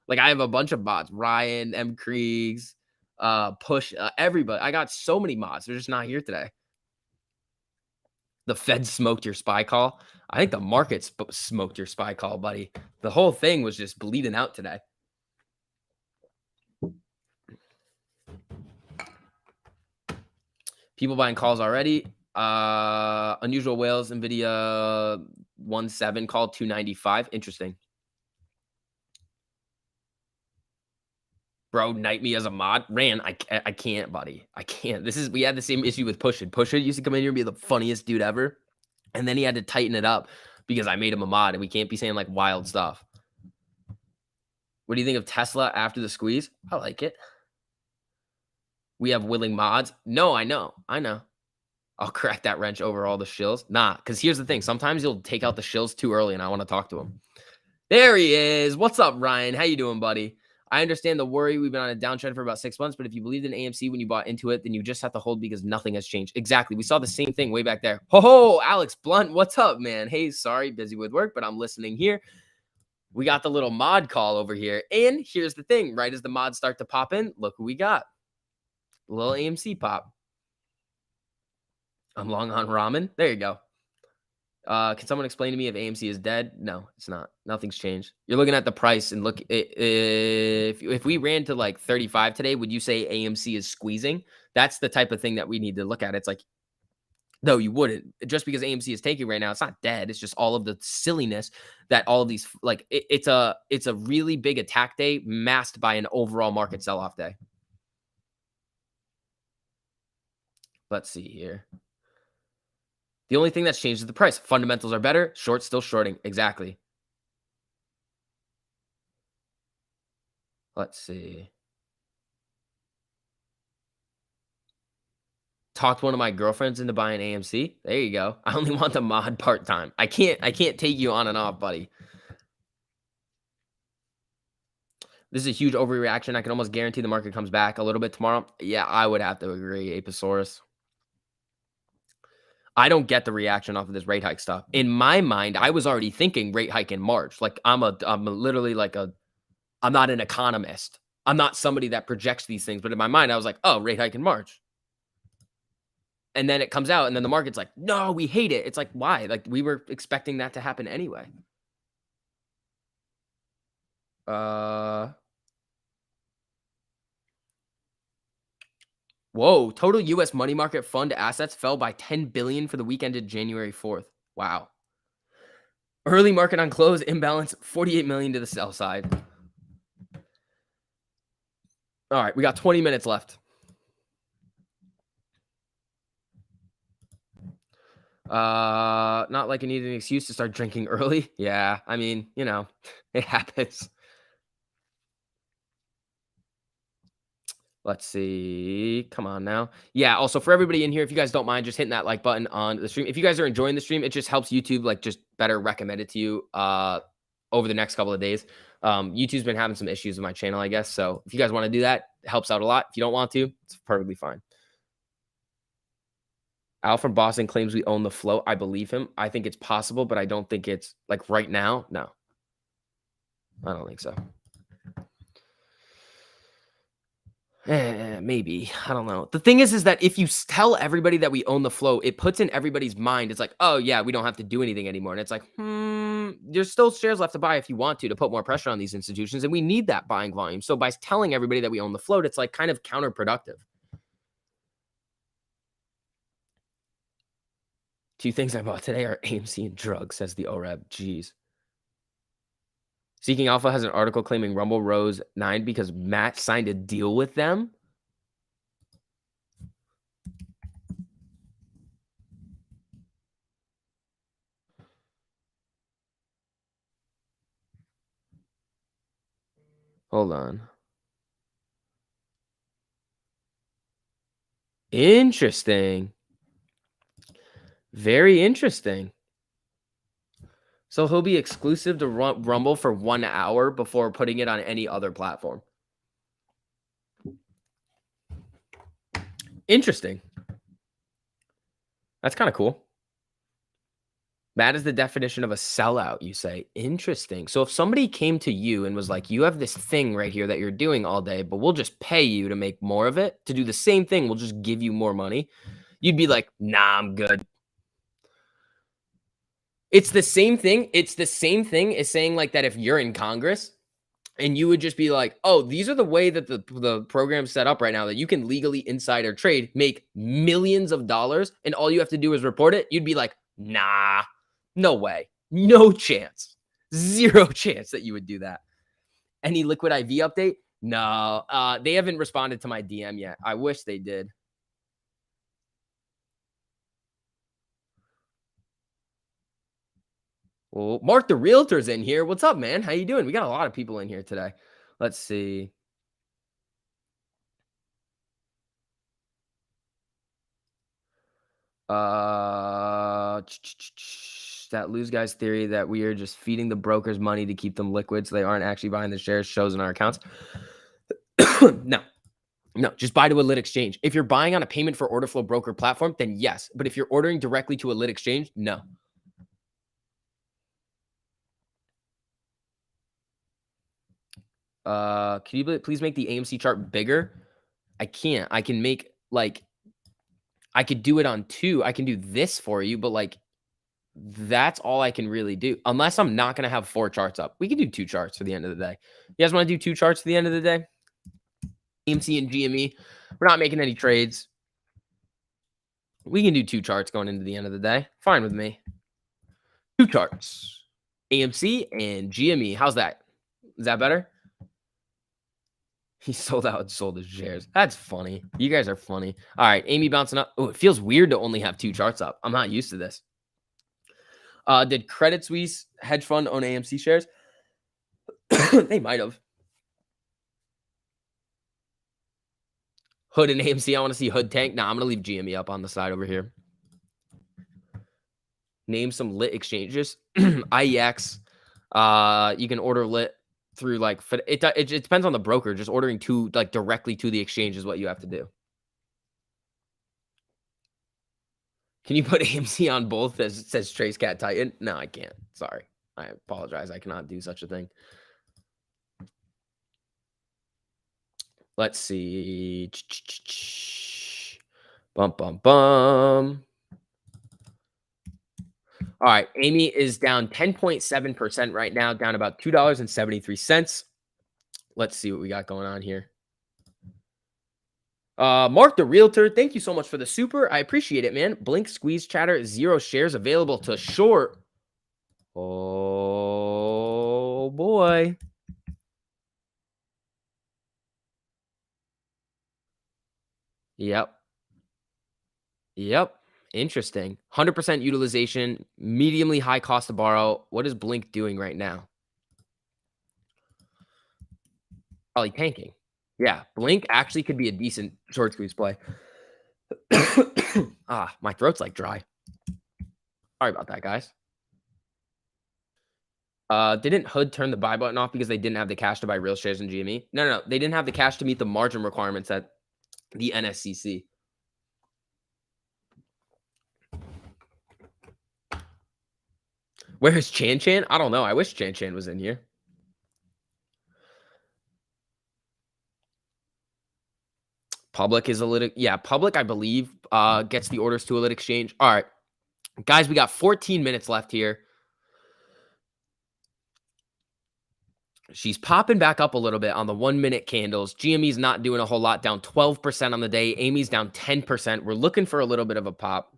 Like I have a bunch of mods. Ryan, M. Kriegs, Push, everybody. I got so many mods. They're just not here today. The Fed smoked your spy call. I think the market smoked your spy call, buddy. The whole thing was just bleeding out today. People buying calls already. Unusual Whales, NVIDIA 1.7 call 295. Interesting. Bro, knight me as a mod. Ran, I can't, buddy. I can't. We had the same issue with Push It. Push It used to come in here and be the funniest dude ever. And then he had to tighten it up because I made him a mod and we can't be saying like wild stuff. What do you think of Tesla after the squeeze? I like it. We have willing mods. No, I know. I'll crack that wrench over all the shills. Nah, because here's the thing. Sometimes you'll take out the shills too early and I want to talk to him. There he is. What's up, Ryan? How you doing, buddy? I understand the worry. We've been on a downtrend for about 6 months, but if you believed in AMC when you bought into it, then you just have to hold because nothing has changed. Exactly. We saw the same thing way back there. Ho, Alex Blunt. What's up, man? Hey, sorry, busy with work, but I'm listening here. We got the little mod call over here. And here's the thing. Right as the mods start to pop in, look who we got. A little AMC pop. I'm long on ramen. There you go. Can someone explain to me if AMC is dead? No, it's not. Nothing's changed. You're looking at the price and look, if we ran to like 35 today, would you say AMC is squeezing? That's the type of thing that we need to look at. It's like, no, you wouldn't. Just because AMC is taking right now, it's not dead. It's just all of the silliness that all of these, like it's a really big attack day masked by an overall market sell-off day. Let's see here. The only thing that's changed is the price. Fundamentals are better. Short still shorting. Exactly. Let's see. Talked one of my girlfriends into buying AMC. There you go. I only want the mod part-time. I can't take you on and off, buddy. This is a huge overreaction. I can almost guarantee the market comes back a little bit tomorrow. Yeah, I would have to agree, Aposaurus. I don't get the reaction off of this rate hike stuff. In my mind, I was already thinking rate hike in March. Like literally like I'm not an economist. I'm not somebody that projects these things, but in my mind, I was like, oh, rate hike in March. And then it comes out, and then the market's like, no, we hate it. It's like, why? Like, we were expecting that to happen anyway. Whoa, total US money market fund assets fell by 10 billion for the week ended January 4th. Wow. Early market on close imbalance 48 million to the sell side. All right, we got 20 minutes left. Not like I need an excuse to start drinking early. Yeah, I mean, it happens. Let's see. Come on now. Yeah, also for everybody in here, if you guys don't mind just hitting that like button on the stream. If you guys are enjoying the stream, it just helps YouTube like just better recommend it to you over the next couple of days. YouTube's been having some issues with my channel, I guess. So if you guys want to do that, it helps out a lot. If you don't want to, it's perfectly fine. Al from Boston claims we own the float. I believe him. I think it's possible, but I don't think it's like right now. No, I don't think so. Maybe. I don't know. The thing is that if you tell everybody that we own the float, it puts in everybody's mind. It's like, oh yeah, we don't have to do anything anymore. And it's like, there's still shares left to buy if you want to put more pressure on these institutions. And we need that buying volume. So by telling everybody that we own the float, it's like kind of counterproductive. Two things I bought today are AMC and drugs, says the OREB. Jeez. Seeking Alpha has an article claiming Rumble rose 9 because Matt signed a deal with them. Hold on. Interesting. Very interesting. So he'll be exclusive to Rumble for 1 hour before putting it on any other platform. Interesting. That's kind of cool. That is the definition of a sellout, you say. Interesting. So if somebody came to you and was like, you have this thing right here that you're doing all day, but we'll just pay you to make more of it, to do the same thing, we'll just give you more money, you'd be like, nah, I'm good. It's the same thing. It's the same thing as saying like that if you're in Congress and you would just be like, oh, these are the way that the program's set up right now that you can legally insider trade, make millions of dollars, and all you have to do is report it. You'd be like, nah, no way. No chance. Zero chance that you would do that. Any Liquid IV update? No, they haven't responded to my DM yet. I wish they did. Well, Mark the Realtor's in here. What's up, man? How you doing? We got a lot of people in here today. Let's see. That lose guys theory that we are just feeding the brokers money to keep them liquid so they aren't actually buying the shares shows in our accounts. No, just buy to a lit exchange. If you're buying on a payment for order flow broker platform, then yes. But if you're ordering directly to a lit exchange, no. Can you please make the AMC chart bigger? I can't. I can make like, I could do it on 2. I can do this for you, but like, that's all I can really do. Unless I'm not going to have 4 charts up. We can do 2 charts for the end of the day. You guys want to do 2 charts for the end of the day? AMC and GME. We're not making any trades. We can do 2 charts going into the end of the day. Fine with me. 2 charts. AMC and GME. How's that? Is that better? He sold out and sold his shares. That's funny. You guys are funny. All right. Amy bouncing up. Oh, it feels weird to only have 2 charts up. I'm not used to this. Did Credit Suisse hedge fund own AMC shares? They might have. Hood and AMC. I want to see Hood tank. Nah, I'm going to leave GME up on the side over here. Name some lit exchanges. IEX. You can order lit. through like it depends on the broker. Just ordering to like directly to the exchange is what you have to do. Can you put AMC on both as it says Trace Cat Titan? No, I can't. Sorry. I apologize. I cannot do such a thing. Let's see. Bum bum bum. All right, Amy is down 10.7% right now, down about $2.73. Let's see what we got going on here. Mark the Realtor, thank you so much for the super. I appreciate it, man. Blink Squeeze Chatter, 0 shares available to short. Oh boy. Yep. Yep. Interesting. 100% utilization, mediumly high cost to borrow. What is Blink doing right now? Probably tanking. Yeah, Blink actually could be a decent short squeeze play. My throat's like dry. Sorry about that, guys. Didn't Hood turn the buy button off because they didn't have the cash to buy real shares in GME? No. They didn't have the cash to meet the margin requirements at the NSCC. Where is Chan Chan? I don't know. I wish Chan Chan was in here. Public is a lit. Yeah, Public, I believe, gets the orders to a lit exchange. All right, guys, we got 14 minutes left here. She's popping back up a little bit on the 1-minute candles. GME's not doing a whole lot, down 12% on the day. Amy's down 10%. We're looking for a little bit of a pop.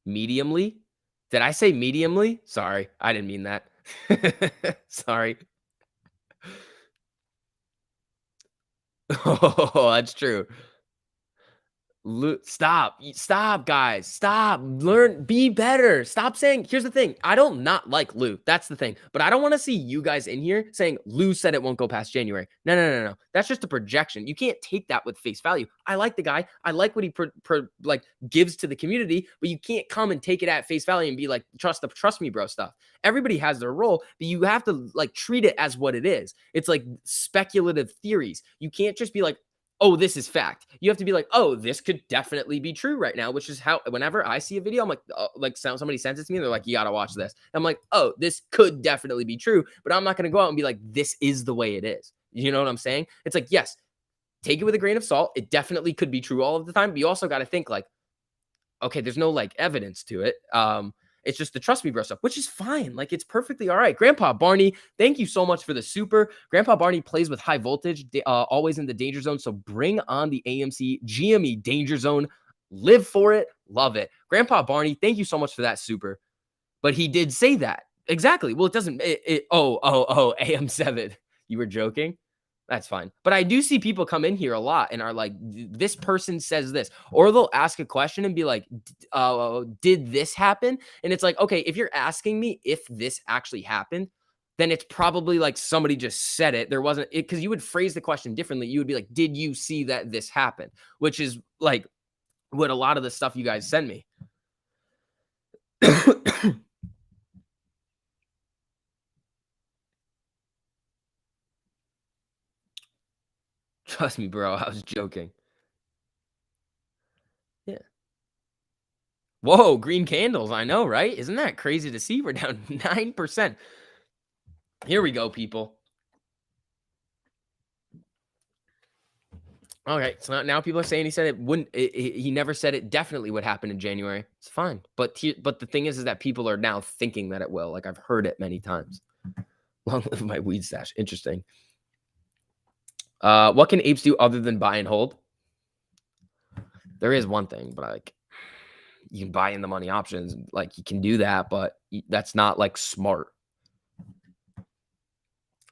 Mediumly? Did I say mediumly? Sorry, I didn't mean that. Sorry. Oh, that's true. Stop, guys. Stop. Learn, be better. Stop saying, here's the thing. I don't not like Lou. That's the thing. But I don't want to see you guys in here saying Lou said it won't go past January. No. That's just a projection. You can't take that with face value. I like the guy. I like what he like gives to the community, but you can't come and take it at face value and be like, trust me, bro stuff. Everybody has their role, but you have to like treat it as what it is. It's like speculative theories. You can't just be like, oh, this is fact. You have to be like, oh, this could definitely be true right now, which is how whenever I see a video, I'm like somebody sends it to me, they're like, you got to watch this. I'm like, oh, this could definitely be true, but I'm not going to go out and be like, this is the way it is. You know what I'm saying? It's like, yes, take it with a grain of salt. It definitely could be true all of the time, but you also got to think like, okay, there's no like evidence to it. It's just the trust me bro stuff, which is fine. Like it's perfectly all right. Grandpa Barney, thank you so much for the super. Grandpa Barney plays with high voltage, always in the danger zone. So bring on the AMC GME danger zone. Live for it. Love it. Grandpa Barney, thank you so much for that super. But he did say that. Exactly. Well, it doesn't. AM7. You were joking? That's fine. But I do see people come in here a lot and are like, this person says this. Or they'll ask a question and be like, did this happen? And it's like, okay, if you're asking me if this actually happened, then it's probably like somebody just said it. There wasn't it because you would phrase the question differently. You would be like, did you see that this happened? Which is like what a lot of the stuff you guys send me. Trust me, bro. I was joking. Yeah. Whoa, green candles. I know, right? Isn't that crazy to see? We're down 9%. Here we go, people. All right. So now people are saying he said it wouldn't. He never said it definitely would happen in January. It's fine. But the thing is that people are now thinking that it will. Like I've heard it many times. Long live my weed stash. Interesting. What can apes do other than buy and hold? There is one thing, but like you can buy in the money options. Like you can do that, but that's not like smart.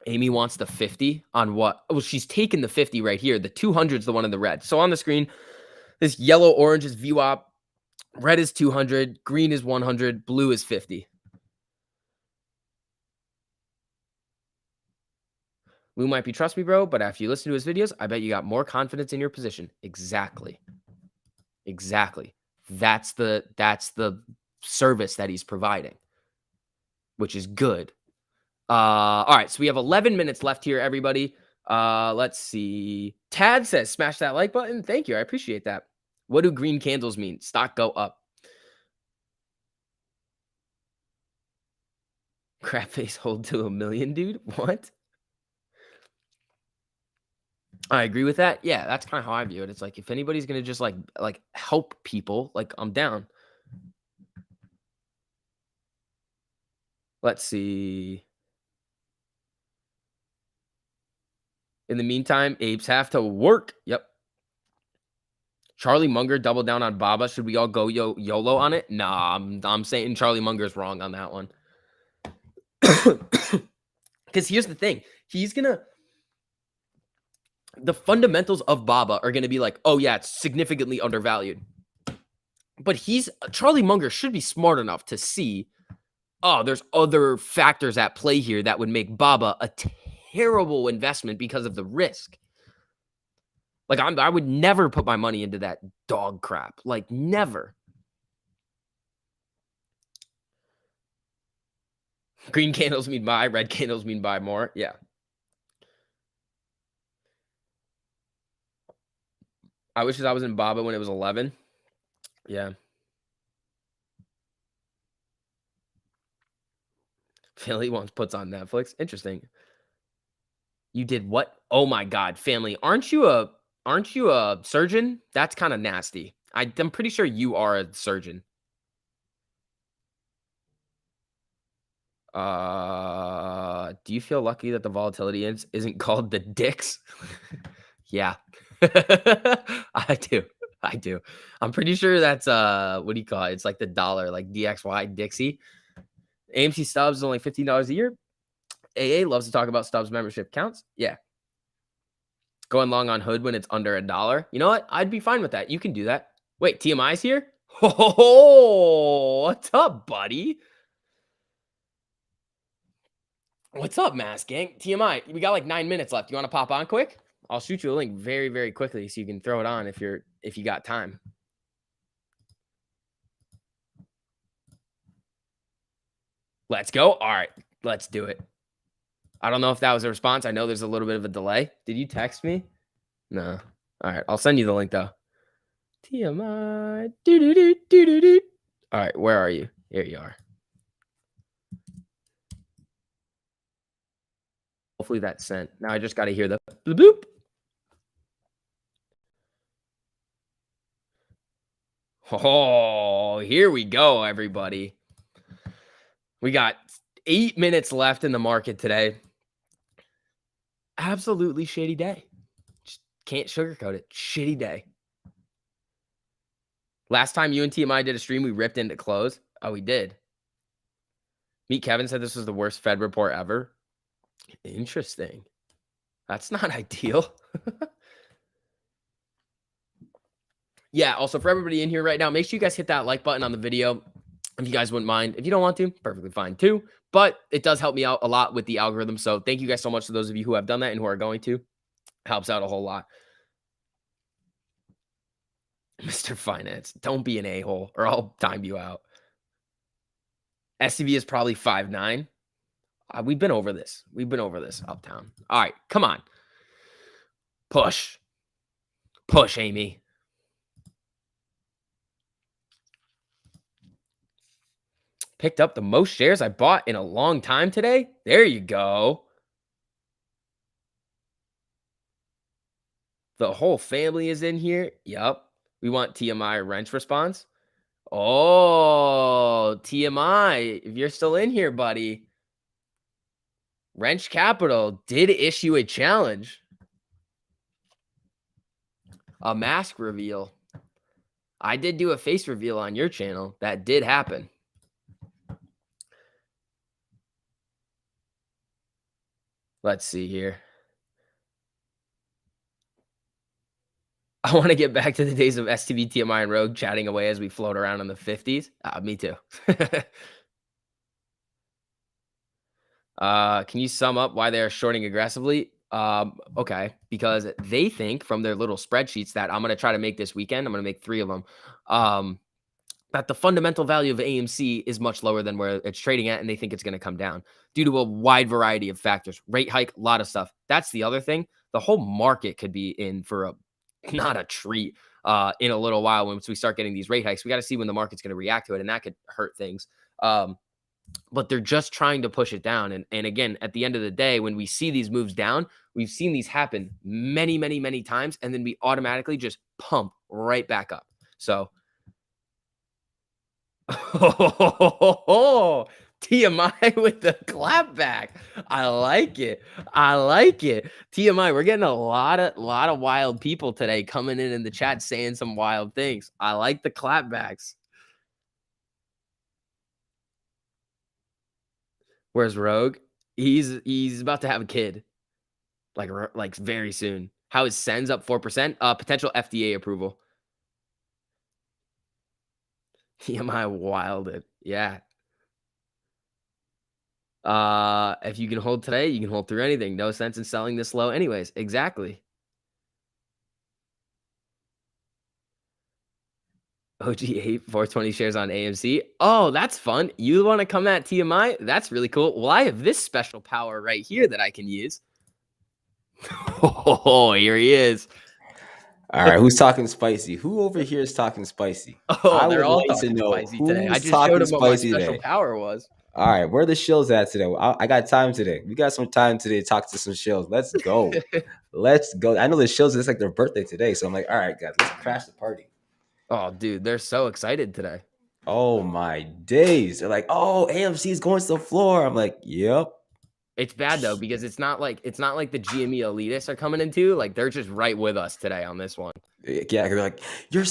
Amy wants the 50 on what? Well, she's taken the 50 right here. The 200 is the one in the red. So on the screen, this yellow, orange is VWAP. Red is 200. Green is 100. Blue is 50. Lou might be trust me, bro, but after you listen to his videos, I bet you got more confidence in your position. Exactly. That's the service that he's providing, which is good. All right, so we have 11 minutes left here, everybody. Let's see. Tad says, smash that like button. Thank you. I appreciate that. What do green candles mean? Stock go up. Crap face hold to $1 million, dude. What? I agree with that. Yeah, that's kind of how I view it. It's like if anybody's gonna just like help people, like I'm down. Let's see. In the meantime, apes have to work. Yep. Charlie Munger doubled down on Baba. Should we all go YOLO on it? Nah, I'm saying Charlie Munger's wrong on that one. Because here's the thing. The fundamentals of Baba are gonna be like, oh yeah, it's significantly undervalued. But Charlie Munger should be smart enough to see, oh, there's other factors at play here that would make Baba a terrible investment because of the risk. Like I would never put my money into that dog crap. Like never. Green candles mean buy, red candles mean buy more. Yeah. I wish I was in Baba when it was 11. Yeah. Philly once puts on Netflix. Interesting. You did what? Oh my God, family. Aren't you a surgeon? That's kind of nasty. I'm pretty sure you are a surgeon. Do you feel lucky that the volatility isn't called the dicks? Yeah. I do. I do. I'm pretty sure that's what do you call it? It's like the dollar, like DXY Dixie. AMC Stubs is only $15 a year. AA loves to talk about Stubs membership counts. Yeah. Going long on Hood when it's under $1. You know what? I'd be fine with that. You can do that. Wait, TMI's here? Oh, what's up, buddy? What's up, Mask Gang? TMI, we got like 9 minutes left. You want to pop on quick? I'll shoot you a link very, very quickly so you can throw it on if you got time. Let's go. All right, let's do it. I don't know if that was a response. I know there's a little bit of a delay. Did you text me? No. All right, I'll send you the link though. TMI. All right, where are you? Here you are. Hopefully that's sent. Now I just got to hear the bloop bloop. Oh, here we go, everybody. We got 8 minutes left in the market today. Absolutely shitty day. Just can't sugarcoat it. Shitty day. Last time you and TMI did a stream, we ripped into close. Oh, we did. Meet Kevin said this was the worst Fed report ever. Interesting. That's not ideal. Yeah, also for everybody in here right now, make sure you guys hit that like button on the video if you guys wouldn't mind. If you don't want to, perfectly fine too. But it does help me out a lot with the algorithm. So thank you guys so much to those of you who have done that and who are going to. Helps out a whole lot. Mr. Finance, don't be an a-hole or I'll time you out. SCV is probably 5'9". We've been over this. We've been over this, Uptown. All right, come on. Push. Push, Amy. Picked up the most shares I bought in a long time today. There you go. The whole family is in here. Yep. We want TMI wrench response. Oh, TMI, if you're still in here, buddy. Wrench Capital did issue a challenge. A mask reveal. I did do a face reveal on your channel. That did happen. Let's see here. I want to get back to the days of STV, TMI, and Rogue chatting away as we float around in the 50s. Me too. Can you sum up why they're shorting aggressively? Okay, because they think from their little spreadsheets that I'm going to try to make this weekend. I'm going to make 3 of them. that the fundamental value of AMC is much lower than where it's trading at, and they think it's going to come down due to a wide variety of factors. Rate hike, a lot of stuff. That's the other thing. The whole market could be in for a not a treat in a little while once we start getting these rate hikes. We got to see when the market's going to react to it, and that could hurt things. But they're just trying to push it down. And again, at the end of the day, when we see these moves down, we've seen these happen many, many, many times, and then we automatically just pump right back up. So TMI with the clapback. I like it. I like it. TMI, we're getting a lot of wild people today coming in the chat saying some wild things. I like the clapbacks. Where's Rogue? He's about to have a kid, like very soon. How is Sens up 4%? Potential FDA approval. TMI wilded. Yeah. If you can hold today, you can hold through anything. No sense in selling this low anyways. Exactly. OG8, 420 shares on AMC. Oh, that's fun. You want to come at TMI? That's really cool. Well, I have this special power right here that I can use. Oh, here he is. All right, who's talking spicy? Who over here is talking spicy? Oh, they're would all like to talking know spicy today. I who's just showed talking him what my spicy special today. power was. All right, where are the shills at today? I got time today. We got some time today to talk to some shills. Let's go. Let's go. I know the shills, it's like their birthday today. So I'm like, all right, guys, let's crash the party. Oh, dude, they're so excited today. Oh, my days. They're like, oh, AMC is going to the floor. I'm like, yep. It's bad though, because it's not like the GME elitists are coming into. Like, they're just right with us today on this one. Yeah, they're like, your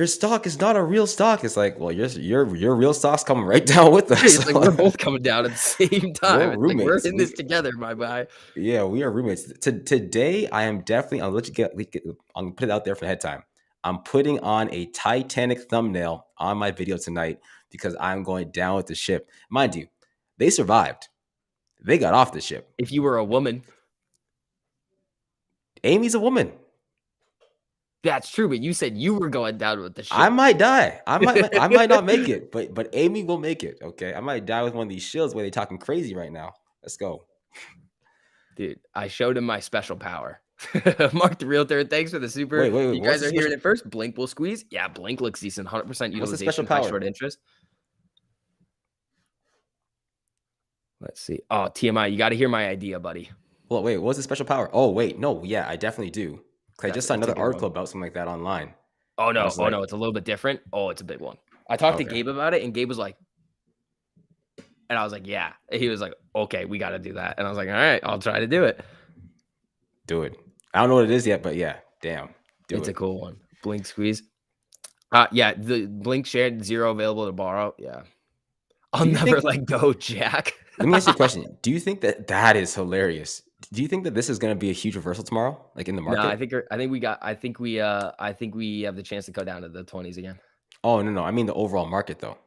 stock is not a real stock. It's like, well, your real stock's coming right down with us. It's like we're both coming down at the same time. We're It's like we're roommates. in this together, my guy. Yeah, we are roommates. Today, I am definitely. I'll let you get. I'm gonna put it out there for head time. I'm putting on a Titanic thumbnail on my video tonight because I'm going down with the ship. Mind you, they survived. They got off the ship. If you were a woman, Amy's a woman. that's true. But you said you were going down with the ship. I might die. I might not make it, but Amy will make it. Okay, I might die with one of these shills where they talking crazy right now. Let's go. Dude, I showed him my special power. Mark the Realtor, thanks for the super. Wait. You guys are hearing it first. Blink will squeeze. Yeah, Blink looks decent. 100% utilization. What's the special high power? short interest. Let's see. Oh, TMI, you got to hear my idea, buddy. Well, wait, what's the special power? Oh, wait, no, yeah, I definitely do. I just saw another article about something like that online. Oh, no. Oh, no, it's a little bit different. Oh, it's a big one. I talked to Gabe about it, and Gabe was like, and I was like, yeah. He was like, okay, we got to do that. And I was like, all right, I'll try to do it. Do it. I don't know what it is yet, but yeah, damn. It's a cool one. Blink squeeze. Yeah, the Blink shared 0 available to borrow. Yeah. I'll never let go, Jack. Let me ask you a question. Do you think that is hilarious? Do you think that this is going to be a huge reversal tomorrow, like in the market? No, I think we have the chance to go down to the 20s again. Oh, no. I mean the overall market though.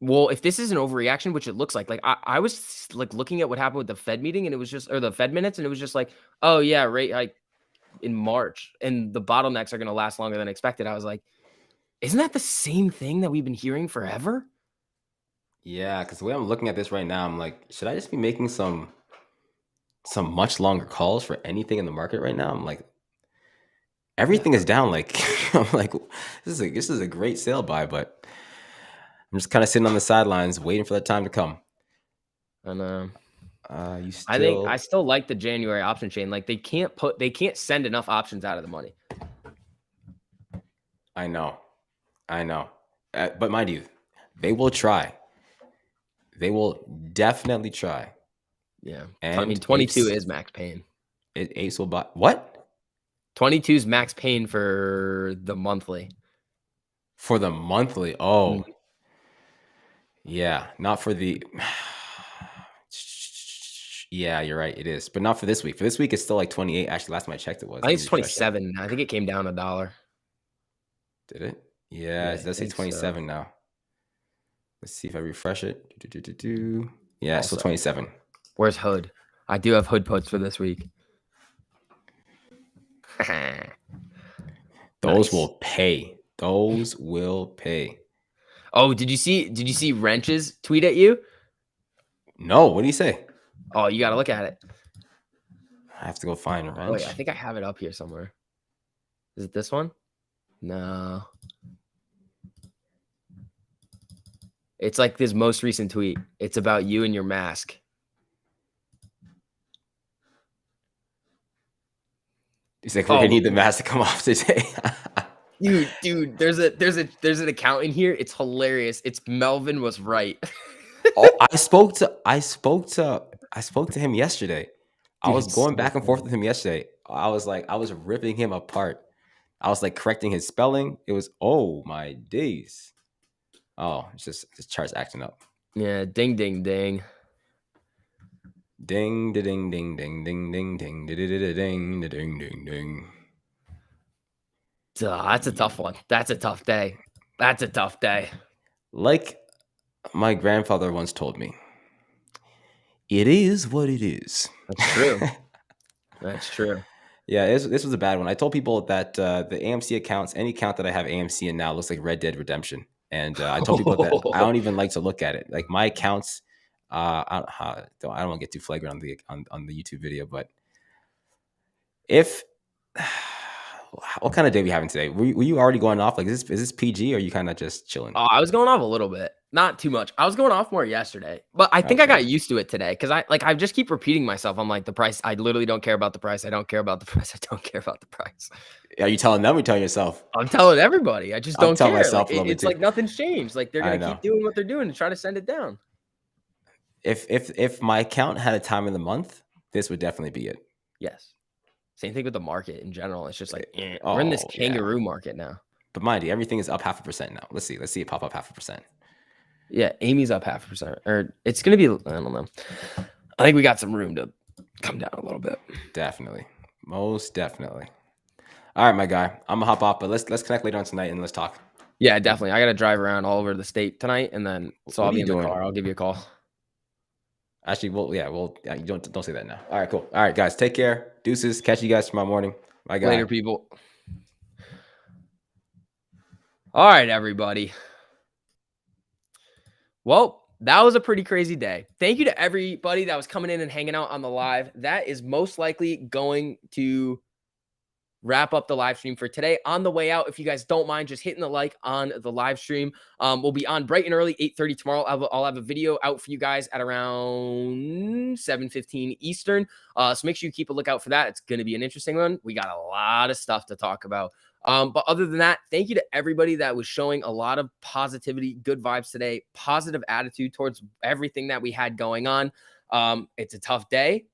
Well, if this is an overreaction, which it looks like I was like looking at what happened with the Fed meeting, and it was just, or the Fed minutes, and it was just like, oh yeah, rate hike in March, and the bottlenecks are going to last longer than expected. I was like, isn't that the same thing that we've been hearing forever? Yeah, because the way I'm looking at this right now, I'm like, should I just be making some much longer calls for anything in the market right now? I'm like, everything is down. Like, I'm like, this is a great sale buy, but I'm just kind of sitting on the sidelines waiting for that time to come. And I still like the January option chain. Like, they can't send enough options out of the money. I know. But mind you, they will try. They will definitely try. Yeah. And I mean, 22 is max pain. Ace will buy what? 22 is max pain for the monthly. For the monthly. Oh. Yeah, not for the Yeah, you're right. It is. But not for this week. For this week it's still like 28. Actually, last time I checked it was. I think it's 27. I think it came down $1. Did it? Yeah, it does say 27 now. Let's see if I refresh it. Yeah, it's still 27. Where's Hood? I do have Hood puts for this week. Those will pay. Those will pay. Oh, did you see Wrench's tweet at you? No, what do you say? Oh, you got to look at it. I have to go find Oh, wait, I Wrench. think I have it up here somewhere. Is it this one? No. It's like this most recent tweet. It's about you and your mask. He's like, we're gonna Oh, need the mask to come off today. dude, there's an account in here. It's hilarious. It's Melvin was right. Oh, I spoke to him yesterday. I Dude, was it's going so back and forth funny. with him yesterday. I was ripping him apart. I was like correcting his spelling. It was, oh my days. Oh, it's just this chart's acting up. Yeah, ding ding ding. Ding ding ding ding ding ding ding ding ding ding ding. Duh, that's a tough one. That's a tough day. That's a tough day. Like my grandfather once told me, it is what it is. That's true. That's true. Yeah, this was a bad one. I told people that the AMC accounts, any account that I have AMC in now, looks like Red Dead Redemption. And I told people that I don't even like to look at it. Like my accounts, I don't want to get too flagrant on the YouTube video, but if what kind of day we having today? Were you already going off? Like, is this PG or are you kind of just chilling? Oh, I was going off a little bit, not too much. I was going off more yesterday, but I think I Okay. got used to it today because I just keep repeating myself. I'm like the price. I literally don't care about the price. I don't care about the price. I don't care about the price. Are you telling them or telling yourself? I'm telling everybody. I just I'm don't telling care. Like myself a little bit it's too. like nothing's changed. Like they're I gonna know. keep doing what they're doing to try to send it down. If my account had a time of the month, this would definitely be it. Yes. Same thing with the market in general. It's just like we're in this Oh yeah. kangaroo market now. But mind you, everything is up 0.5% now. Let's see it pop up 0.5%. Yeah, Amy's up 0.5%, or it's gonna be. I don't know. I think we got some room to come down a little bit. Definitely, most definitely. All right, my guy, I'm gonna hop off, but let's connect later on tonight and let's talk. Yeah, definitely. I got to drive around all over the state tonight, and then so What I'll are be you in the doing? car. I'll give you a call. Actually, you don't say that now. All right, cool. All right, guys, take care. Deuces. Catch you guys tomorrow morning. Bye, guy. Later, people. All right, everybody. Well, that was a pretty crazy day. Thank you to everybody that was coming in and hanging out on the live. That is most likely going to wrap up the live stream for today. On the way out, if you guys don't mind just hitting the like on the live stream, we'll be on bright and early 8:30 tomorrow. I'll have a video out for you guys at around 7:15 Eastern. So make sure you keep a lookout for that. It's going to be an interesting one. We got a lot of stuff to talk about. But other than that, thank you to everybody that was showing a lot of positivity, good vibes today, positive attitude towards everything that we had going on. It's a tough day.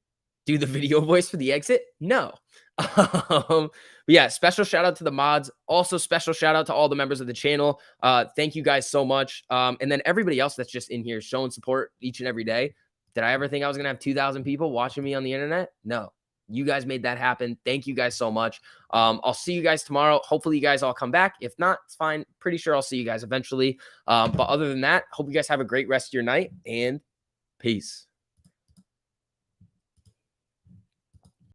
Do the video voice for the exit? No. But yeah, special shout out to the mods. Also, special shout out to all the members of the channel. Thank you guys so much. And then everybody else that's just in here showing support each and every day. Did I ever think I was gonna have 2,000 people watching me on the internet? No. You guys made that happen. Thank you guys so much. I'll see you guys tomorrow. Hopefully, you guys all come back. If not, it's fine. Pretty sure I'll see you guys eventually. But other than that, hope you guys have a great rest of your night and peace.